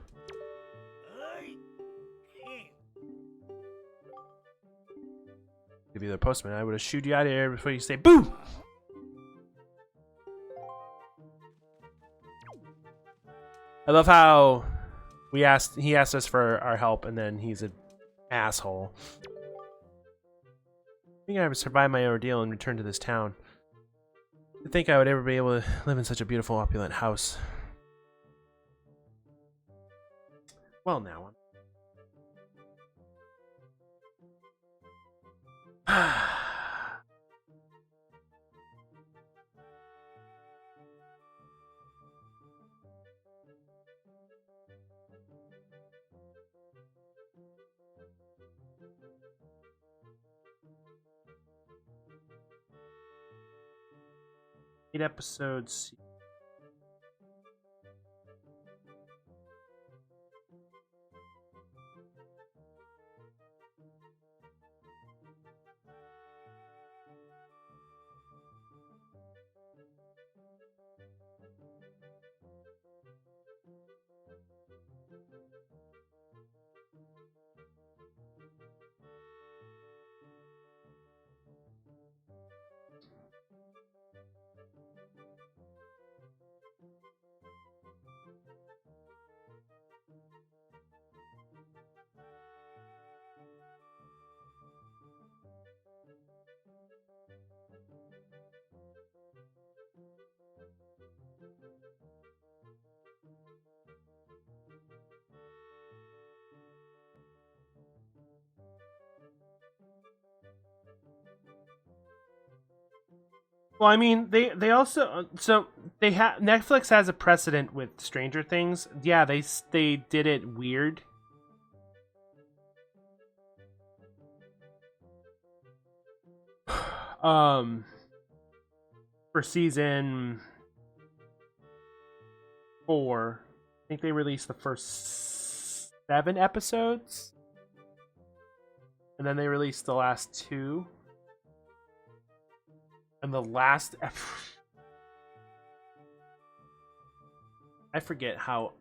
If you're the postman, I would have shooed you out of here before you say boo. I love how. He asked us for our help, and then he's an asshole. I think I would survive my ordeal and return to this town. To think I would ever be able to live in such a beautiful, opulent house. Well, now I'm... 8 episodes. Well, I mean, they also so they have Netflix has a precedent with Stranger Things. Yeah, they did it weird. Um, for season 4, I think they released the first 7 episodes, and then they released the last 2. And the last, I forget how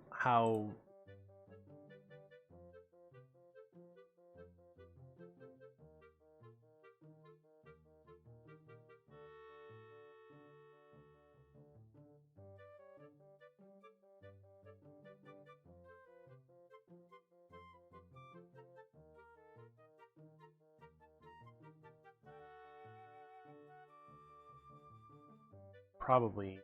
probably.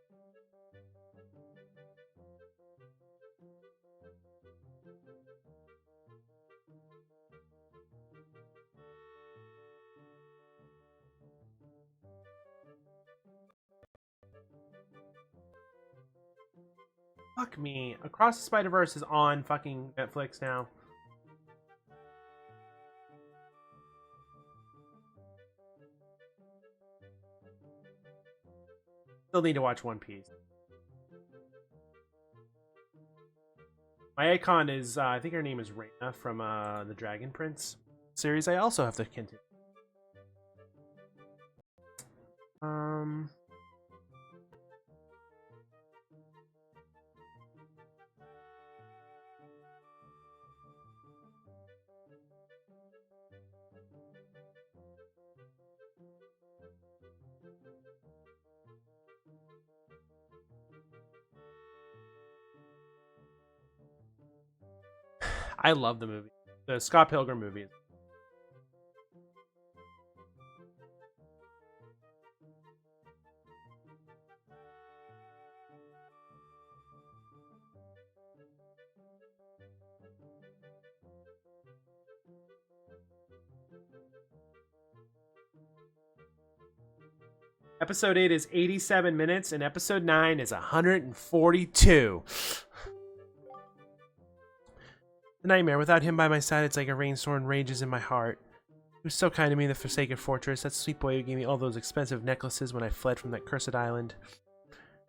Fuck me. Across the Spider-Verse is on fucking Netflix now. Still need to watch One Piece. My icon is, I think her name is Reina from the Dragon Prince series. I also have to continue. I love the movie. The Scott Pilgrim movie. Episode 8 is 87 minutes, and episode 9 is 142. The nightmare. Without him by my side, it's like a rainstorm rages in my heart. He was so kind to me in the Forsaken Fortress, that sweet boy who gave me all those expensive necklaces when I fled from that cursed island.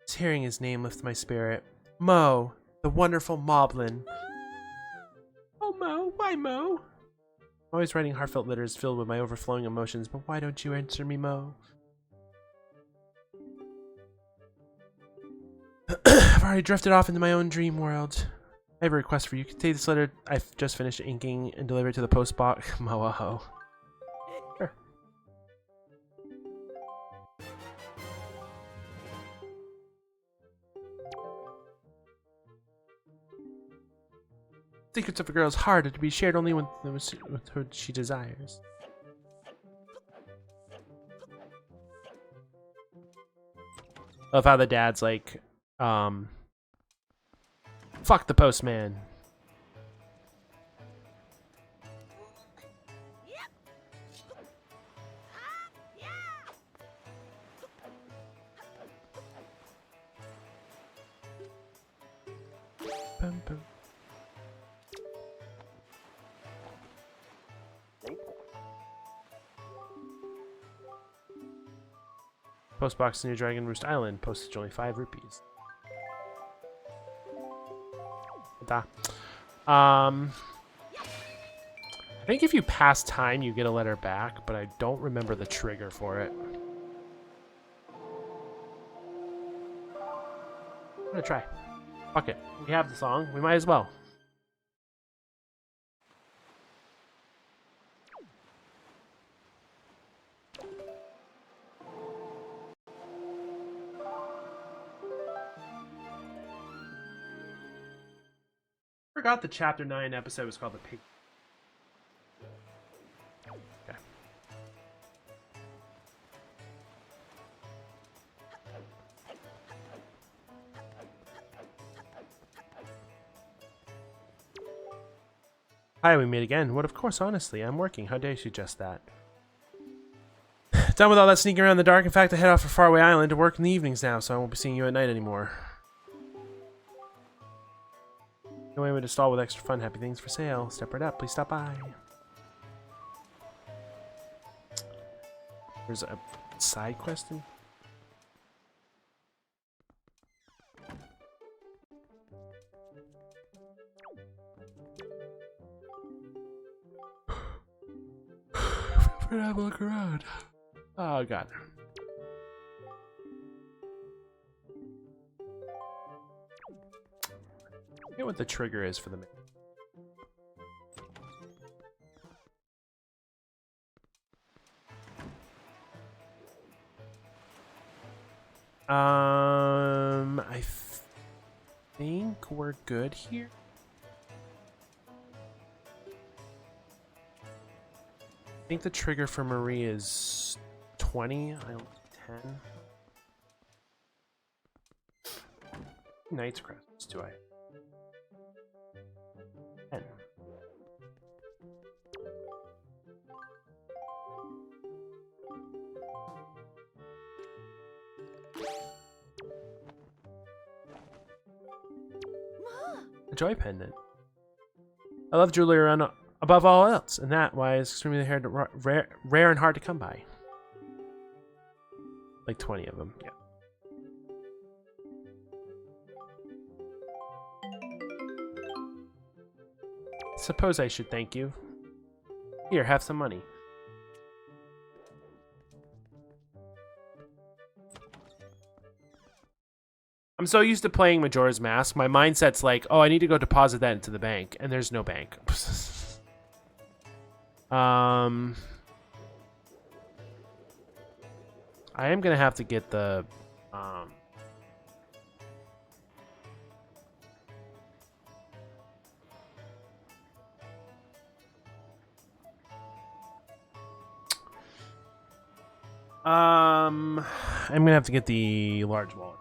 Just hearing his name lifts my spirit. Mo, the wonderful Moblin. Oh, Mo, why Mo? I'm always writing heartfelt letters filled with my overflowing emotions, but why don't you answer me, Mo? I've already drifted off into my own dream world. I have a request for you. Can you take this letter I've just finished inking and deliver it to the post box? Moaho. Sure. Secrets of a girl's heart are to be shared only with who she desires. Love how the dad's like, fuck the postman. Bum, bum. Post box near Dragon Roost Island. Postage only 5 rupees. Da. I think if you pass time, you get a letter back, but I don't remember the trigger for it. I'm gonna try. Fuck it. We have the song. We might as well. Forgot the chapter 9 episode was called The Pig. Okay. Hi, we meet again. What, of course, honestly, I'm working. How dare you suggest that? Done with all that sneaking around in the dark. In fact, I head off for Faraway Island to work in the evenings now, so I won't be seeing you at night anymore. No way to stall with extra fun. Happy things for sale. Step right up. Please stop by. There's a side quest in. Have a look around. Oh god. I forget what the trigger is for the I think we're good here. I think the trigger for Marie is 20. I don't 10. Knight's Crest do I? 10. A joy pendant. I love jewelry around above all else, and that why it's extremely rare and hard to come by. Like 20 of them, yeah. Suppose I should thank you. Here, have some money. I'm so used to playing Majora's Mask, my mindset's like, oh, I need to go deposit that into the bank, and there's no bank. I am gonna have to get the I'm gonna have to get the large wallet.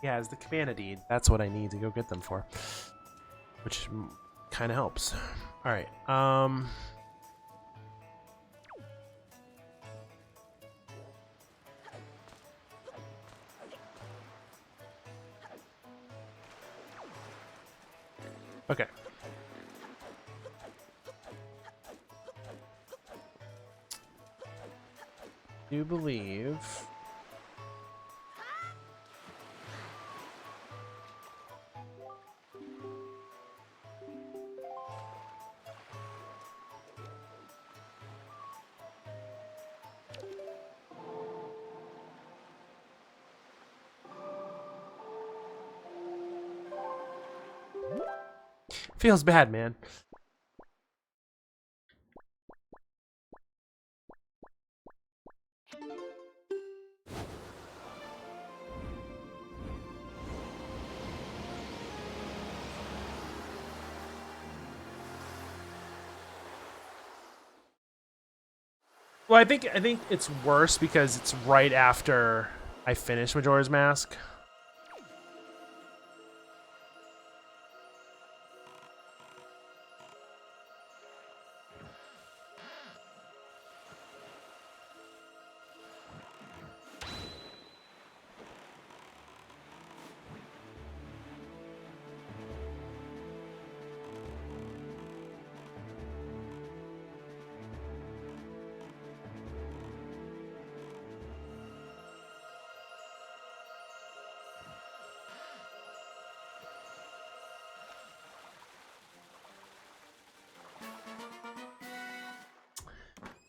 Yeah, it's the cabana deed. That's what I need to go get them for. Which kind of helps. Alright, okay. Do believe... Feels bad, man. Well, I think it's worse because it's right after I finish Majora's Mask.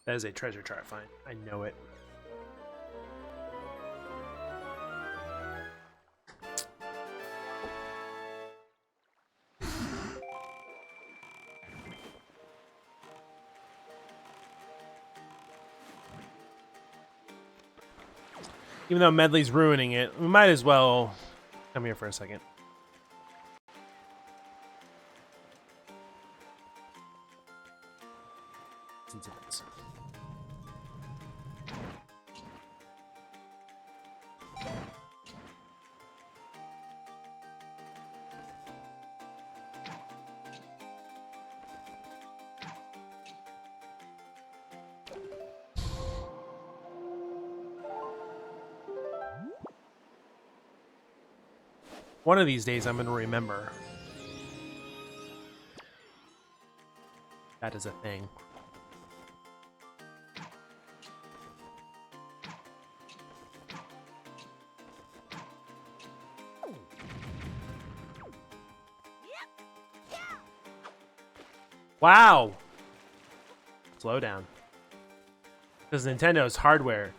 That is a treasure chart find. I know it. Even though Medley's ruining it, we might as well come here for a second. Since it is. One of these days I'm going to remember. That is a thing. Wow! Slow down. Because Nintendo's hardware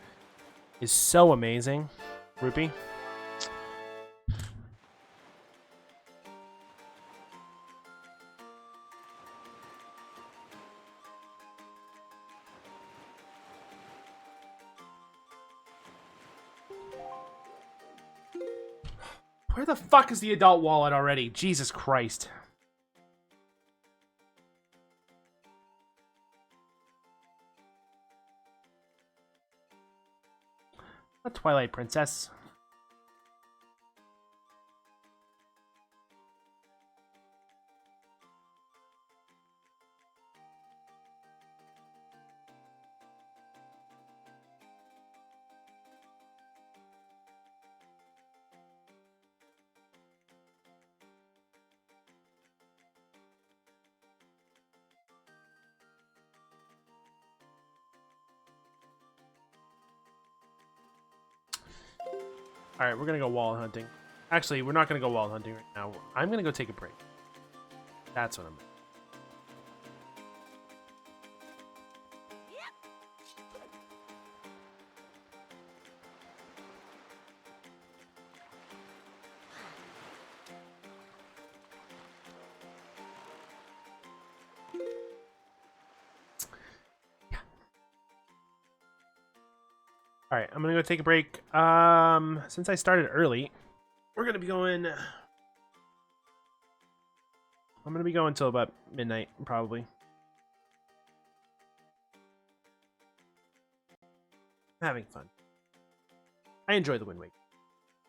is so amazing. Rupee? Where the fuck is the adult wallet already? Jesus Christ. A Twilight Princess. All right, we're gonna go wall hunting. Actually, we're not gonna go wall hunting right now. I'm gonna go take a break. That's what I'm. All right, I'm gonna go take a break. Since I started early, we're gonna be going. I'm gonna be going till about midnight, probably. I'm having fun. I enjoy the Wind Waker.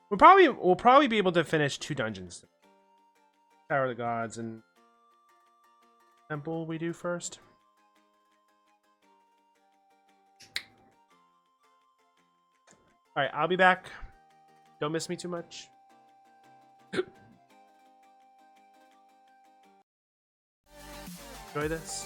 We'll probably be able to finish 2 dungeons. Tower of the Gods and Temple we do first. All right, I'll be back. Don't miss me too much. Enjoy this.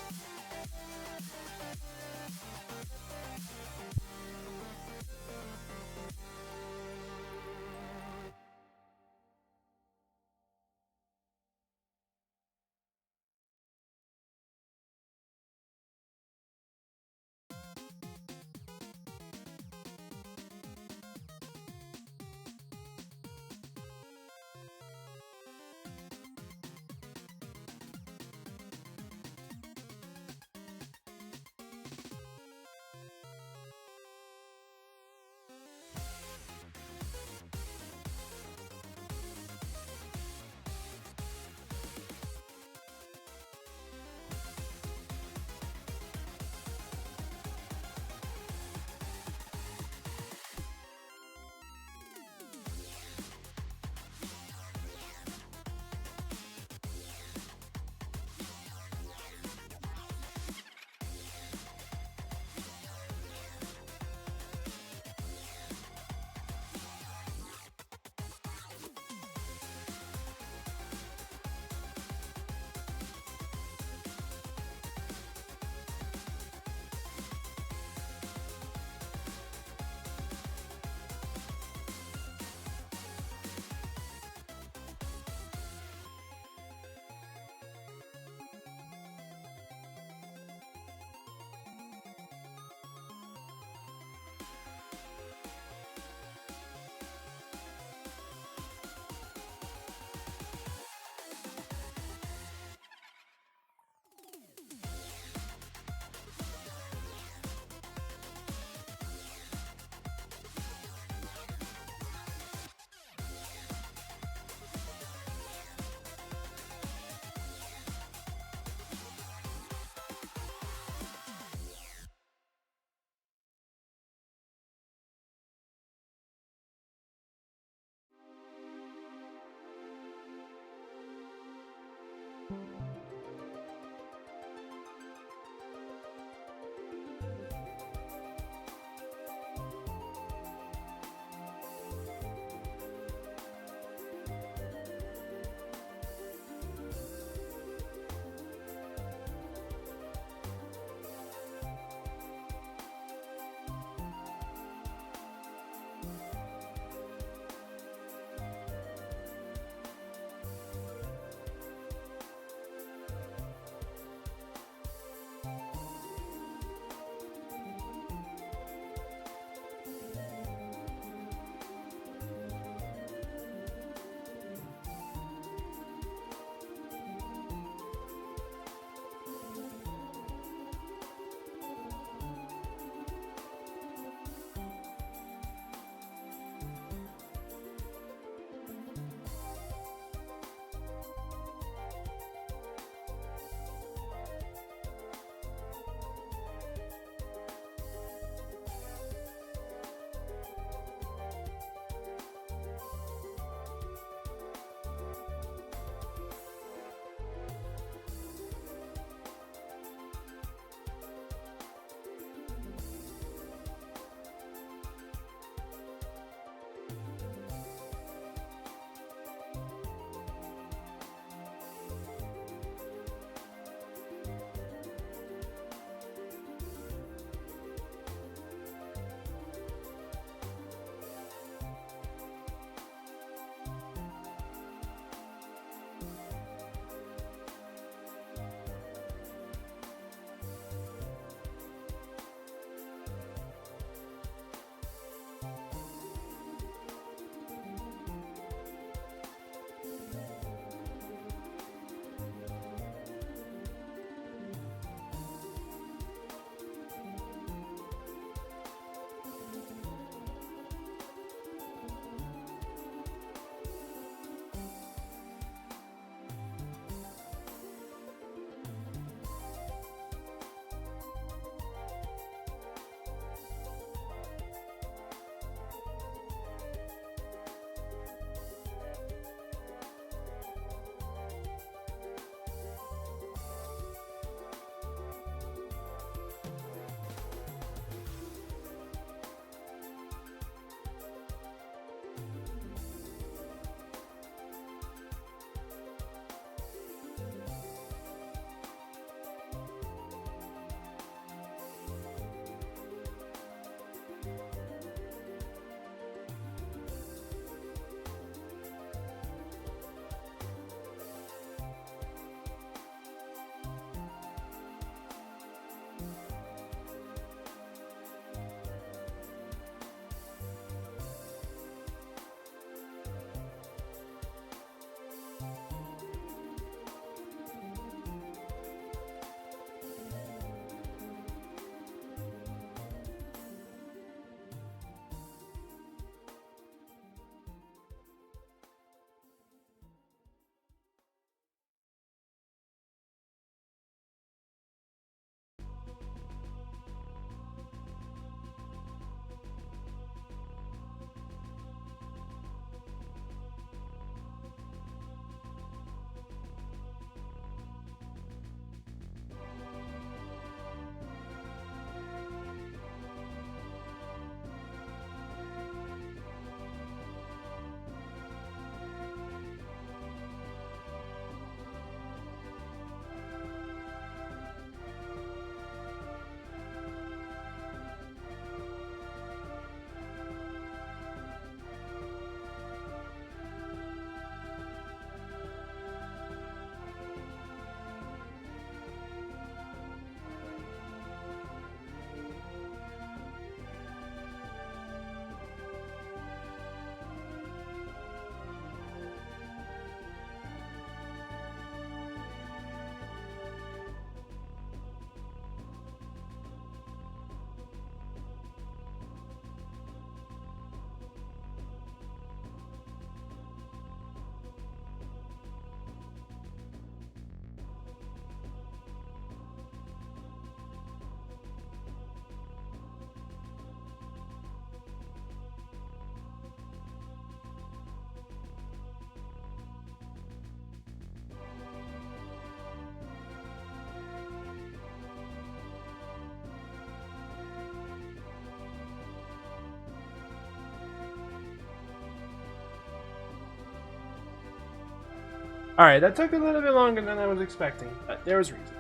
Alright, that took a little bit longer than I was expecting, but there was reason.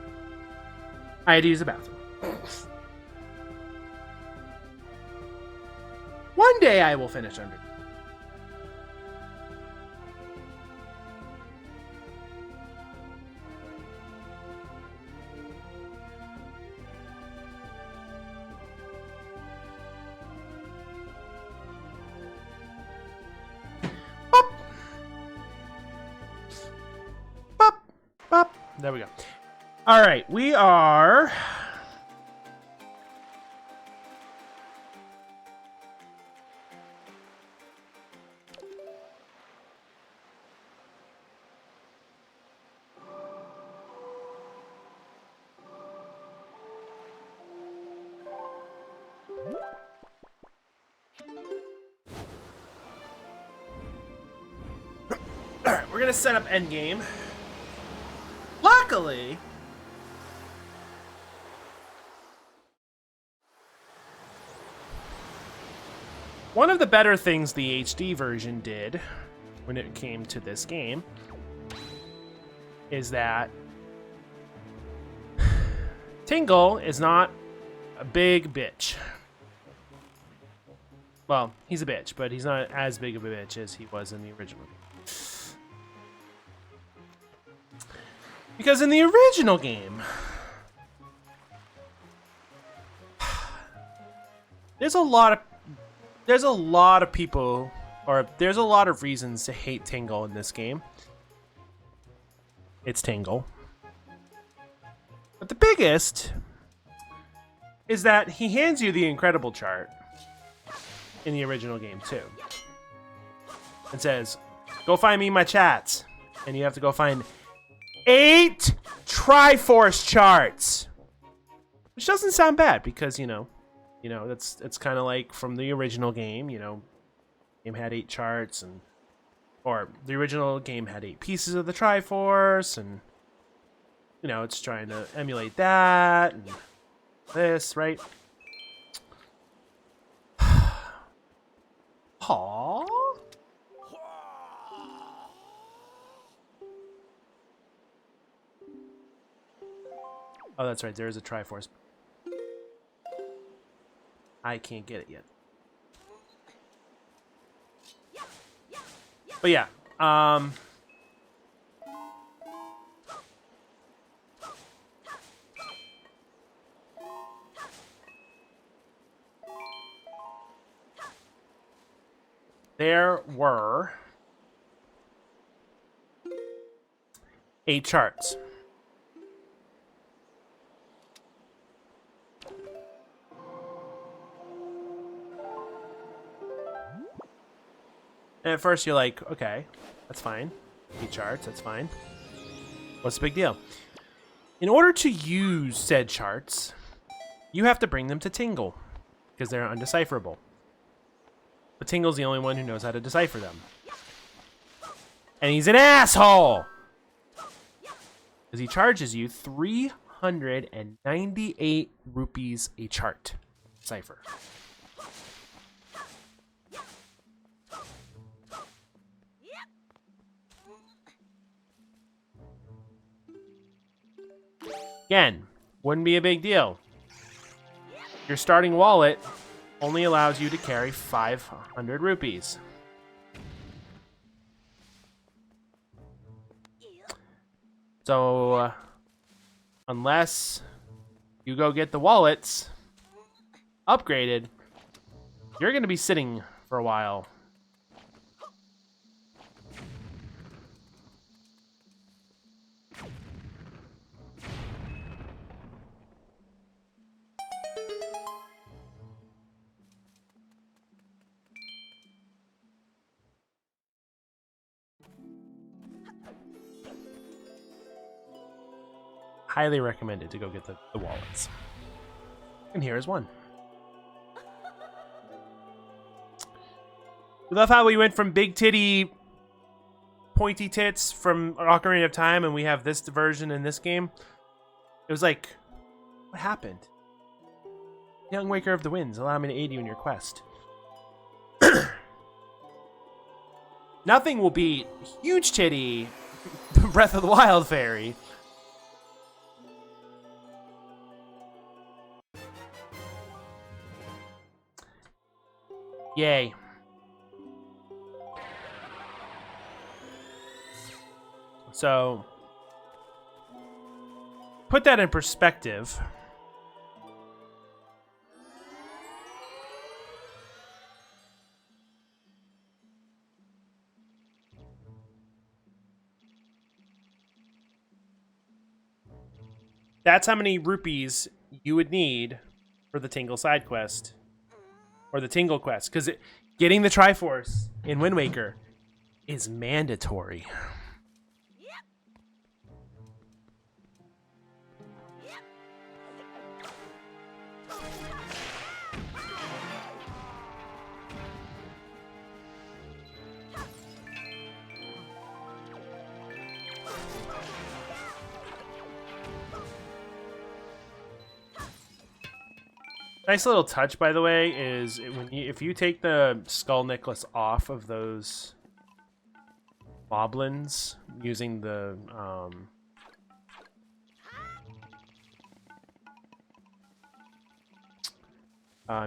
I had to use the bathroom. One day I will finish under. There we go. All right, we are. All right, we're gonna set up endgame. Luckily, one of the better things the HD version did when it came to this game is that Tingle is not a big bitch. Well, he's a bitch, but he's not as big of a bitch as he was in the original game. Because in the original game, there's a lot of people, or there's a lot of reasons to hate Tingle in this game. It's Tingle. But the biggest is that he hands you the incredible chart in the original game too. It says, go find me my chats. And you have to go find 8 Triforce charts, which doesn't sound bad because you know it's kind of like from the original game. Game had 8 charts, or the original game had 8 pieces of the Triforce, and it's trying to emulate that and this, right? Aww. Oh, that's right. There is a Triforce. I can't get it yet. But yeah, there were 8 charts. And at first you're like, okay, that's fine. 8 charts, that's fine. What's the big deal? In order to use said charts, you have to bring them to Tingle, because they're undecipherable. But Tingle's the only one who knows how to decipher them. And he's an asshole! Because he charges you 398 rupees a chart. Cipher. Again, wouldn't be a big deal. Your starting wallet only allows you to carry 500 rupees. So, unless you go get the wallets upgraded, you're going to be sitting for a while. Highly recommended to go get the wallets. And here is one. We love how we went from big titty, pointy tits from Ocarina of Time, and we have this version in this game. It was like, what happened? Young Waker of the Winds, allow me to aid you in your quest. Nothing will beat huge titty Breath of the Wild fairy. Yay. So, put that in perspective. That's how many rupees you would need for the Tingle side quest. Or the Tingle quest. Because getting the Triforce in Wind Waker is mandatory. Nice little touch, by the way, is if you take the skull necklace off of those moblins using the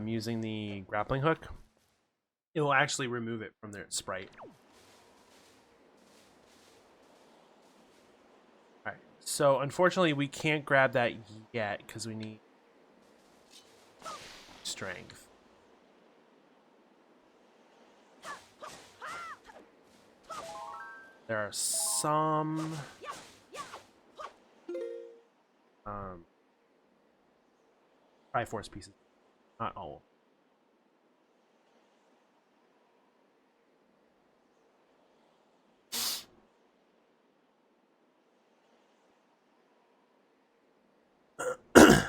using the grappling hook, it will actually remove it from their sprite. All right, so unfortunately we can't grab that yet because we need strength. There are some Triforce pieces, not all.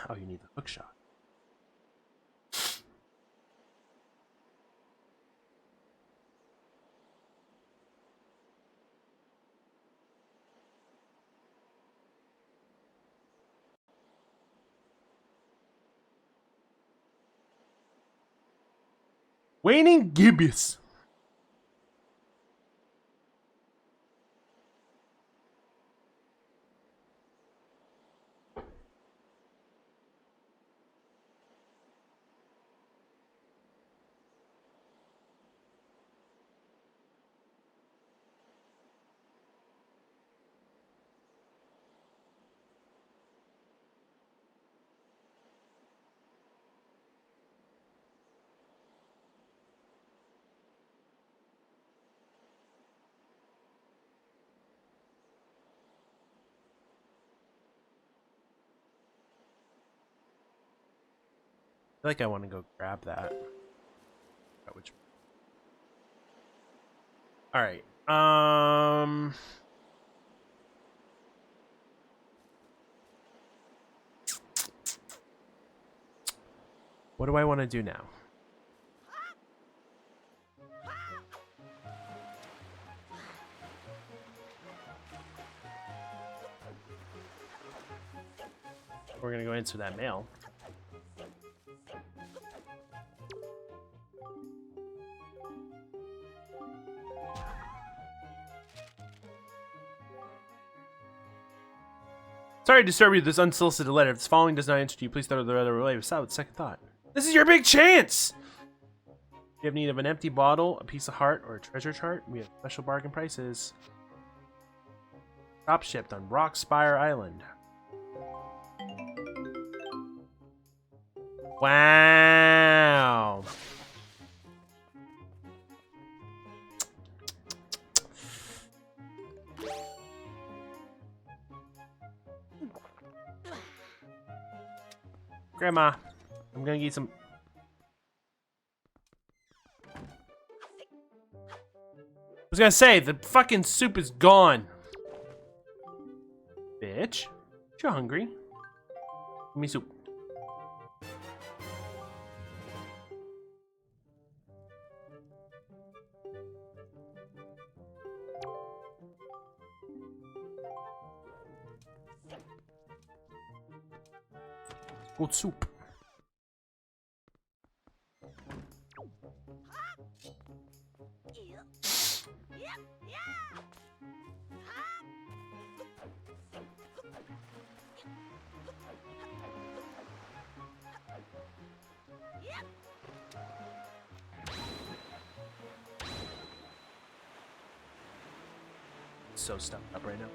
Oh, you need the hook shot. Waning gibbous. I feel like I want to go grab that. Which... All right. What do I want to do now? We're gonna go answer that mail. Sorry to disturb you with this unsolicited letter. If this following does not interest you, please throw the other away without second thought. This is your big chance! You have need of an empty bottle, a piece of heart, or a treasure chart? We have special bargain prices. Drop shipped on Rockspire Island. Wow! Grandma, I'm gonna get some. I was gonna say, the fucking soup is gone. Bitch, you're hungry. Give me soup. Good soup. so stuffed up right now.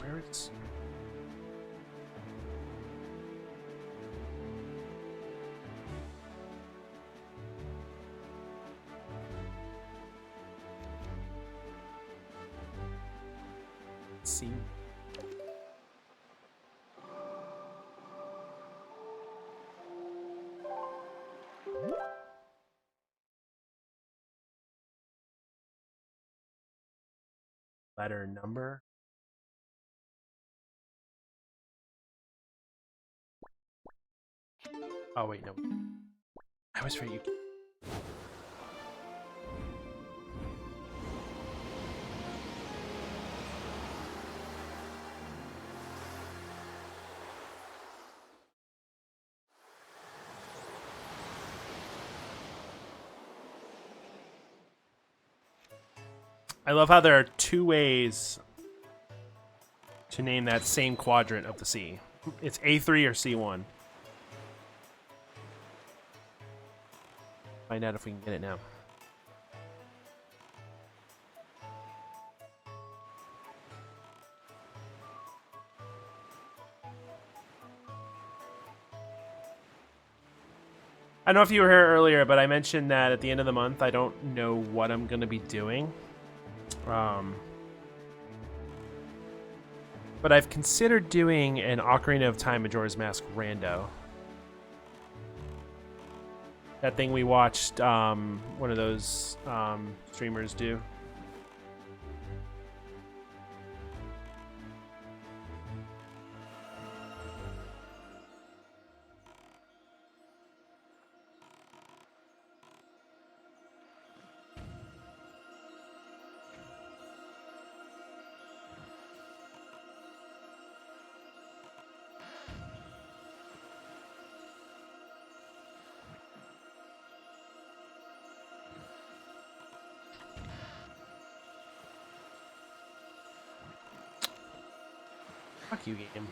Where is... See. Letter number. Oh wait, no. I was right. I love how there are two ways to name that same quadrant of the sea. It's A3 or C1. Find out if we can get it now. I don't know if you were here earlier, but I mentioned that at the end of the month, I don't know what I'm going to be doing. But I've considered doing an Ocarina of Time Majora's Mask rando. That thing we watched one of those streamers do. Fuck you, game.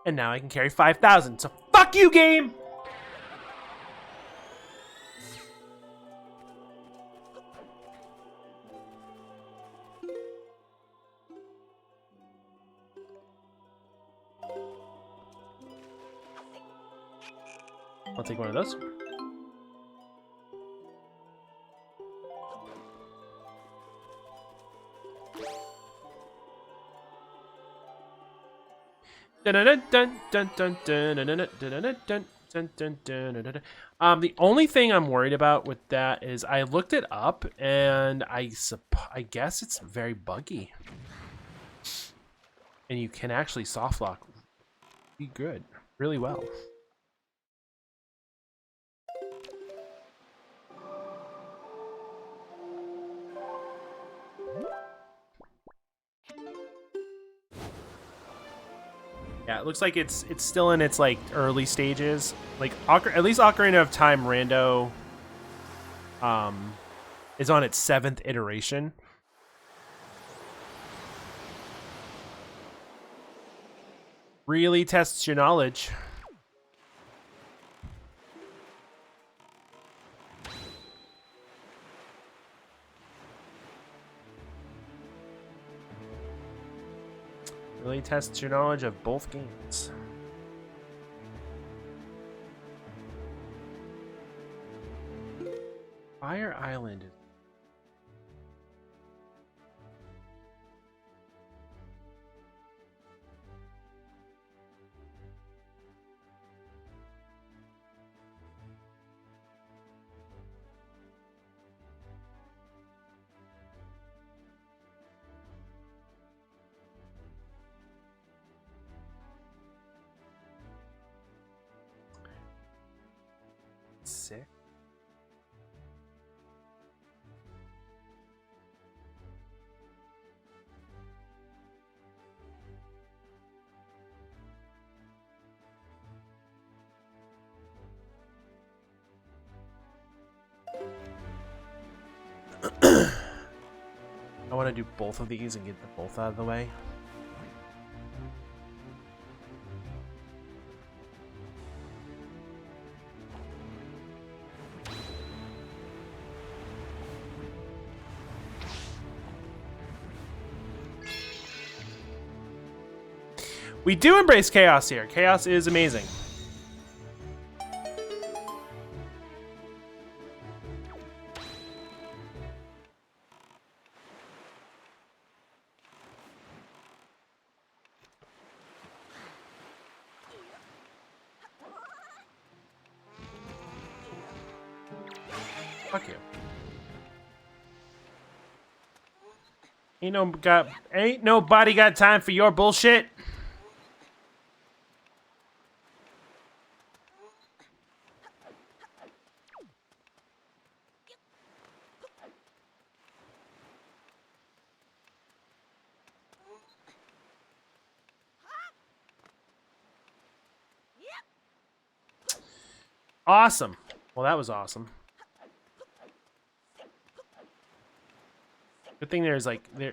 And now I can carry 5,000. So fuck you, game! I'll take one of those. The only thing I'm worried about with that is I looked it up and I guess it's very buggy, and you can actually soft lock really well. Yeah, it looks like it's still in its like early stages. Like at least Ocarina of Time Rando is on its 7th iteration. Really tests your knowledge. Really tests your knowledge of both games. Fire Island. sick. I want to do both of these and get them both out of the way. We do embrace chaos here. Chaos is amazing. Fuck you. Ain't nobody got time for your bullshit. Awesome. Well, that was awesome. Good thing there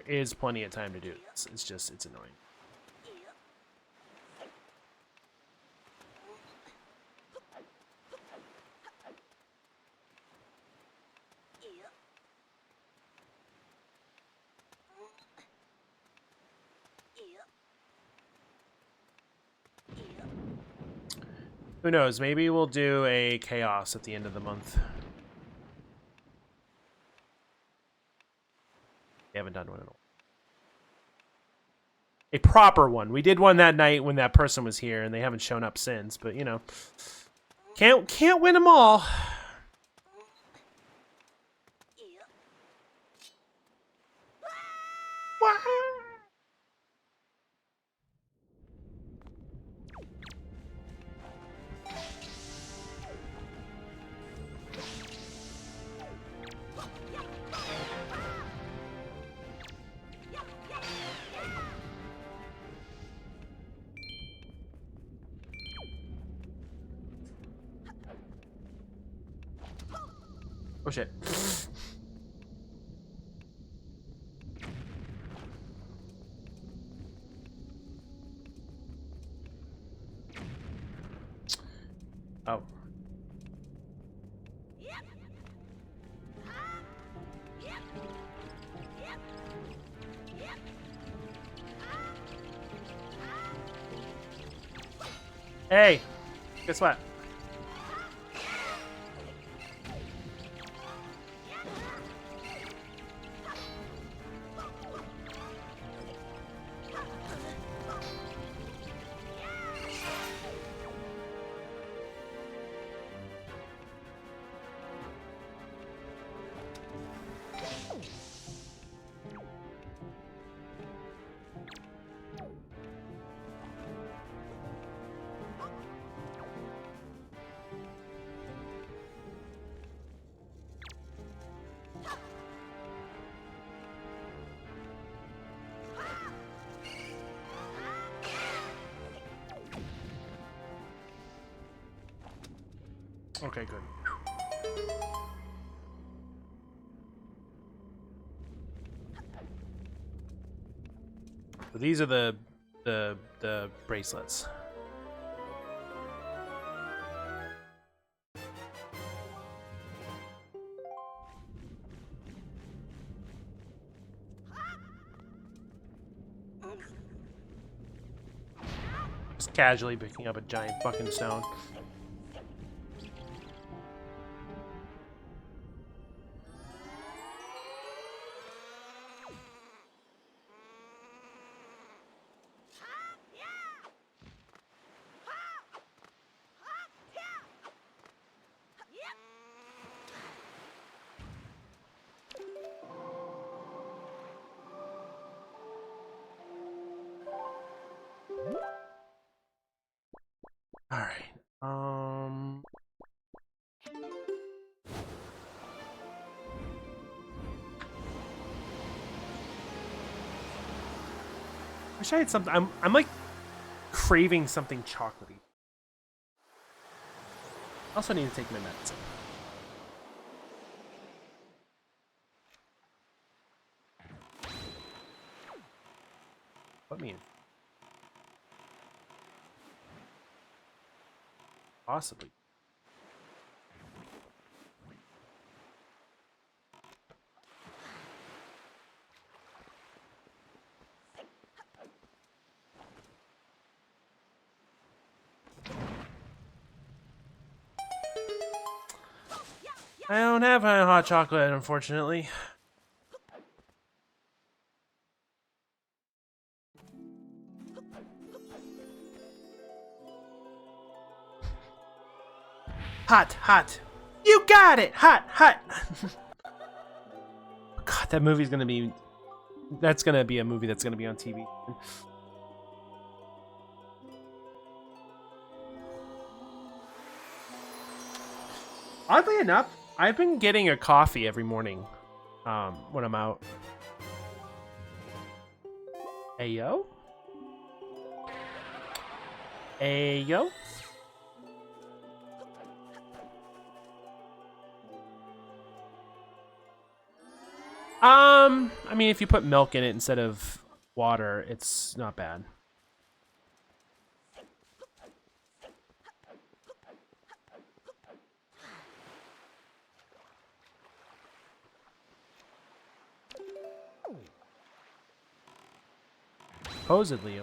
is plenty of time to do this. It's annoying. Who knows? Maybe we'll do a chaos at the end of the month. We haven't done one at all. A proper one. We did one that night when that person was here, and they haven't shown up since. But you know, can't win them all. Oh shit. Oh. Hey, guess what? Okay, good. So these are the bracelets. Just casually picking up a giant fucking stone. All right. wish I had something. I'm like craving something chocolatey. Also need to take my medicine. Put me in. Possibly. I don't have hot chocolate, unfortunately. Hot, hot. You got it! Hot, hot! God, that movie's gonna be... That's gonna be a movie that's gonna be on TV. Oddly enough, I've been getting a coffee every morning when I'm out. Ayo? Ayo? I mean, if you put milk in it instead of water, it's not bad. Supposedly.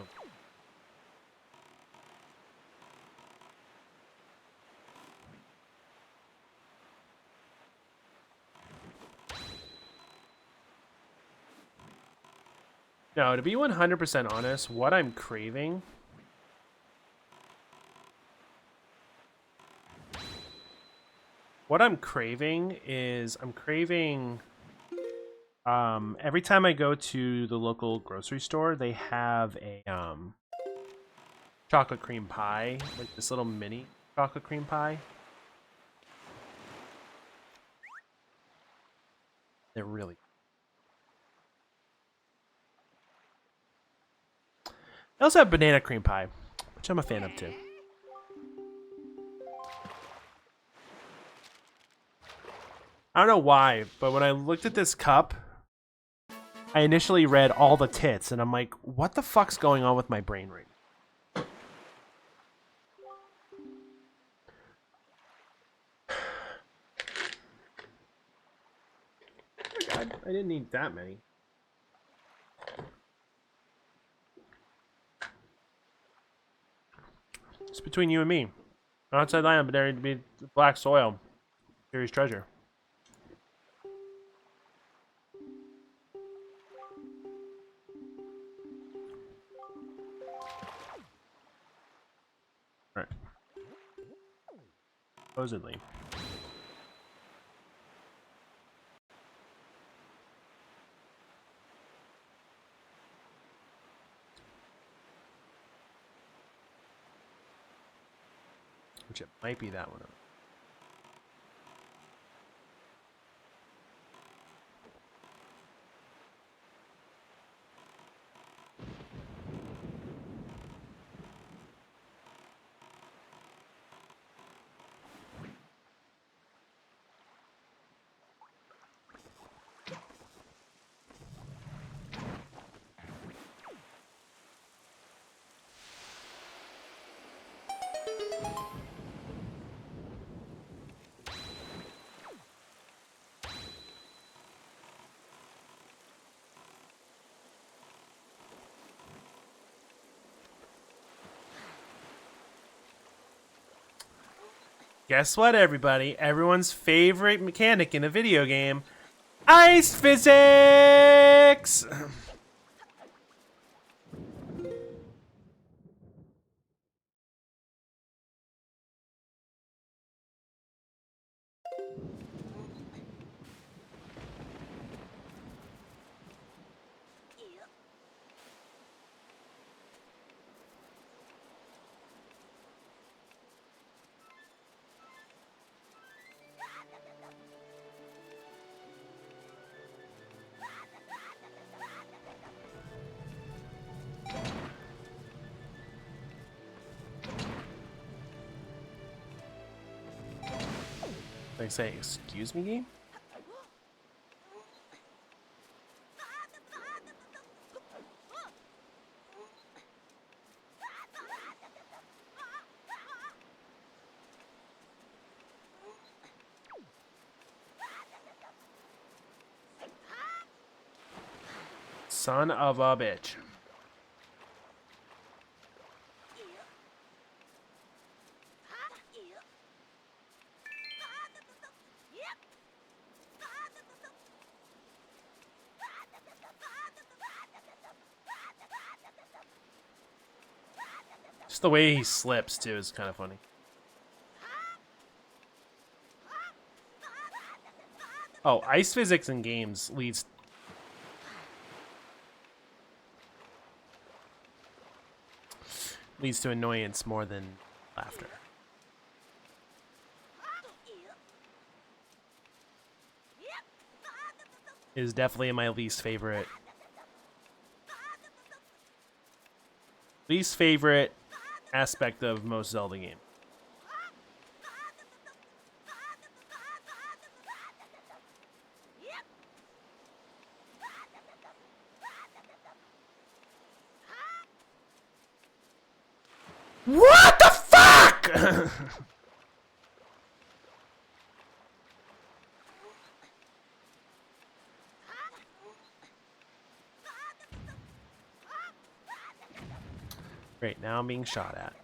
No, to be 100% honest, what I'm craving... What I'm craving is... I'm craving... every time I go to the local grocery store, they have a chocolate cream pie, like this little mini chocolate cream pie. They're really... They also have banana cream pie, which I'm a fan of too. I don't know why, but when I looked at this cup, I initially read all the tits, and I'm like, what the fuck's going on with my brain right now? Oh God, I didn't need that many. It's between you and me. Outside line, but there to be black soil. Serious treasure. Right. Supposedly. Which it might be that one. Guess what, everybody? Everyone's favorite mechanic in a video game. Ice physics! They say, excuse me, game? Son of a bitch. Just the way he slips, too, is kind of funny. Oh, ice physics in games leads to annoyance more than laughter. It is definitely my least favorite aspect of most Zelda games. What the fuck? Great, now I'm being shot at.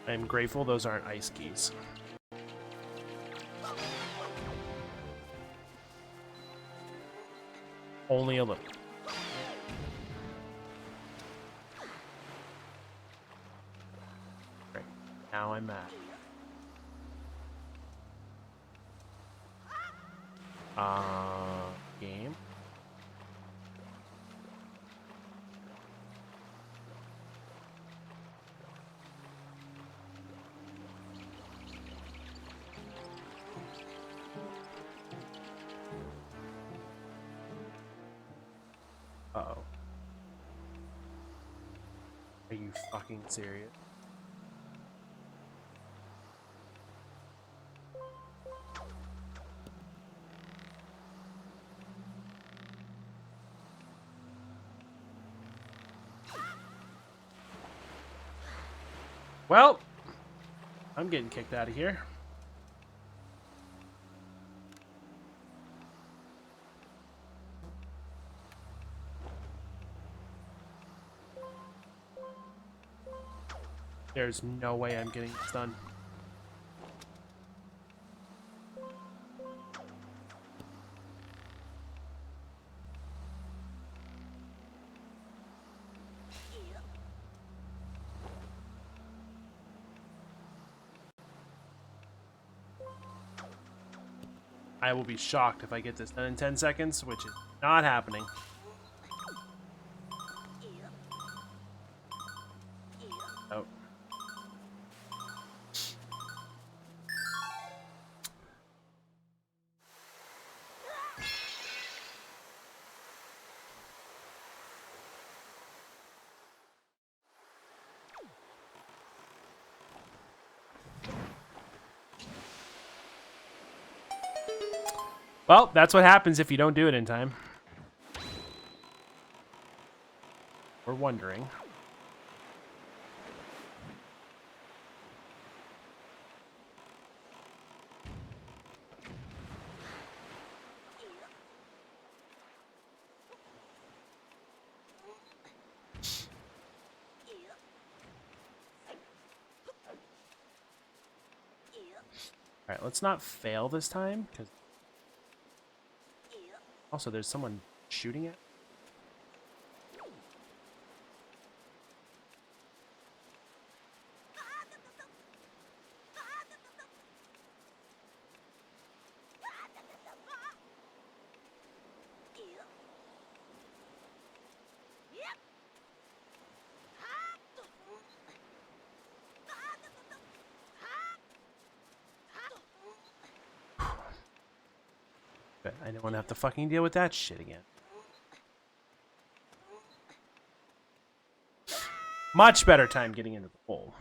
I'm grateful those aren't ice keys. Only a little. Great. Now I'm mad. Game. Uh-oh. Are you fucking serious? Well, I'm getting kicked out of here. There's no way I'm getting this done. I will be shocked if I get this done in 10 seconds, which is not happening. Oh. Well, that's what happens if you don't do it in time. We're wondering. Alright, let's not fail this time, because... Also, there's someone shooting it. But I don't want to have to fucking deal with that shit again. Much better time getting into the hole.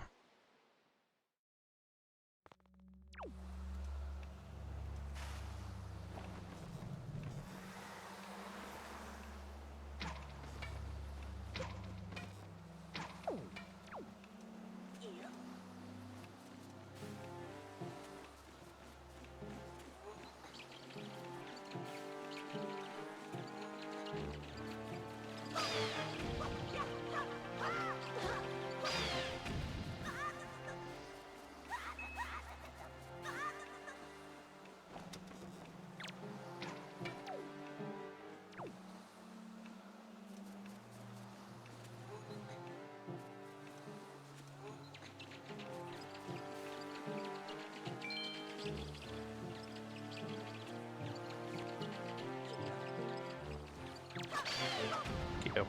Go.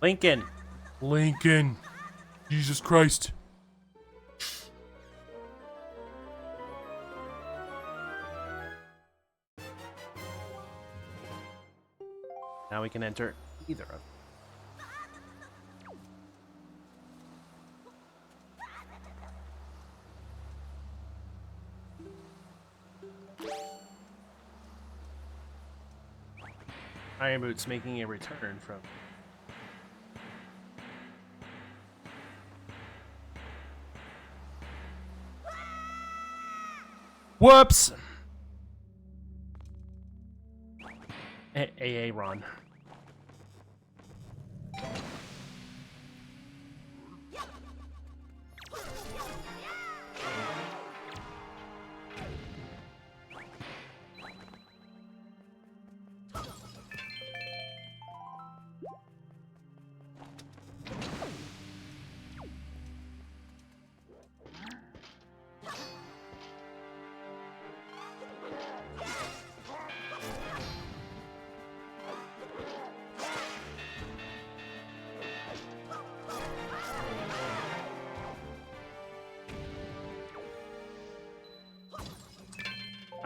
Lincoln. Lincoln. Jesus Christ. Now we can enter either of them. Iron Boots making a return from... Whoops! AA Ron.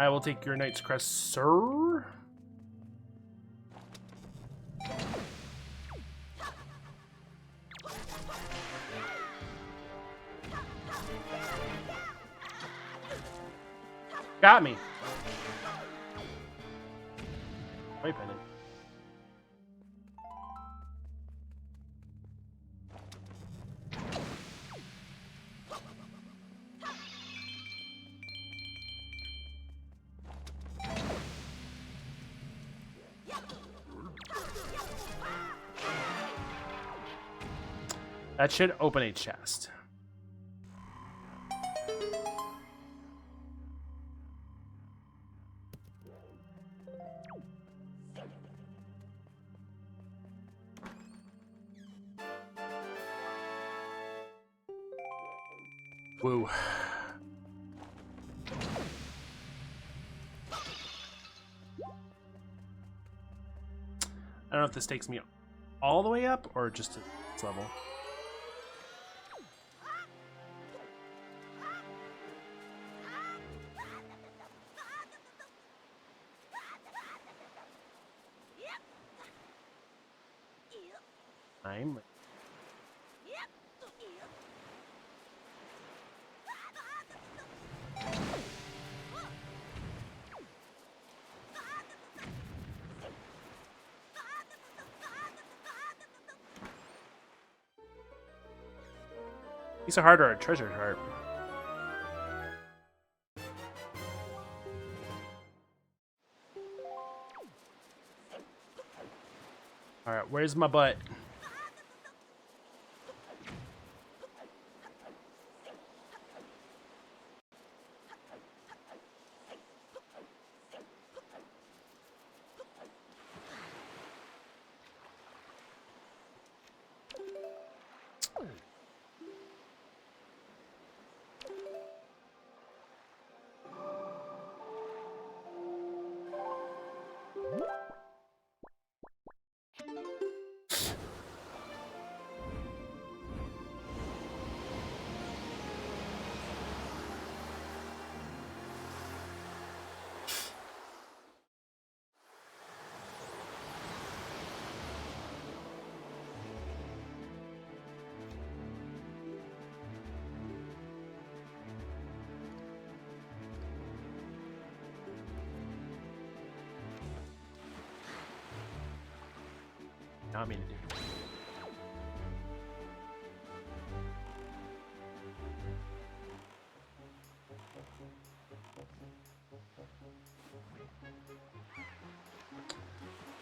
I will take your Knight's Crest, sir. Got me. Wait a minute. That should open a chest. Woo. I don't know if this takes me all the way up or just to this level. I'm... Piece of heart or a treasure heart? Alright, where's my butt? want me to do?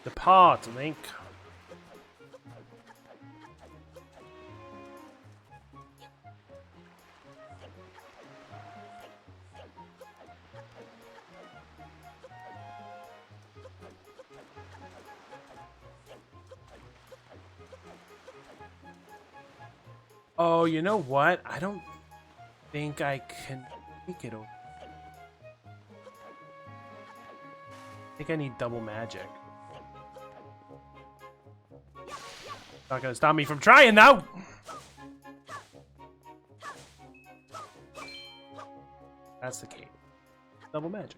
Depart, Link. Oh, you know what? I don't think I can make it over. I think I need double magic. Not gonna stop me from trying, though! That's the key. Double magic.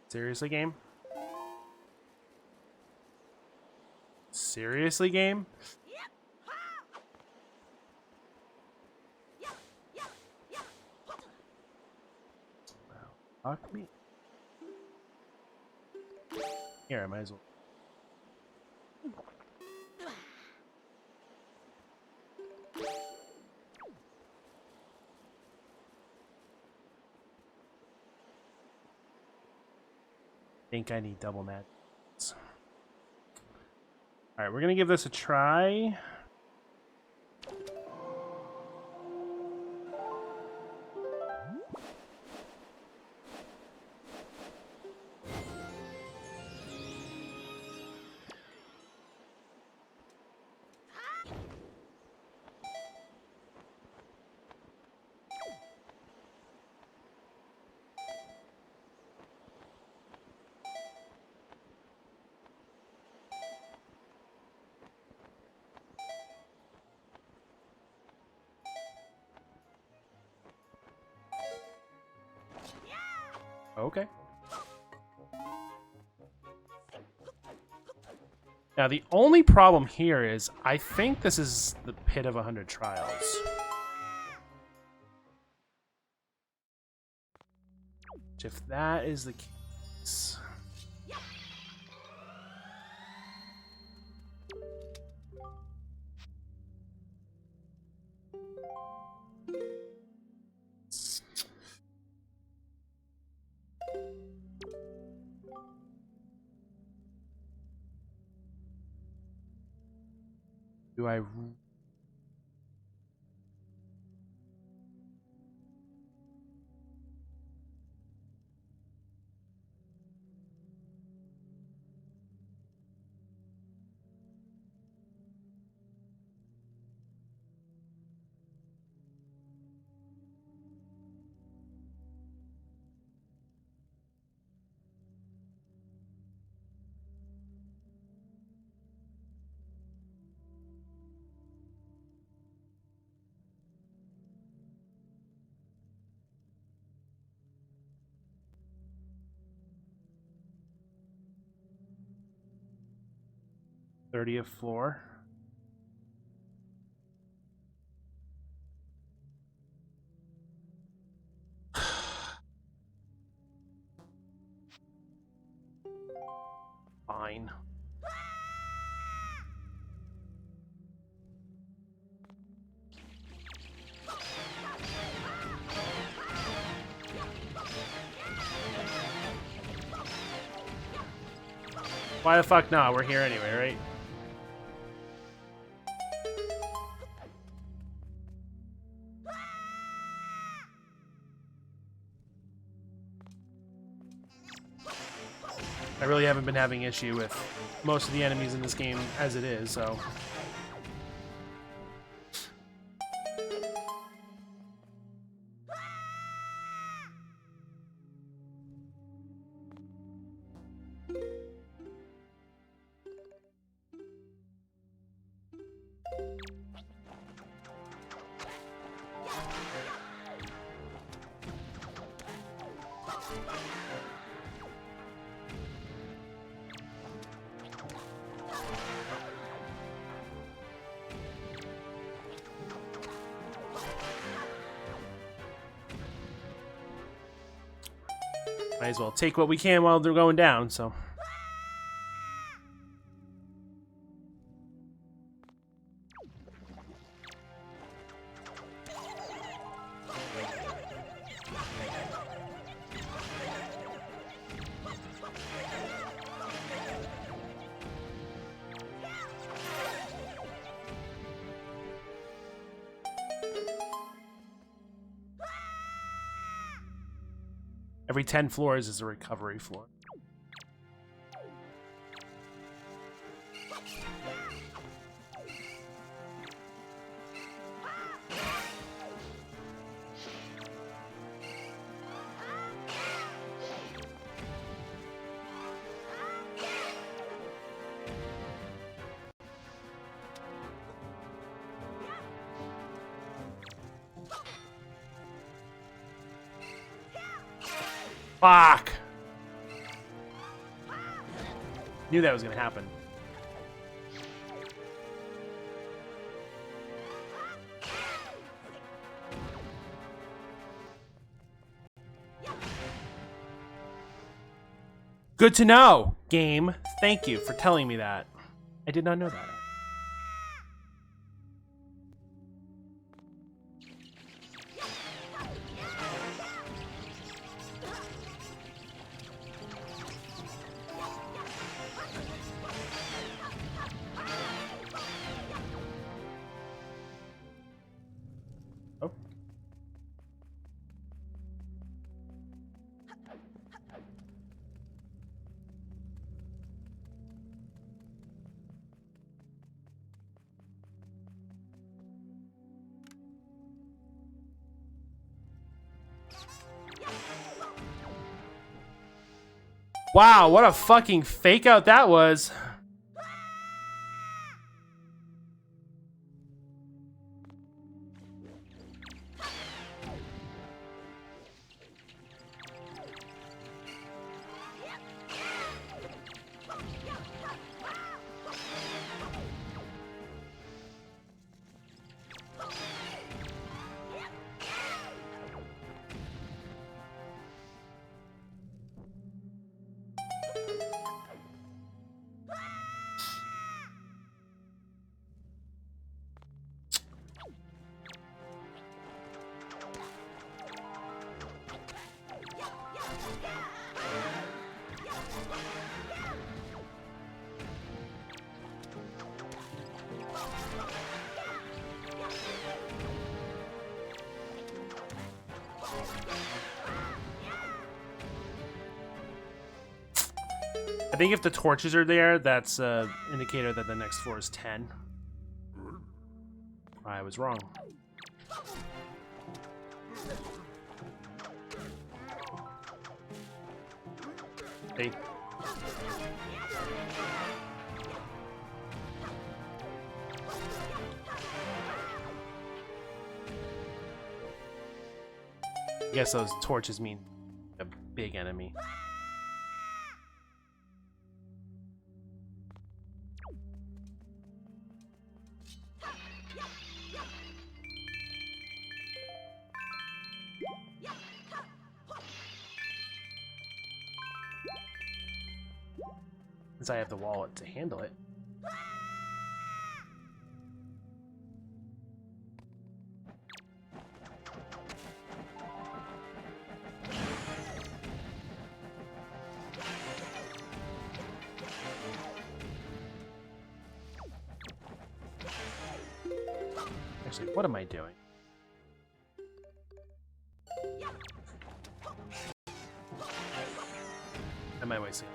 Seriously, game? Seriously, game? Wow. Fuck me. Here, I might as well. Think I need double magic. Alright, we're gonna give this a try. Okay. Now, the only problem here is I think this is the Pit of 100 Trials. Which, if that is the case... Do I... th floor. Fine. Why the fuck not? We're here anyway, right? I really haven't been having issue with most of the enemies in this game as it is, so... Might as well take what we can while they're going down, so. Every 10 floors is a recovery floor. Fuck! Knew that was gonna happen. Good to know, game. Thank you for telling me that. I did not know that. Oh. Wow, what a fucking fake out that was. I think if the torches are there, that's an indicator that the next floor is 10. I was wrong. Hey. I guess those torches mean a big enemy. Since I have the wallet to handle it. Actually, what am I doing? Am I wasting?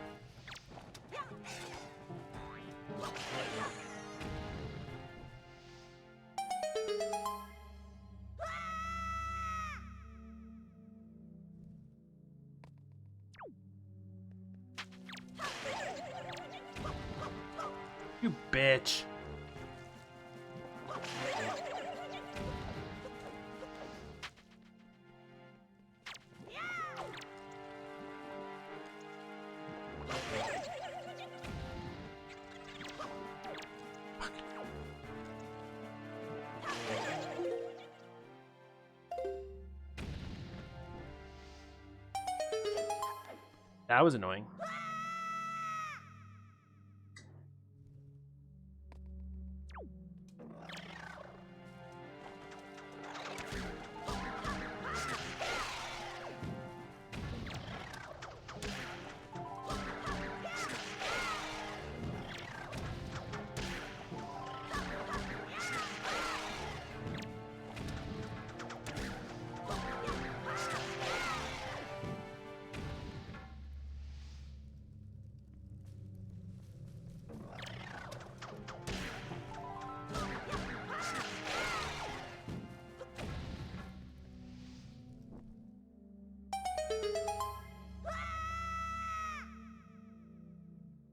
You bitch. That was annoying.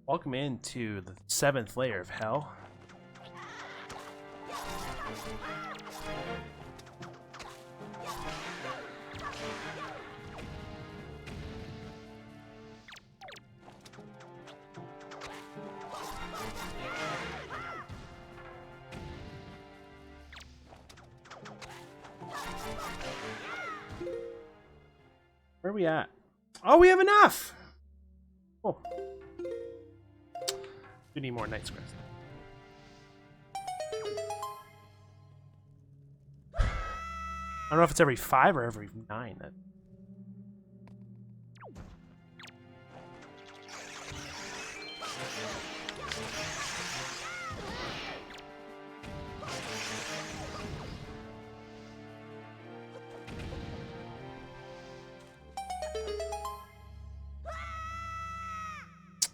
Welcome into the 7th layer of hell. Where are we at? Oh, we have enough! Oh. We need more night squares. I don't know if it's every 5 or every 9. That...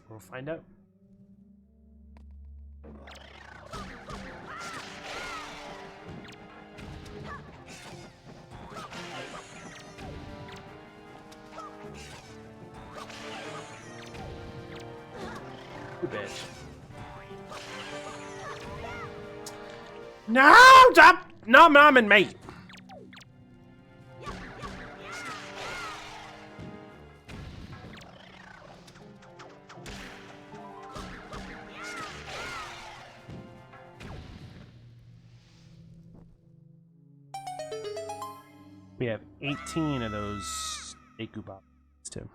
We'll find out. Bitch. No, stop! No, mom and mate. We have 18 of those Deku Bob too.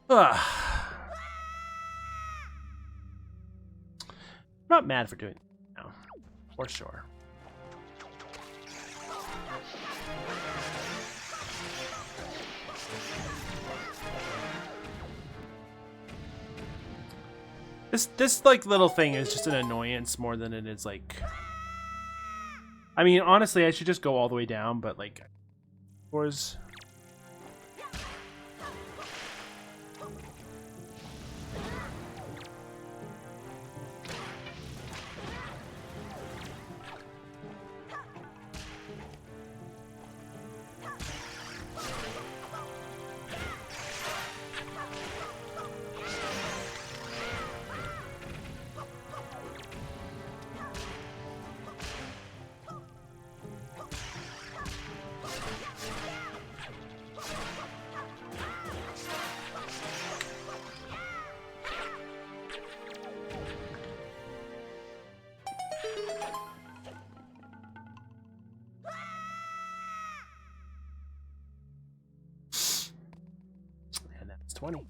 Ugh. I'm not mad for doing it now, for sure. This like little thing is just an annoyance more than it is like. I mean, honestly, I should just go all the way down, but like, of course. And that's 20.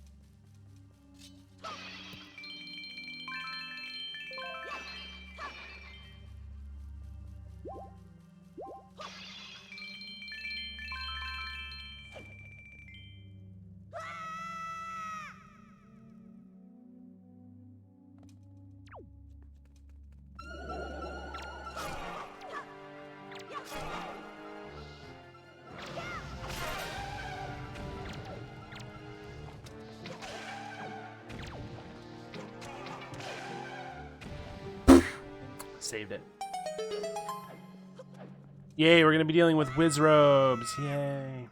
Saved it. Yay, we're gonna be dealing with Wiz Robes. Yay.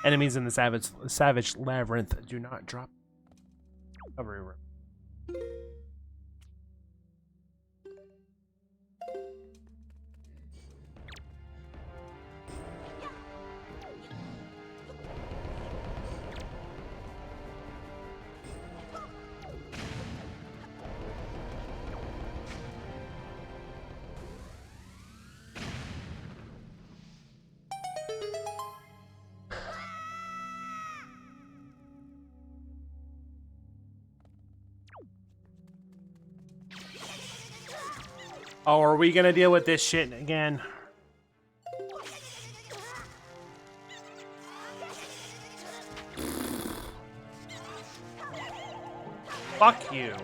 Enemies in the savage labyrinth do not drop. Recovery room. Oh, are we gonna deal with this shit again? Fuck you.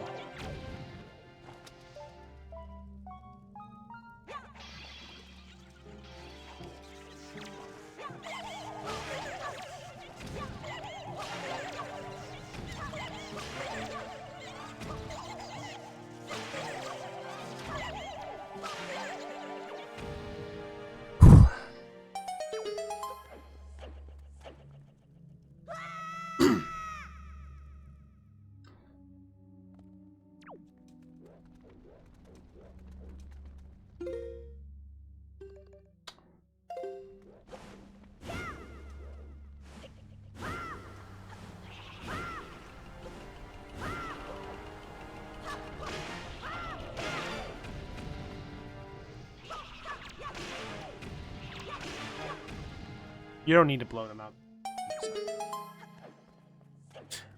You don't need to blow them up.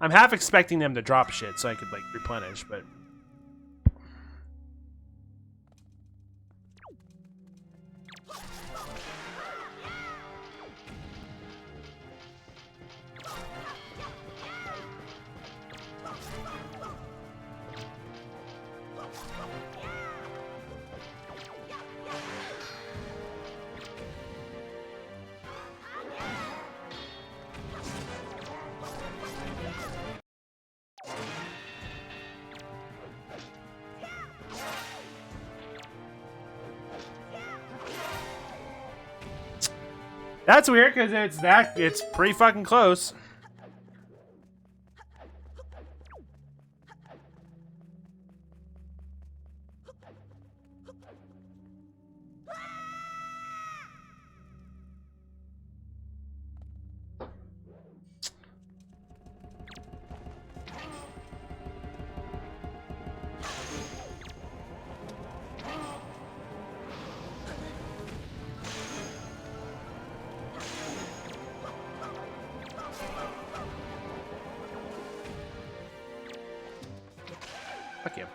I'm half expecting them to drop shit so I could like replenish, but that's weird because it's pretty fucking close. Fuck you.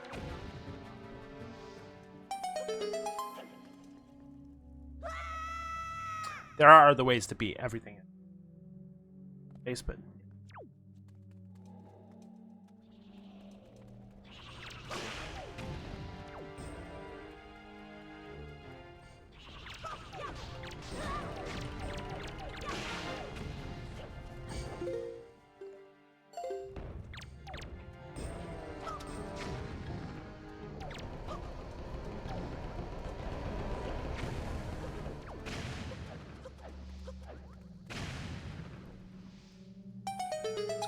There are other ways to beat everything. Base, but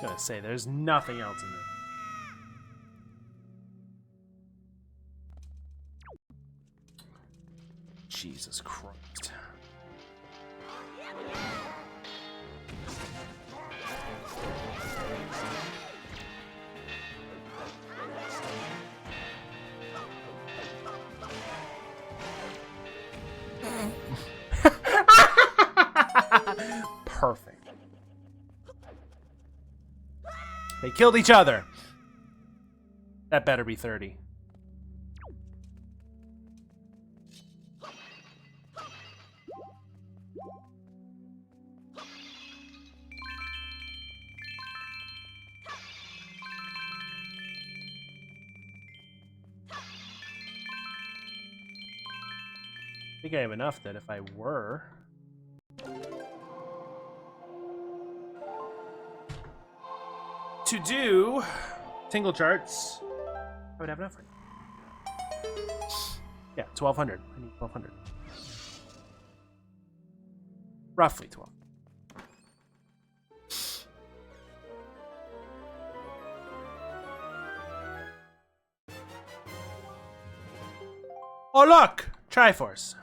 I was gonna say there's nothing else in there. Jesus Christ. Perfect. They killed each other. That better be 30. I think I have enough that if I were to do tingle charts, I would have enough for it. Yeah, 1200. I need 1200. Roughly 12. Oh, look! Triforce.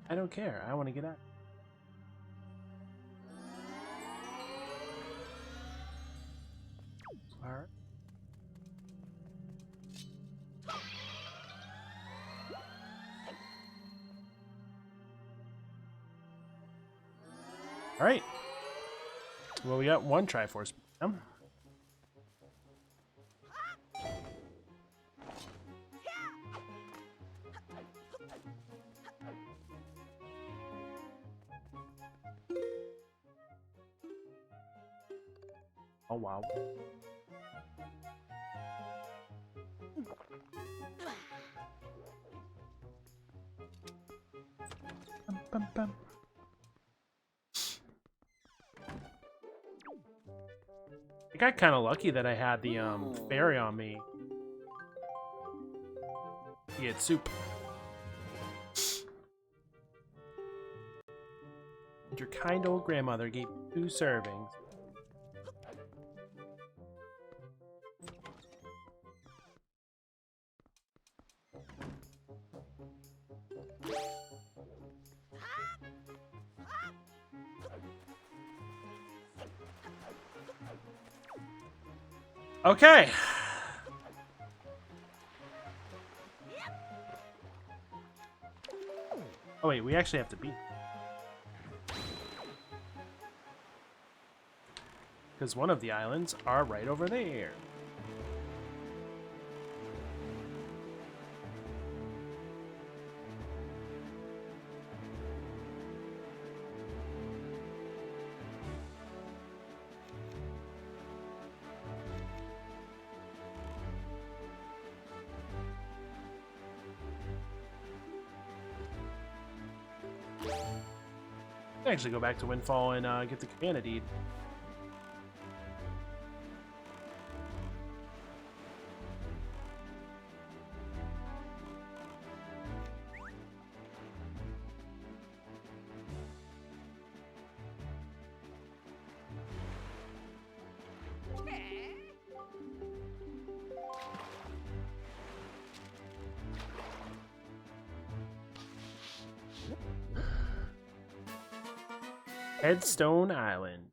I don't care. I want to get out. Alright. Alright. Well, we got one Triforce. Oh, wow. Bum, bum, bum. I got kind of lucky that I had the fairy on me. To get soup. And your kind old grandmother gave 2 servings. Okay. Oh wait, we actually have to beat. Because one of the islands are right over there. Actually go back to Windfall and get the Cabana deed. Headstone Island.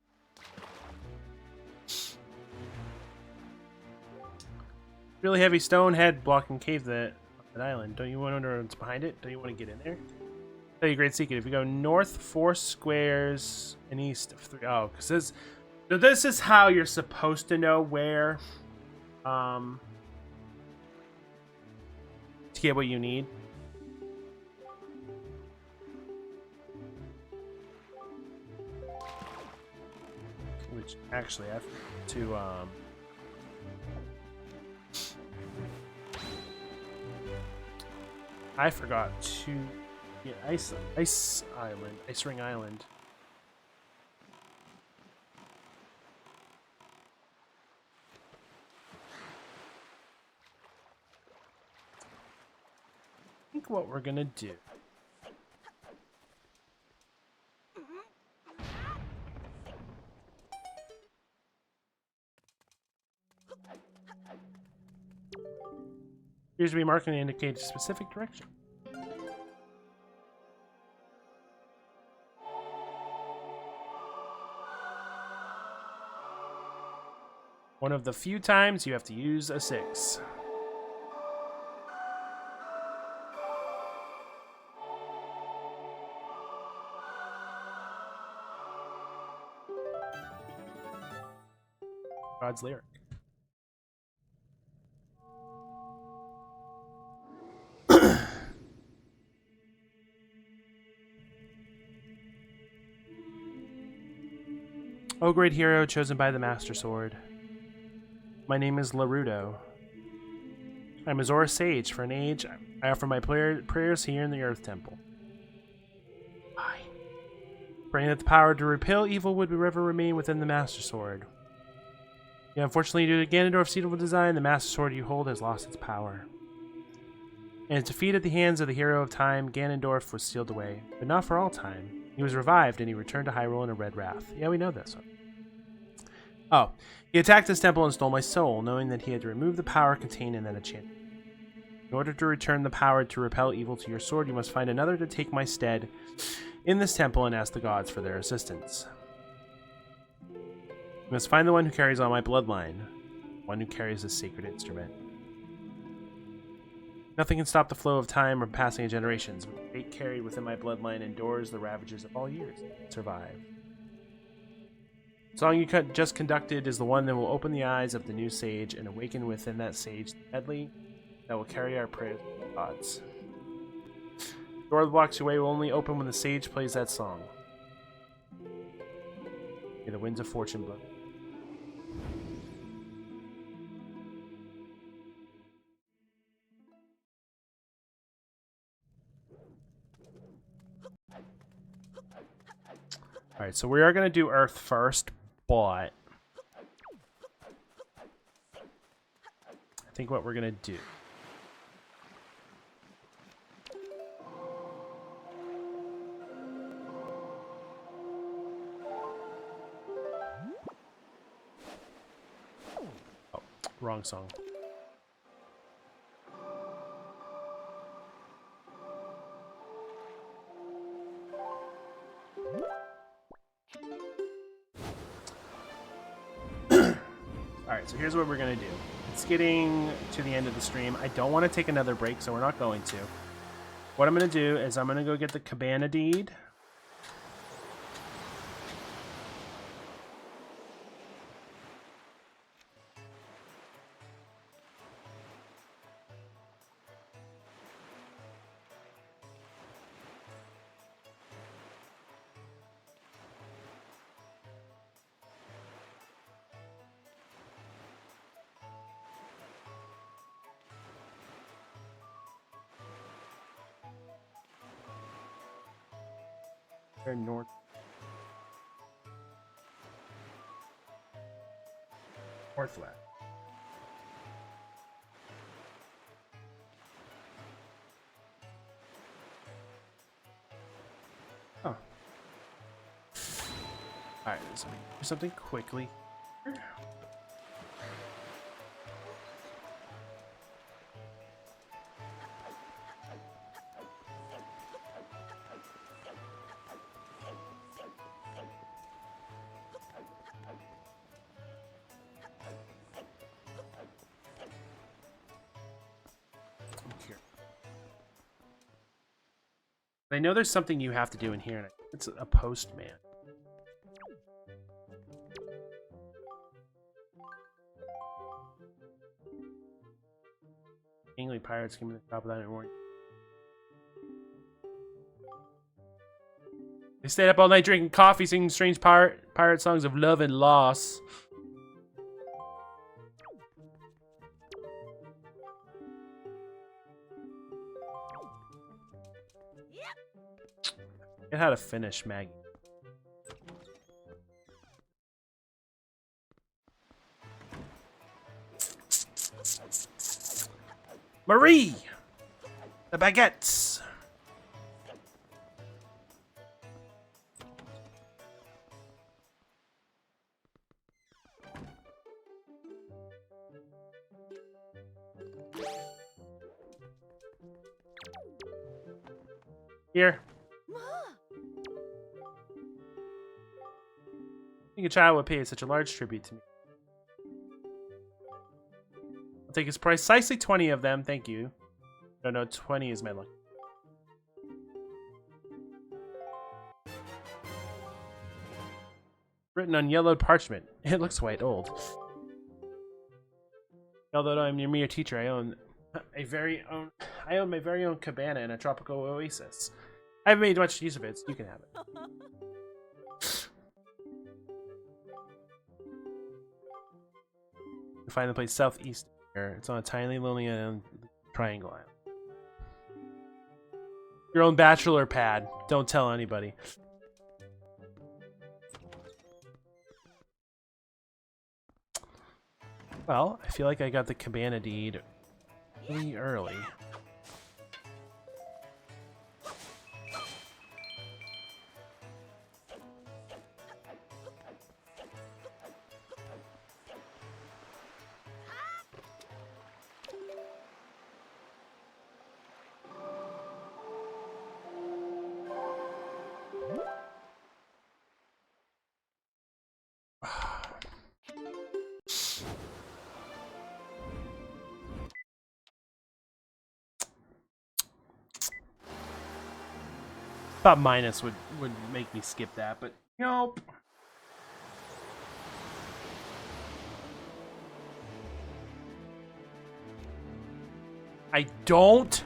Really heavy stone head blocking cave that island. Don't you wonder what's behind it? Don't you want to get in there? Tell you a great secret. If you go north 4 squares and east of 3. Oh, because this is how you're supposed to know where to get what you need. Which actually I have to I forgot to get ice ring island. I think what we're gonna do appears to be marking to indicate a specific direction. One of the few times you have to use a 6. God's lyric. O great hero chosen by the Master Sword. My name is Larudo. I'm Azora Sage. For an age, I offer my prayers here in the Earth Temple. Why? Praying that the power to repel evil would ever remain within the Master Sword. Yeah, unfortunately, due to Ganondorf's evil design, the Master Sword you hold has lost its power. In its defeat at the hands of the Hero of Time, Ganondorf was sealed away, but not for all time. He was revived, and he returned to Hyrule in a red wrath. Yeah, we know this one. Oh, he attacked this temple and stole my soul, knowing that he had to remove the power contained in that enchantment. In order to return the power to repel evil to your sword, you must find another to take my stead in this temple and ask the gods for their assistance. You must find the one who carries on my bloodline, one who carries this sacred instrument. Nothing can stop the flow of time or passing of generations, but the fate carried within my bloodline endures the ravages of all years and survive. The song you just conducted is the one that will open the eyes of the new sage and awaken within that sage the medley that will carry our prayers to the gods. The door that blocks your way will only open when the sage plays that song. May the winds of fortune blow. Alright, so we are going to do Earth first, but I think what we're going to do. Oh, wrong song. Alright, so here's what we're going to do. It's getting to the end of the stream. I don't want to take another break, so we're not going to. What I'm going to do is I'm going to go get the Cabana Deed. North. Northwest. Oh. Alright, so we do something quickly. I know there's something you have to do in here, and it's a postman. England pirates came to the top of that morning. They stayed up all night drinking coffee, singing strange pirate songs of love and loss. Forget how to finish, Maggie. Marie! The baguettes! Here. I think a child would pay such a large tribute to me. I'll take precisely 20 of them, thank you. No, 20 is my luck. Written on yellowed parchment. It looks quite old. Although I'm your mere teacher, I own my very own cabana in a tropical oasis. I haven't made much use of it, so you can have it. You find the place southeast here. It's on a tiny lonely island Triangle Island. Your own bachelor pad. Don't tell anybody. Well, I feel like I got the cabana deed really early. Thought minus would make me skip that, but nope. I don't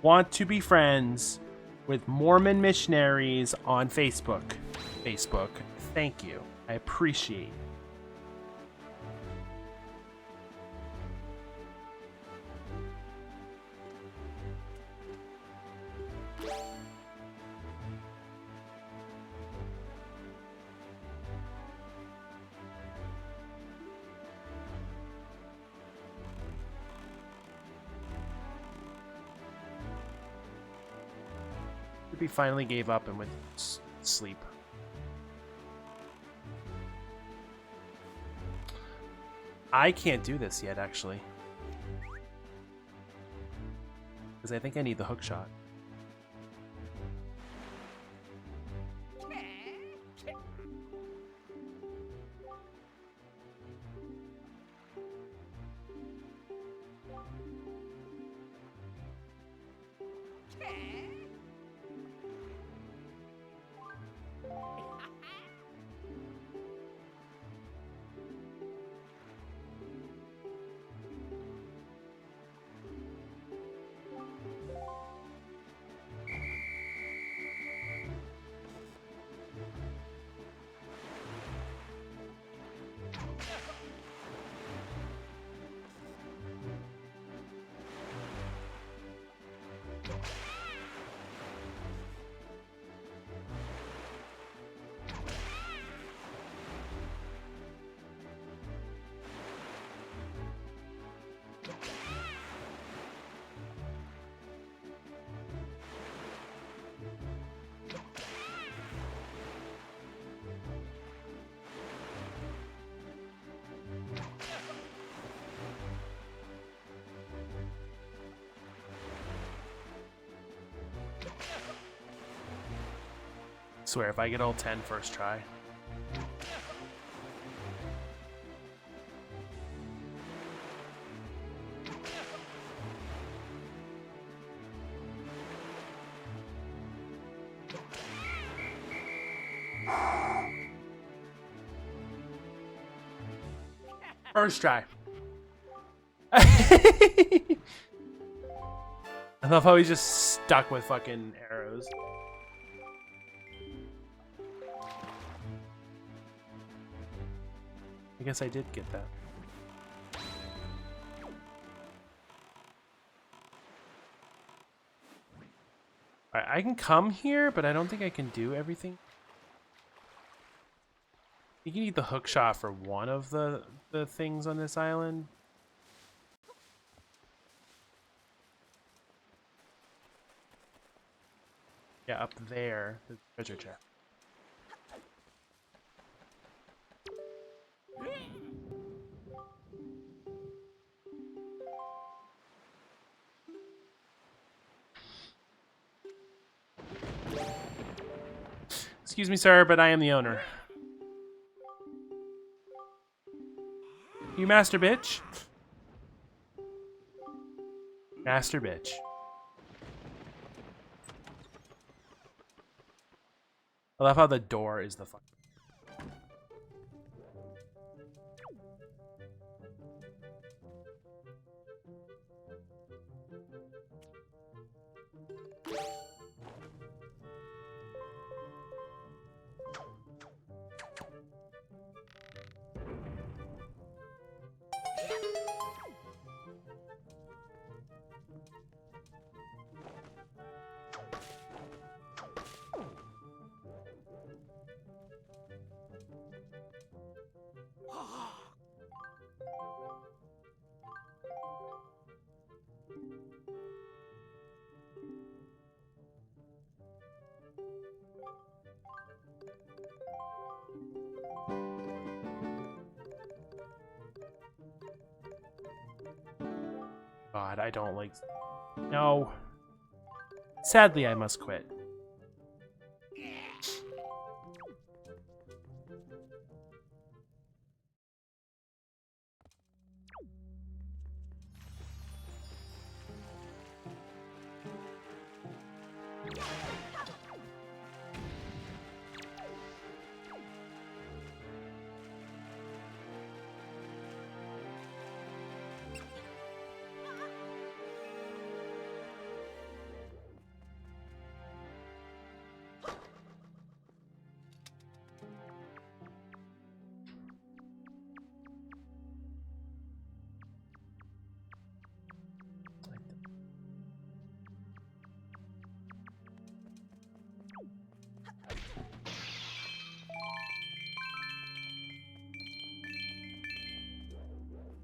want to be friends with Mormon missionaries on Facebook. Thank you. I appreciate it. He finally gave up and went to sleep. I can't do this yet, actually. Because I think I need the hook shot. Swear, if I get all 10 first try. First try. I love how he's just stuck with fucking arrows. I guess I did get that. Alright, I can come here, but I don't think I can do everything. You can need the hook shot for one of the things on this island. Yeah, up there, the treasure chest. Excuse me, sir, but I am the owner. You master bitch? Master bitch. I love how the door is the fuck. God, I don't like... No. Sadly, I must quit.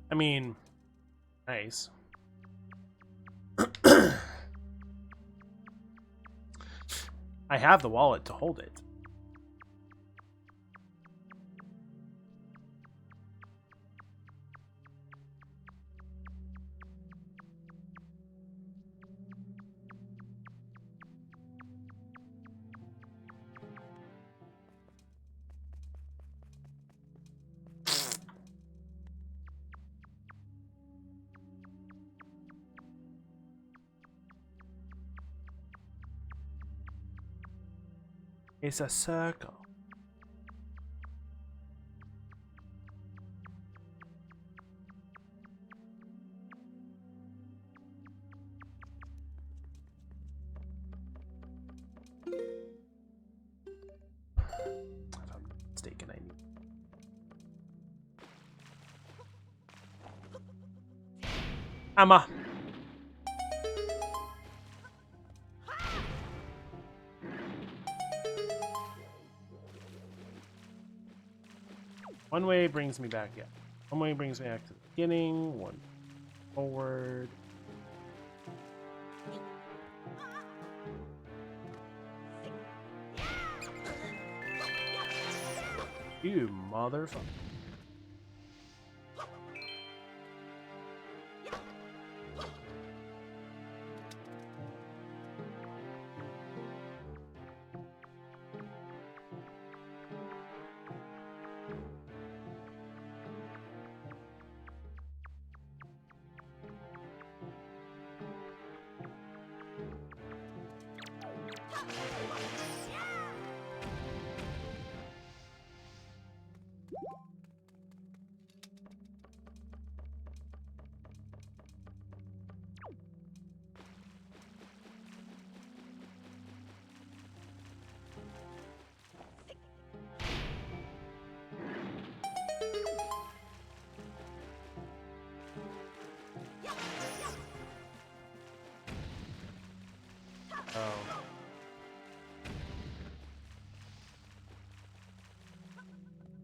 I mean, nice. I have the wallet to hold it. It's a circle. If I'm not mistaken, I need. Hammer. One way brings me back, yeah. One way brings me back to the beginning, one forward. You motherfucker.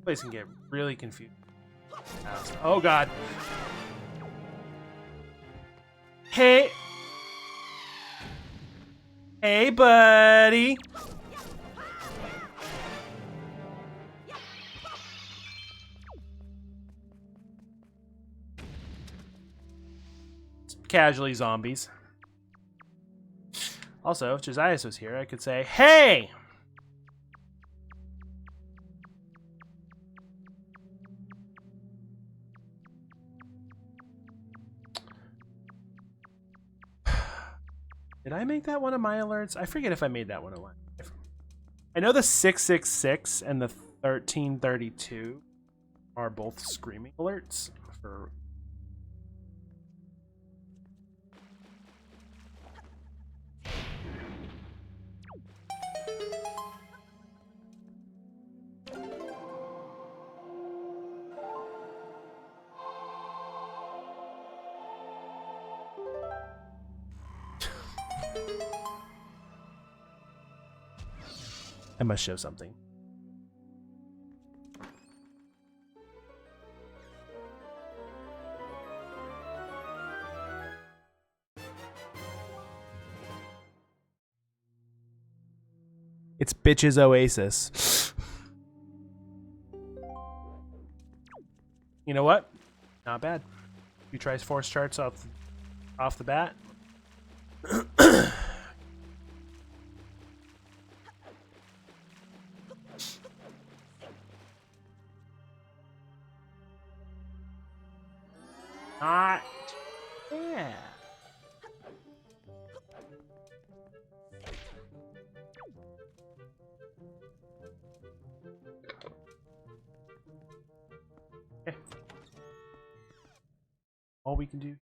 Place can get really confused. Oh god. Hey. Hey, buddy. Casually zombies. Also, if Josias was here, I could say, hey! Did I make that one of my alerts? I forget if I made that one of mine. I know the 666 and the 1332 are both screaming alerts for... I must show something. It's bitches Oasis. You know what? Not bad. If you try force charts off off the bat. Not. Yeah. Okay. All we can do.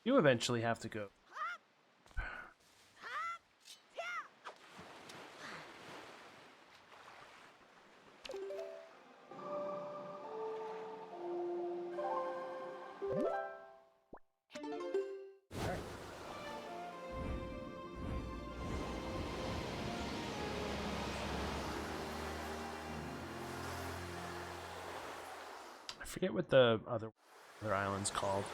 You eventually have to go. I forget what the other island's called.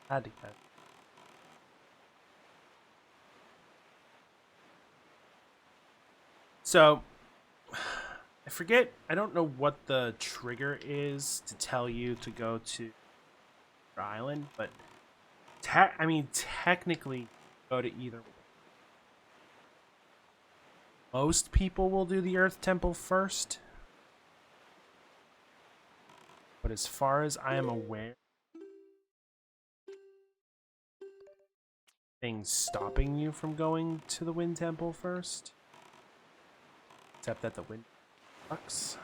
Had to get. So, I forget. I don't know what the trigger is to tell you to go to your island, but I mean, technically, go to either. Most people will do the Earth Temple first, but as far as I am aware, things stopping you from going to the Wind Temple first, except that the wind sucks.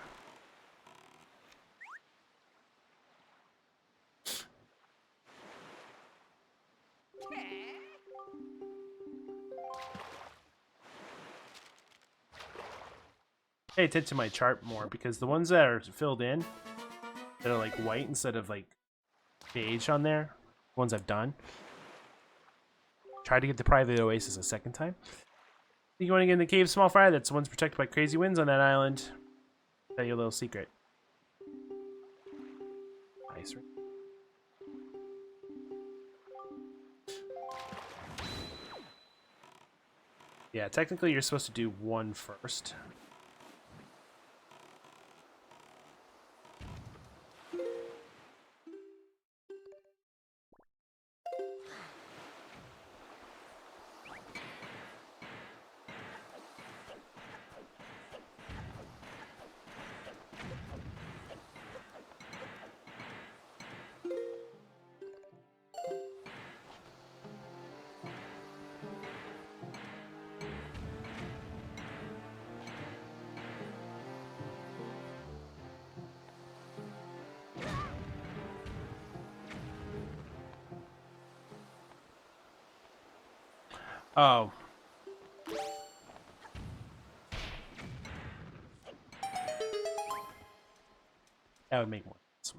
Pay attention to my chart more because the ones that are filled in, that are like white instead of like beige on there, the ones I've done. Try to get the private oasis a second time. You want to get in the cave small fire? That's the one's protected by crazy winds on that island. Tell you a little secret. Nice. Yeah, technically you're supposed to do one first. Oh. That would make more sense.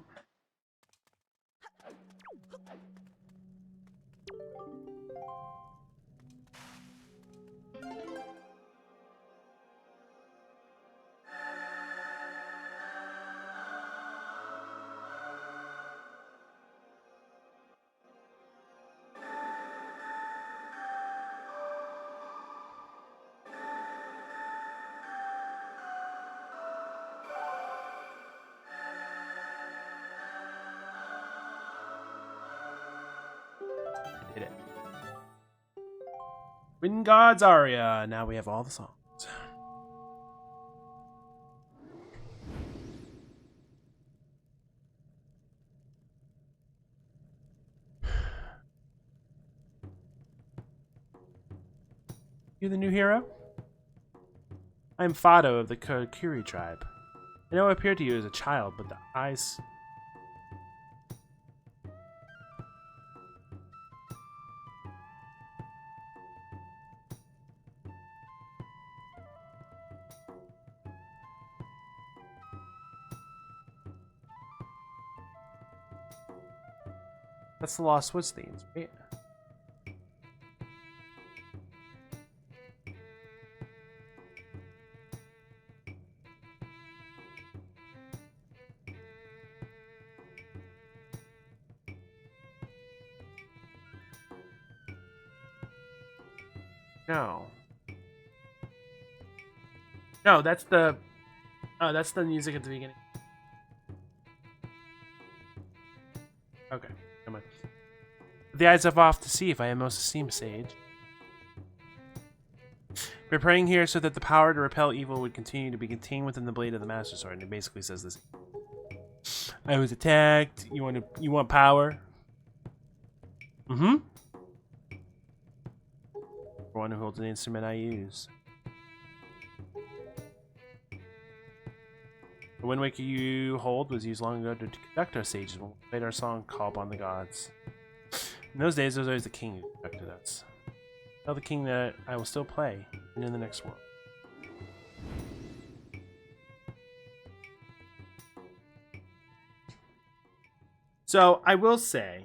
Did it. Wind God's Aria. Now we have all the songs. You the new hero? I'm Fado of the Cartoony tribe. I know I appeared to you as a child, but the eyes... That's the Lost Woods themes, right? No. No, that's the music at the beginning. Okay, come on. The eyes of off to see if I am most esteemed sage. We're praying here so that the power to repel evil would continue to be contained within the blade of the Master Sword. And it basically says this. I was attacked. You want power? Mm-hmm. For one who holds an instrument I use. The Wind Waker you hold was used long ago to conduct our sages when we played our song Call Upon the Gods. In those days, there was always the king who conducted us. Tell the king that I will still play, and in the next world. So, I will say,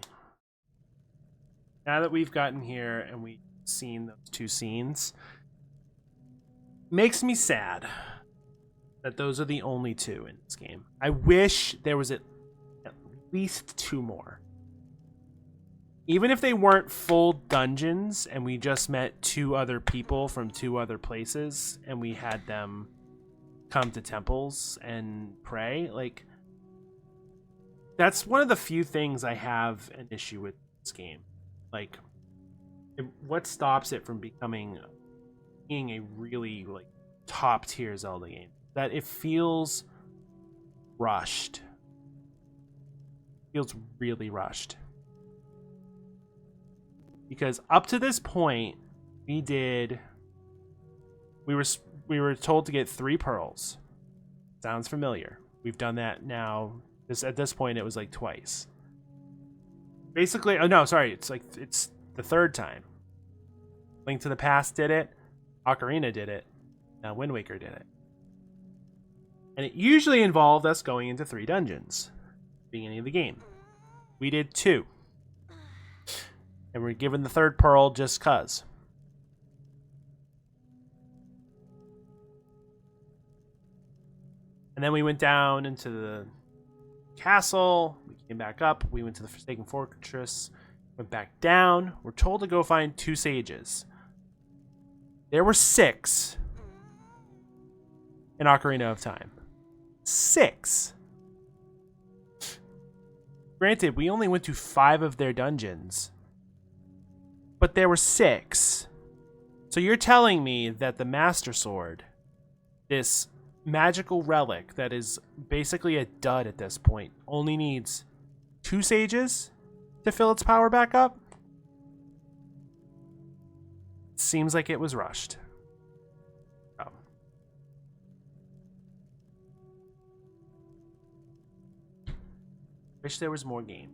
now that we've gotten here and we've seen those two scenes, makes me sad that those are the only two in this game. I wish there was at least two more. Even if they weren't full dungeons and we just met two other people from two other places and we had them come to temples and pray, like, that's one of the few things I have an issue with this game. Like, what stops it from being a really, like, top tier Zelda game? That it feels rushed. Feels really rushed. Because up to this point, we were told to get 3 pearls. Sounds familiar. We've done that now. At this point, it was like twice. Basically, oh no, sorry, it's the 3rd time. Link to the Past did it. Ocarina did it. Now Wind Waker did it. And it usually involved us going into 3 dungeons at the beginning of the game. We did 2. And we're given the 3rd pearl just cuz. And then we went down into the castle. We came back up. We went to the Forsaken Fortress. Went back down. We're told to go find 2 sages. There were 6 in Ocarina of Time. 6. Granted, we only went to 5 of their dungeons. But there were 6. So you're telling me that the Master Sword, this magical relic that is basically a dud at this point, only needs 2 sages to fill its power back up? Seems like it was rushed. Oh. Wish there was more game.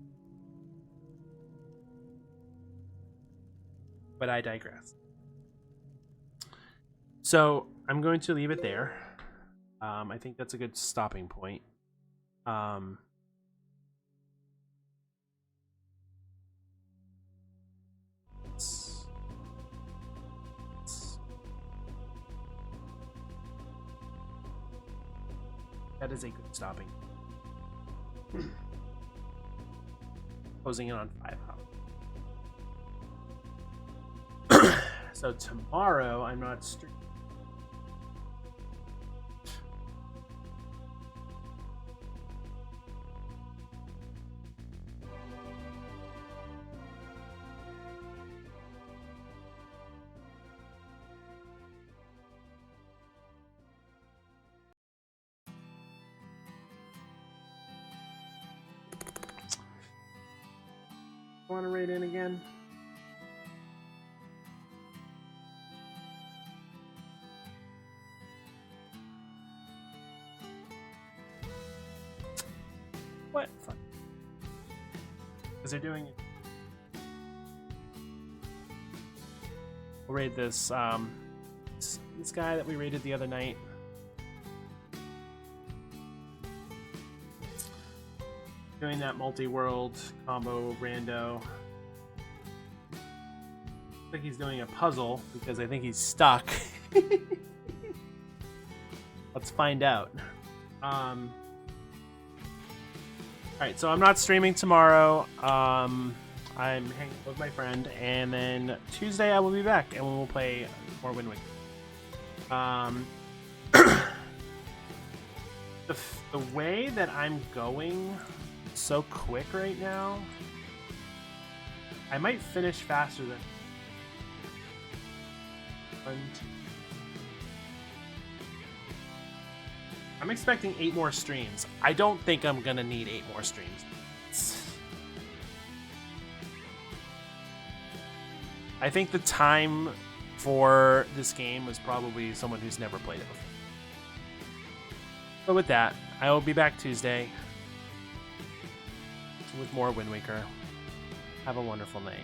But I digress. So I'm going to leave it there. I think that's a good stopping point. That is a good stopping. Closing in on 5 hours. So tomorrow I'm not streaming. Want to raid in again? What? Fuck. Because they're doing it. We'll raid this this guy that we raided the other night. Doing that multi-world combo rando. I think he's doing a puzzle because I think he's stuck. Let's find out. Alright, so I'm not streaming tomorrow. I'm hanging with my friend, and then Tuesday I will be back, and we will play more Wind Waker. The way that I'm going so quick right now, I might finish faster than... I'm expecting 8 more streams. I don't think I'm gonna need 8 more streams. I think the time for this game was probably someone who's never played it before. But with that, I will be back Tuesday with more Wind Waker. Have a wonderful night.